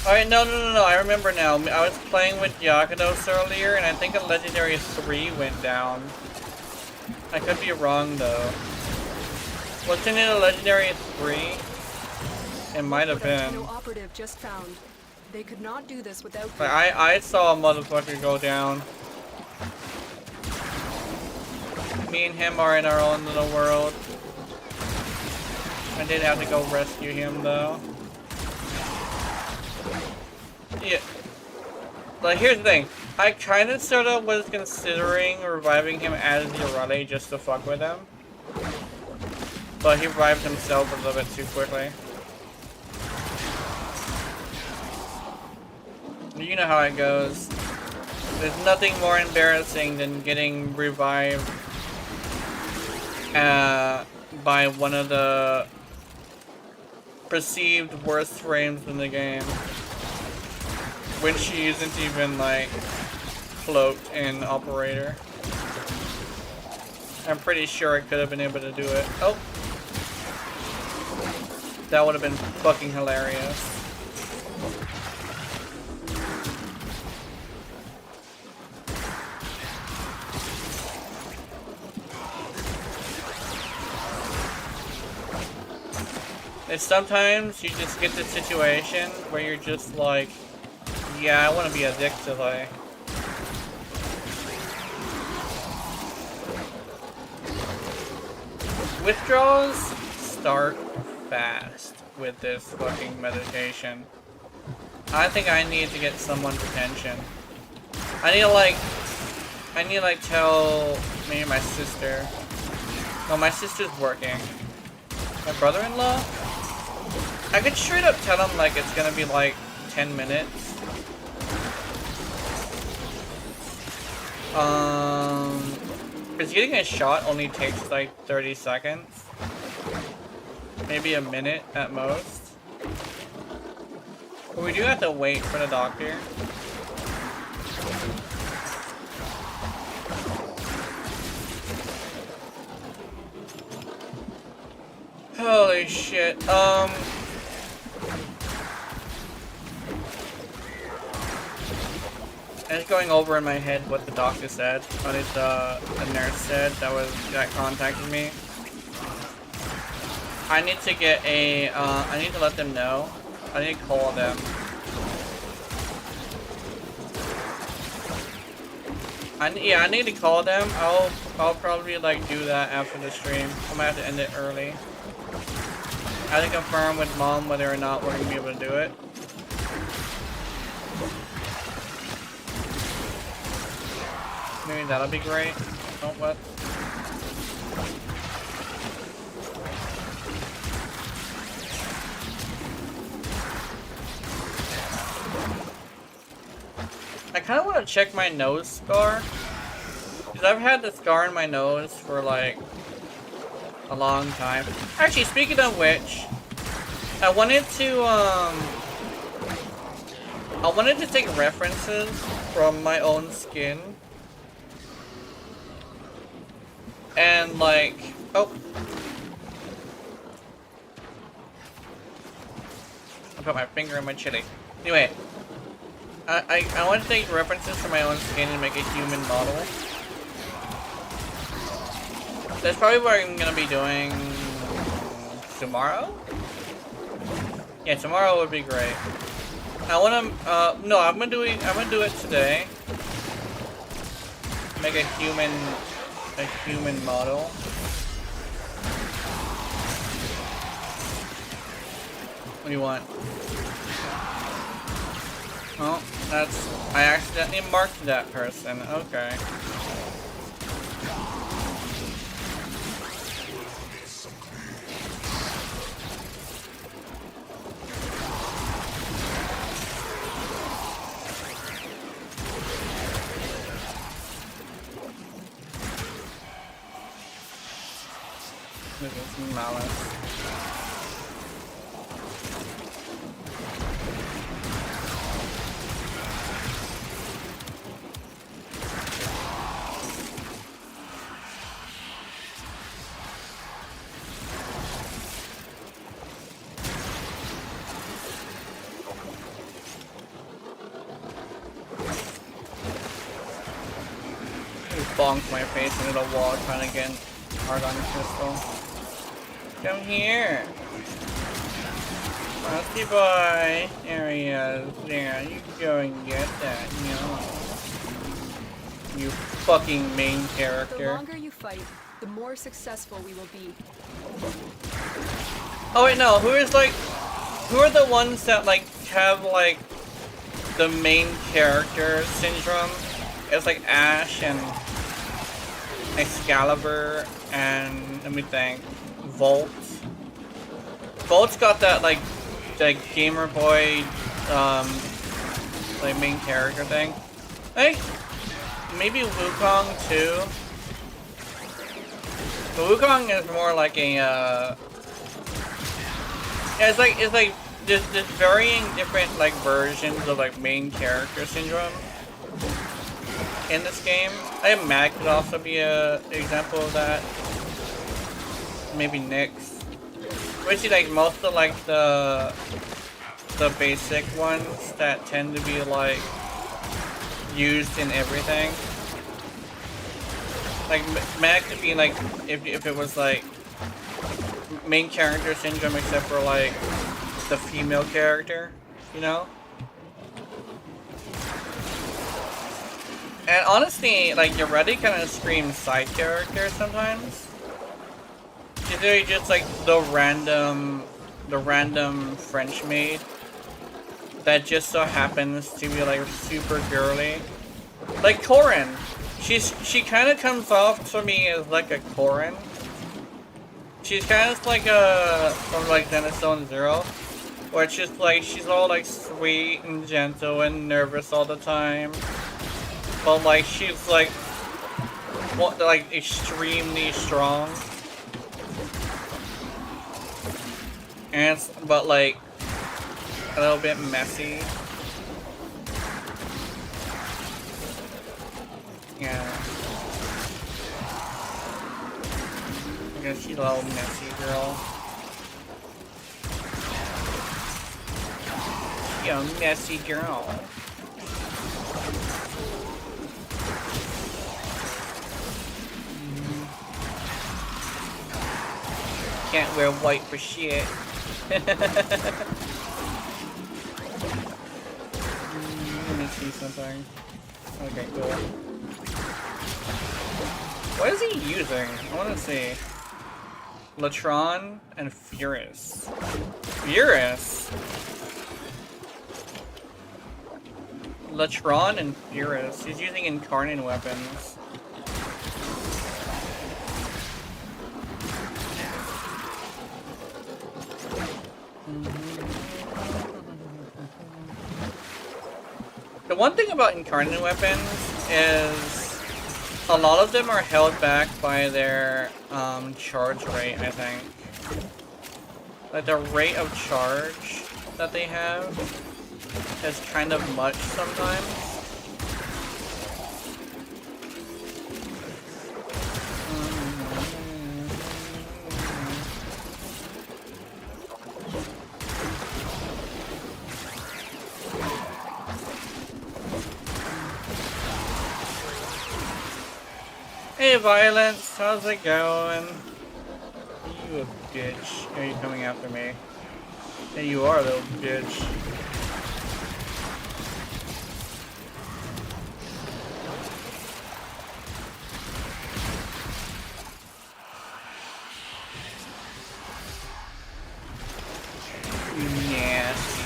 A: Alright, no, I remember now. I was playing with Yakudos earlier, and I think a Legendary 3 went down. I could be wrong, though. Wasn't it a Legendary 3? It might have been.
B: No operative just found. They could not do this without.
A: Like, I saw a motherfucker go down. Me and him are in our own little world. I did have to go rescue him, though. Yeah. Like, here's the thing. I kind of sort of was considering reviving him as Yorale just to fuck with him. But he revived himself a little bit too quickly. You know how it goes. There's nothing more embarrassing than getting revived by one of the perceived worst frames in the game. When she isn't even like cloaked in operator. I'm pretty sure I could have been able to do it. Oh! That would have been fucking hilarious. And sometimes you just get the situation where you're just like, yeah, I want to be a dick today. Withdrawals start fast with this fucking meditation. I think I need to get someone's attention. I need to like tell maybe my sister. No, my sister's working. My brother-in-law? I could straight up tell him like it's gonna be like 10 minutes. Because getting a shot only takes like 30 seconds. Maybe a minute at most. But we do have to wait for the doctor. Holy shit, I was going over in my head what the doctor said, what the nurse said that contacted me. I need to get a, I need to let them know. I need to call them. I need to call them. I'll probably like do that after the stream. I might have to end it early. I have to confirm with mom whether or not we're gonna be able to do it. Maybe that'll be great. Oh, what? I kind of want to check my nose scar. Because I've had the scar in my nose for like a long time. Actually, speaking of which, I wanted to take references from my own skin. And like, oh. I put my finger in my chili. Anyway, I want to take references from my own skin and make a human model. That's probably what I'm gonna be doing tomorrow? Yeah, tomorrow would be great. I wanna, no, I'm gonna do it today. Make a human model. What do you want? Oh, I accidentally marked that person. Okay. Look at some malice. bonk my face into the wall trying to get an Argon crystal. Come here. Rusty boy. There he is. There, you go and get that, you know. You fucking main
B: The
A: character.
B: longer you fight, the more successful we will be.
A: Oh wait, no, who are the ones that like have like the main character syndrome? It's like Ash and Excalibur and let me think, Volt. Volt's got that like the Gamer Boy like main character thing. I think maybe Wukong too. But Wukong is more like a yeah, it's like there's varying different like versions of like main character syndrome in this game. I think Mag could also be a example of that. Maybe Nyx. Which is like most of like the basic ones that tend to be like used in everything. Like Mag could be like if it was like main character syndrome except for like the female character, you know? And honestly, like you're ready kind of screams side character sometimes. It's really just like the random French maid that just so happens to be like super girly. Like Corrin. She kind of comes off to me as like a Corrin. She's kind of like a from like Dennis Zone Zero, where it's just like she's all like sweet and gentle and nervous all the time, but like she's like extremely strong, and but like a little bit messy. Yeah. I guess she's a little messy girl. You messy girl. Can't wear white for shit. Let me see something. Okay, cool. What is he using? I want to see. Latron and Furus. Furus? Latron and Furus. He's using incarnate weapons. The one thing about incarnate weapons is a lot of them are held back by their charge rate, I think. Like the rate of charge that they have is kind of much sometimes. Hey Violence, how's it going? You a bitch. Are you coming after me? Hey, you are a little bitch. Nasty.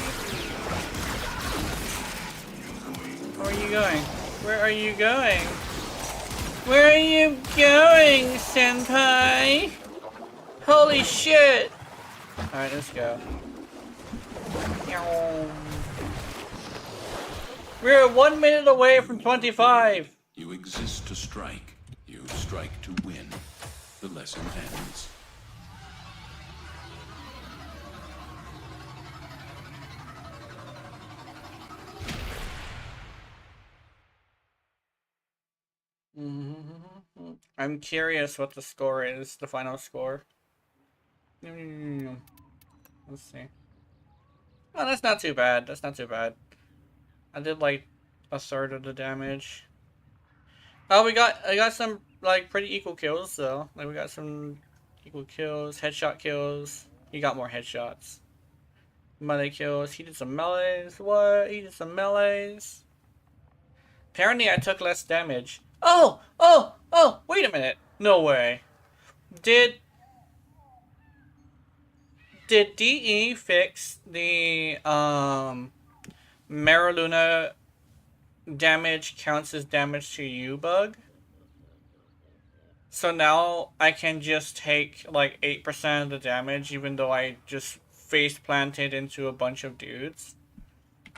A: Where are you going? Where are you going? Where are you going, senpai? Holy shit! Alright, let's go. We're 1 minute away from 25!
F: You exist to strike. You strike to win. The lesson ends.
A: I'm curious what the score is, the final score. Let's see. Oh, that's not too bad. That's not too bad. I did like a third of the damage.
D: Oh, I got some like pretty equal kills, so like we got some equal kills, headshot kills. He got more headshots. Melee kills. He did some melees. What? He did some melees. Apparently, I took less damage. Oh! Oh! Oh! Wait a minute. No way. Did DE fix the Mariluna damage counts as damage to you bug? So now I can just take like 8% of the damage even though I just face planted into a bunch of dudes?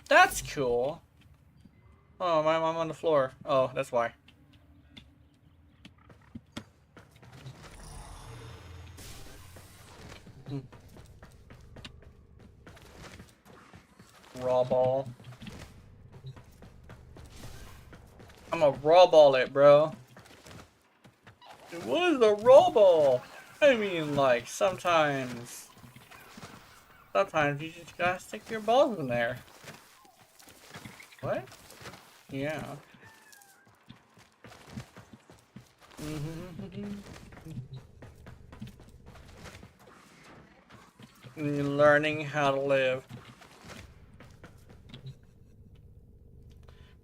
D: That's cool. Oh, I'm on the floor. Oh, that's why. Raw ball. I'm a raw ball it, bro. What is a raw ball? I mean, like, sometimes you just gotta stick your balls in there. What? Yeah. Learning how to live.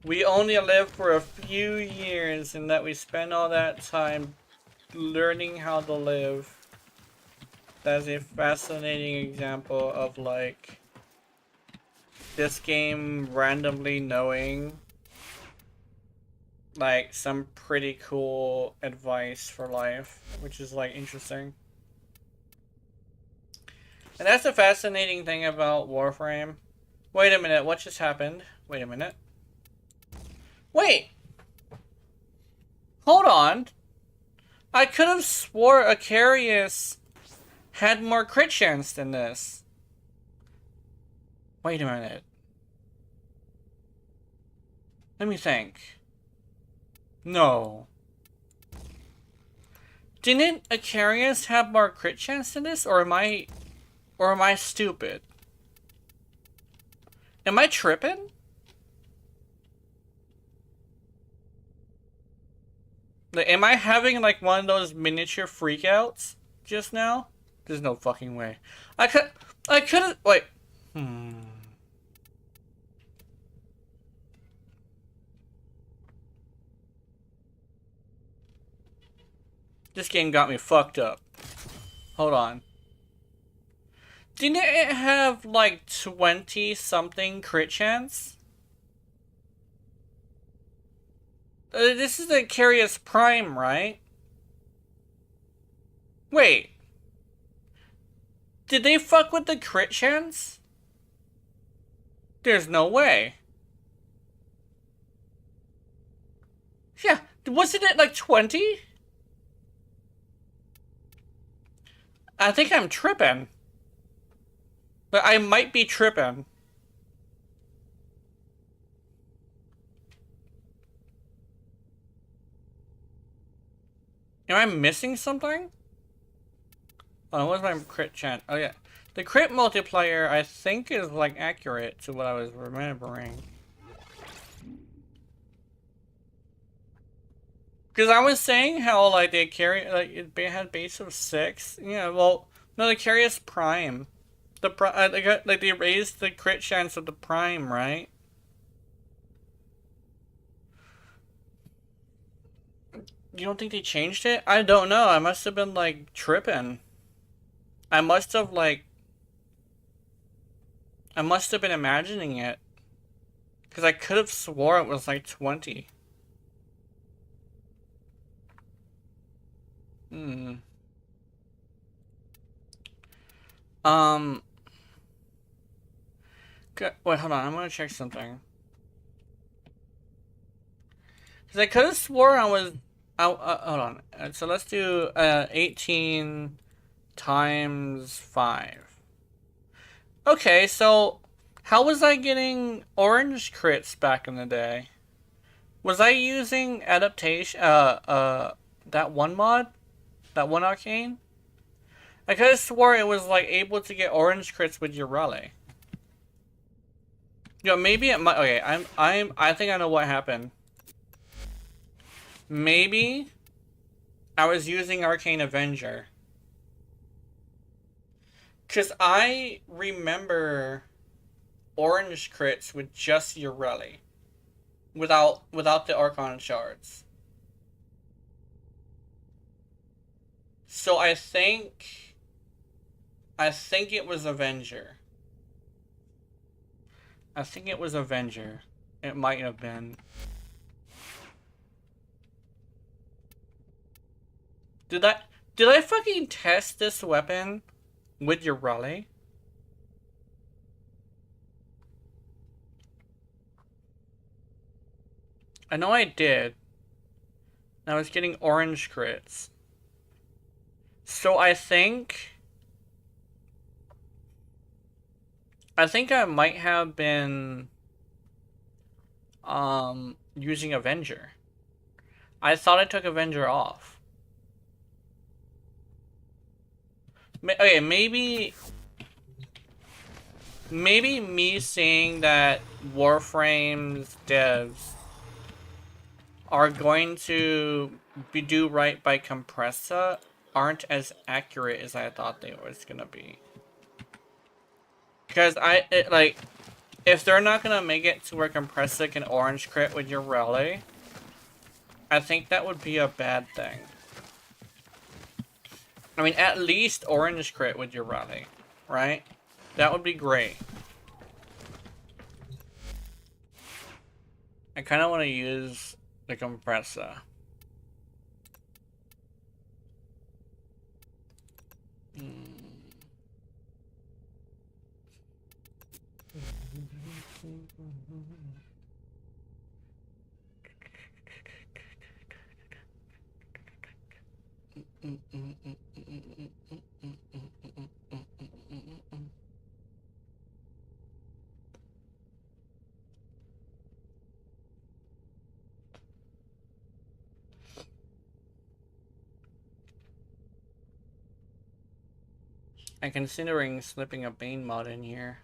D: We only live for a few years, and that we spend all that time learning how to live. That's a fascinating example of like this game randomly knowing like some pretty cool advice for life, which is like interesting. And that's the fascinating thing about Warframe. Wait a minute, what just happened? Wait a minute. Wait! Hold on! I could have swore Acarius had more crit chance than this. Wait a minute. Let me think. No. Didn't Acarius have more crit chance than this, or am I stupid? Am I tripping? Like, am I having like one of those miniature freakouts just now? There's no fucking way. I could've, wait. This game got me fucked up. Hold on. Didn't it have like 20 something crit chance? This is the Carius Prime, right? Wait. Did they fuck with the crit chance? There's no way. Yeah, wasn't it like 20? I think I'm tripping. But I might be tripping. Am I missing something? Oh, what's my crit chance? Oh yeah. The crit multiplier, I think, is like accurate to what I was remembering. Because I was saying how like they carry, like it had base of 6. Yeah, well, no, the Carius Prime. They raised the crit chance of the Prime, right? You don't think they changed it? I don't know. I must have been like tripping. I must have been imagining it. Because I could have swore it was like 20. Wait, hold on. I'm gonna check something. Because I could have swore I was... hold on. So let's do 18 times 5. Okay, so how was I getting orange crits back in the day? Was I using adaptation, that one mod? That one arcane? I could have swore it was like able to get orange crits with your rally. Yo, maybe it might. Okay, I think I know what happened. Maybe I was using Arcane Avenger. Because I remember orange crits with just Ureli. Without the Archon shards. So I think it was Avenger. I think it was Avenger. It might have been. Did I fucking test this weapon with Ureli? I know I did. I was getting orange crits. So I think I might have been using Avenger. I thought I took Avenger off. Okay, maybe me saying that Warframe's devs are going to do right by Compressa aren't as accurate as I thought they was gonna be. Because if they're not gonna make it to where Compressa can orange crit with your Ureli, I think that would be a bad thing. I mean, at least orange crit with your Ureli, right? That would be great. I kind of want to use the Compressa. I'm considering slipping a Bane mod in here.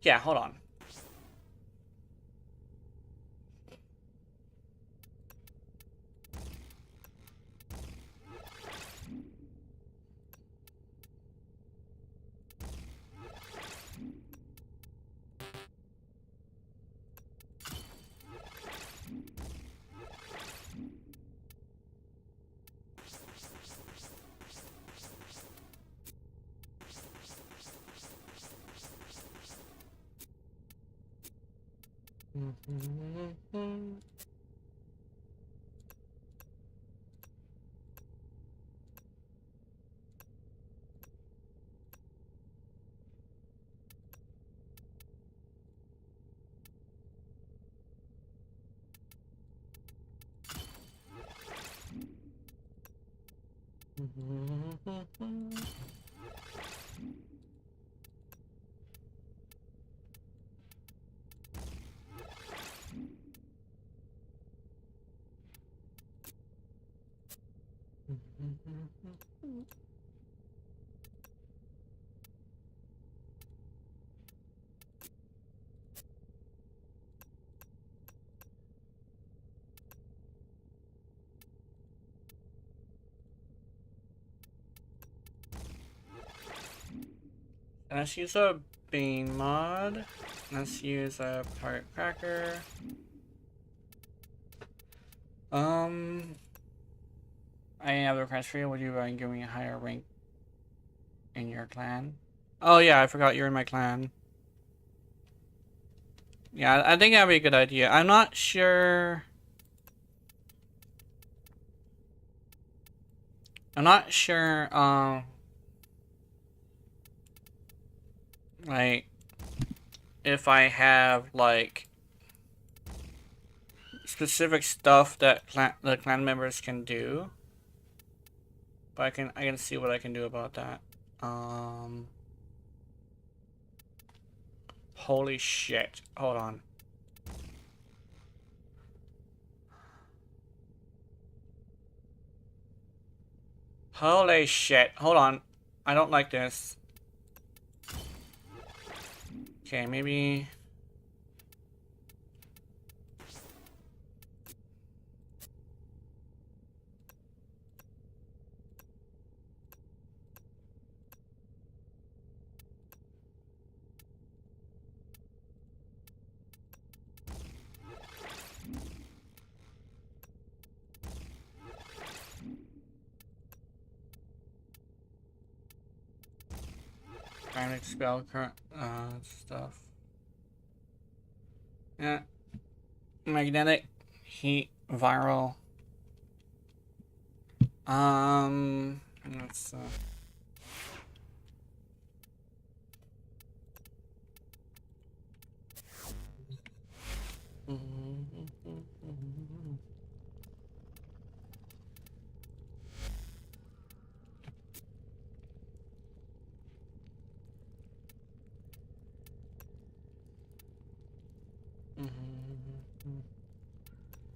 D: Yeah, hold on. Let's use a Bane mod. Let's use a Pirate Cracker. I have a request for you. Would you mind giving me a higher rank in your clan? Oh yeah, I forgot you're in my clan. Yeah, I think that'd be a good idea. I'm not sure. Like, if I have, like, specific stuff that the clan members can do. But I can see what I can do about that. Holy shit. Hold on. Holy shit. Hold on. I don't like this. Okay, maybe... trying to expel current stuff. Yeah. Magnetic, heat, viral. Let's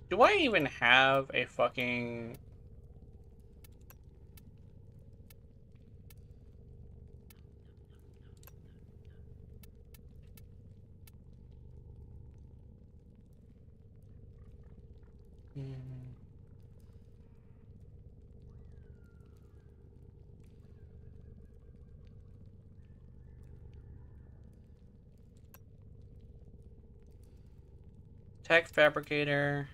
D: do I even have a fucking... Tech fabricator.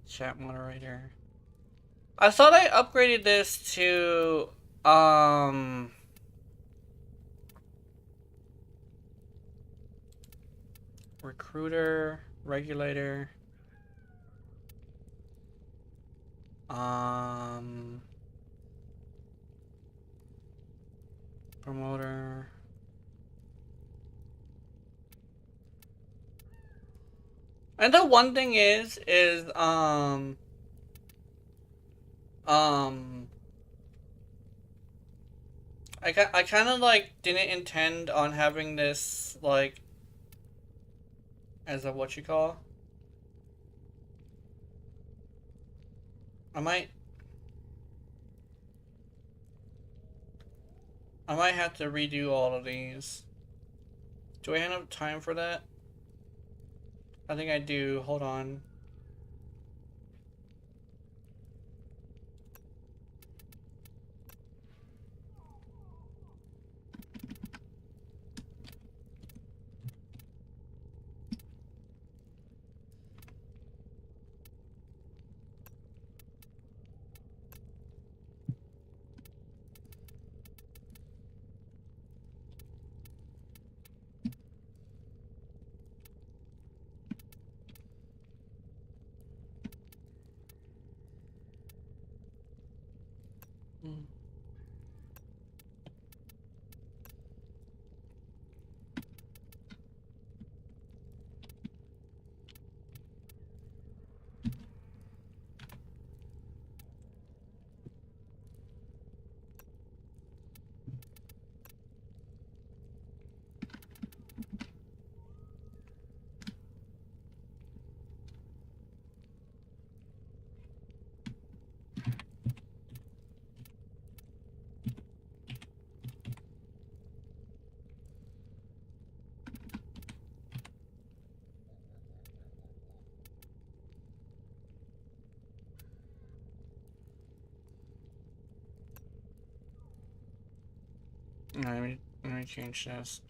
D: Chat moderator. I thought I upgraded this to recruiter, regulator, promoter. And the one thing is I kind of like didn't intend on having this like as a what you call. I might have to redo all of these. Do I have enough time for that? I think I do. Hold on. Let me change this.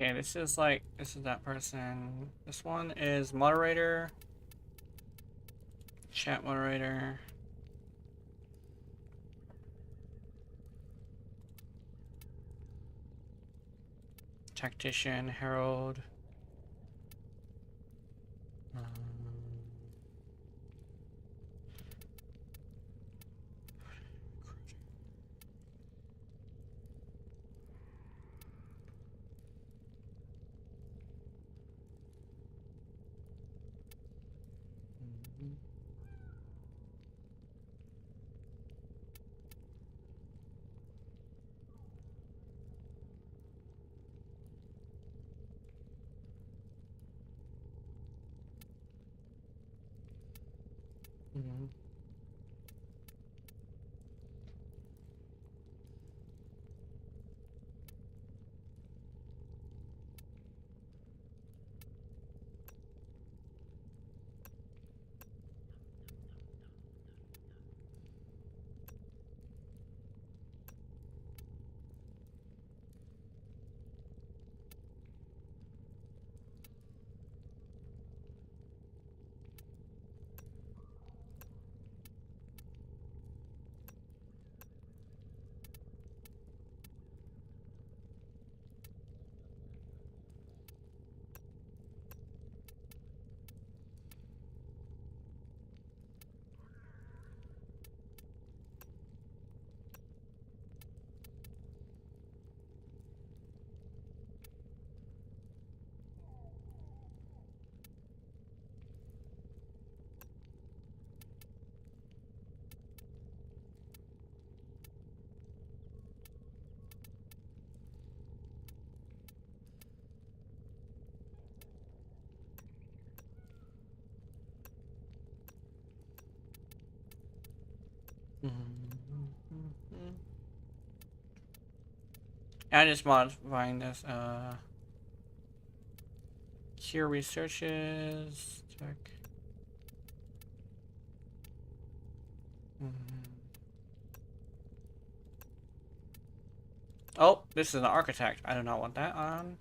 D: Okay, this is like, this is that person. This one is moderator, chat moderator. Tactician, herald. I just modifying this. Cure researches. Check. Oh, this is an architect. I do not want that on.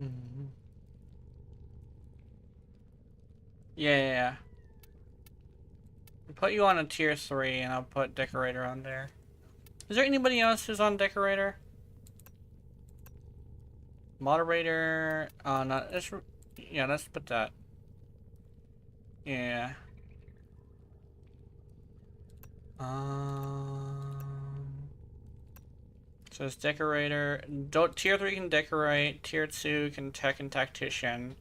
D: Mm-hmm. Yeah. I'll put you on a tier 3 and I'll put Decorator on there. Is there anybody else who's on Decorator? Moderator, no, yeah, let's put that. Yeah. So it's Decorator. Tier 3 can Decorate, Tier 2 can Tech and Tactician.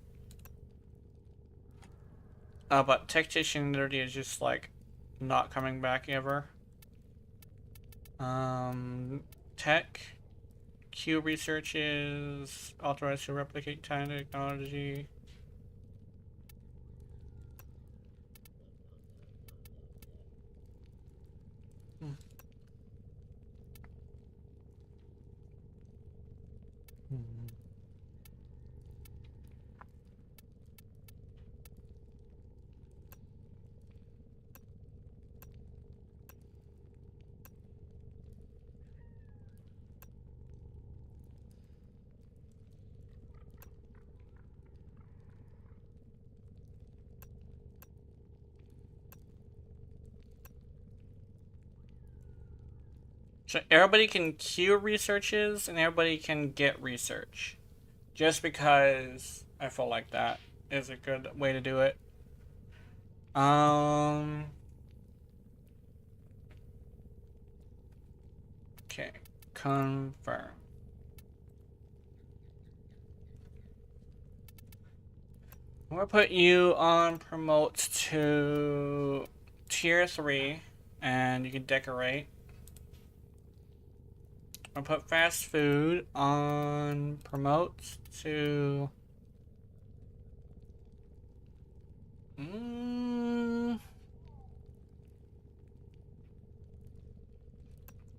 D: But Tactician literally is just like not coming back ever. Tech. Q research is authorized to replicate time technology. So everybody can queue researches and everybody can get research. Just because I feel like that is a good way to do it. Okay. Confirm. I'm gonna put you on promotes to tier 3 and you can decorate. I'll put fast food on promotes to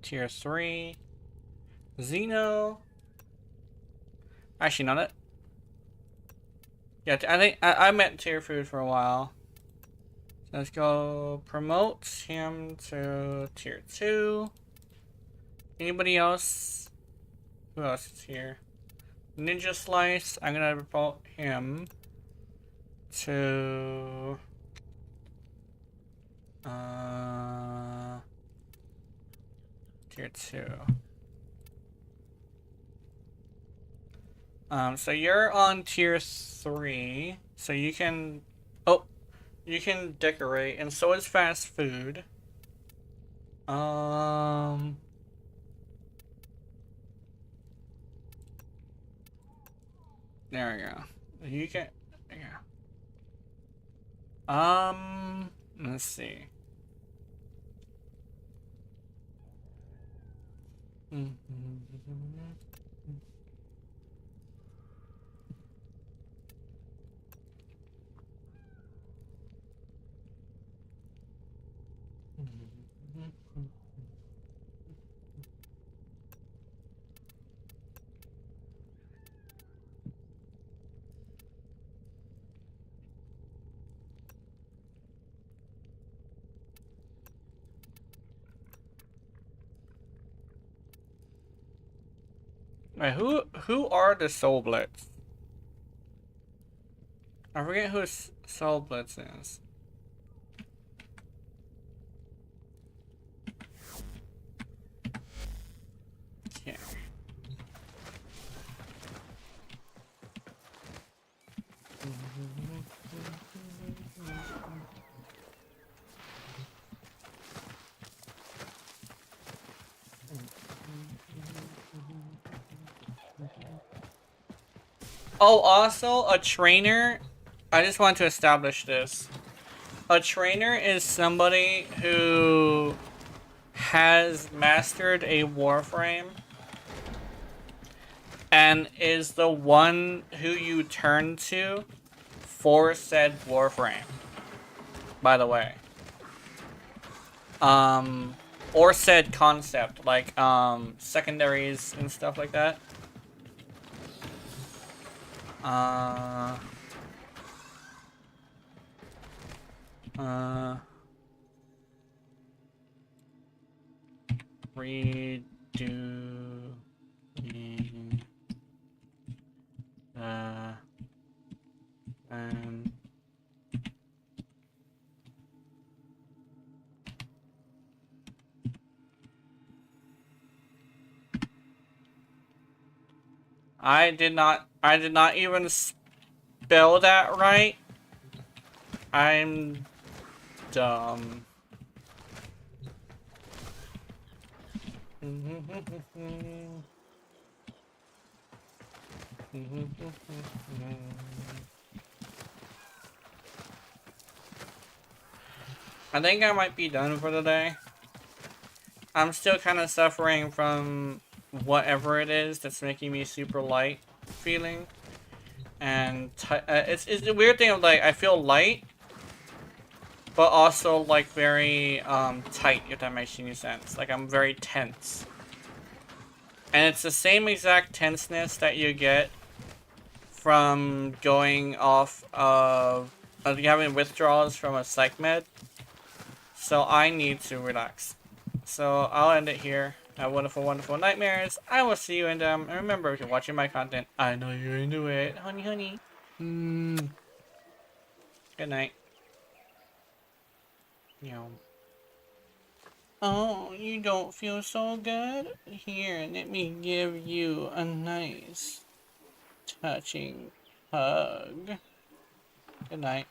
D: tier 3. Xeno. Actually, not it. Yeah, I think I meant tier food for a while. So let's go promote him to tier 2. Anybody else? Who else is here? Ninja Slice. I'm gonna promote him to tier 2. So you're on tier 3, so you can you can decorate, and so is fast food. There we go. You can, yeah. Let's see. Wait, who are the Soul Blitz? I forget who Soul Blitz is. Yeah. Oh, also, a trainer, I just want to establish this. A trainer is somebody who has mastered a Warframe and is the one who you turn to for said Warframe, by the way. Or said concept, like, secondaries and stuff like that. Redoing the I did not even spell that right. I'm dumb. I think I might be done for the day. I'm still kind of suffering from whatever it is that's making me super light feeling. And it's the weird thing of like, I feel light, but also like very tight, if that makes any sense. Like I'm very tense. And it's the same exact tenseness that you get from going off of having withdrawals from a psych med. So I need to relax. So I'll end it here. Have wonderful, wonderful nightmares. I will see you in them. And remember, if you're watching my content, I know you're into it. Honey, honey. Good night. Oh, you don't feel so good? Here, let me give you a nice, touching hug. Good night.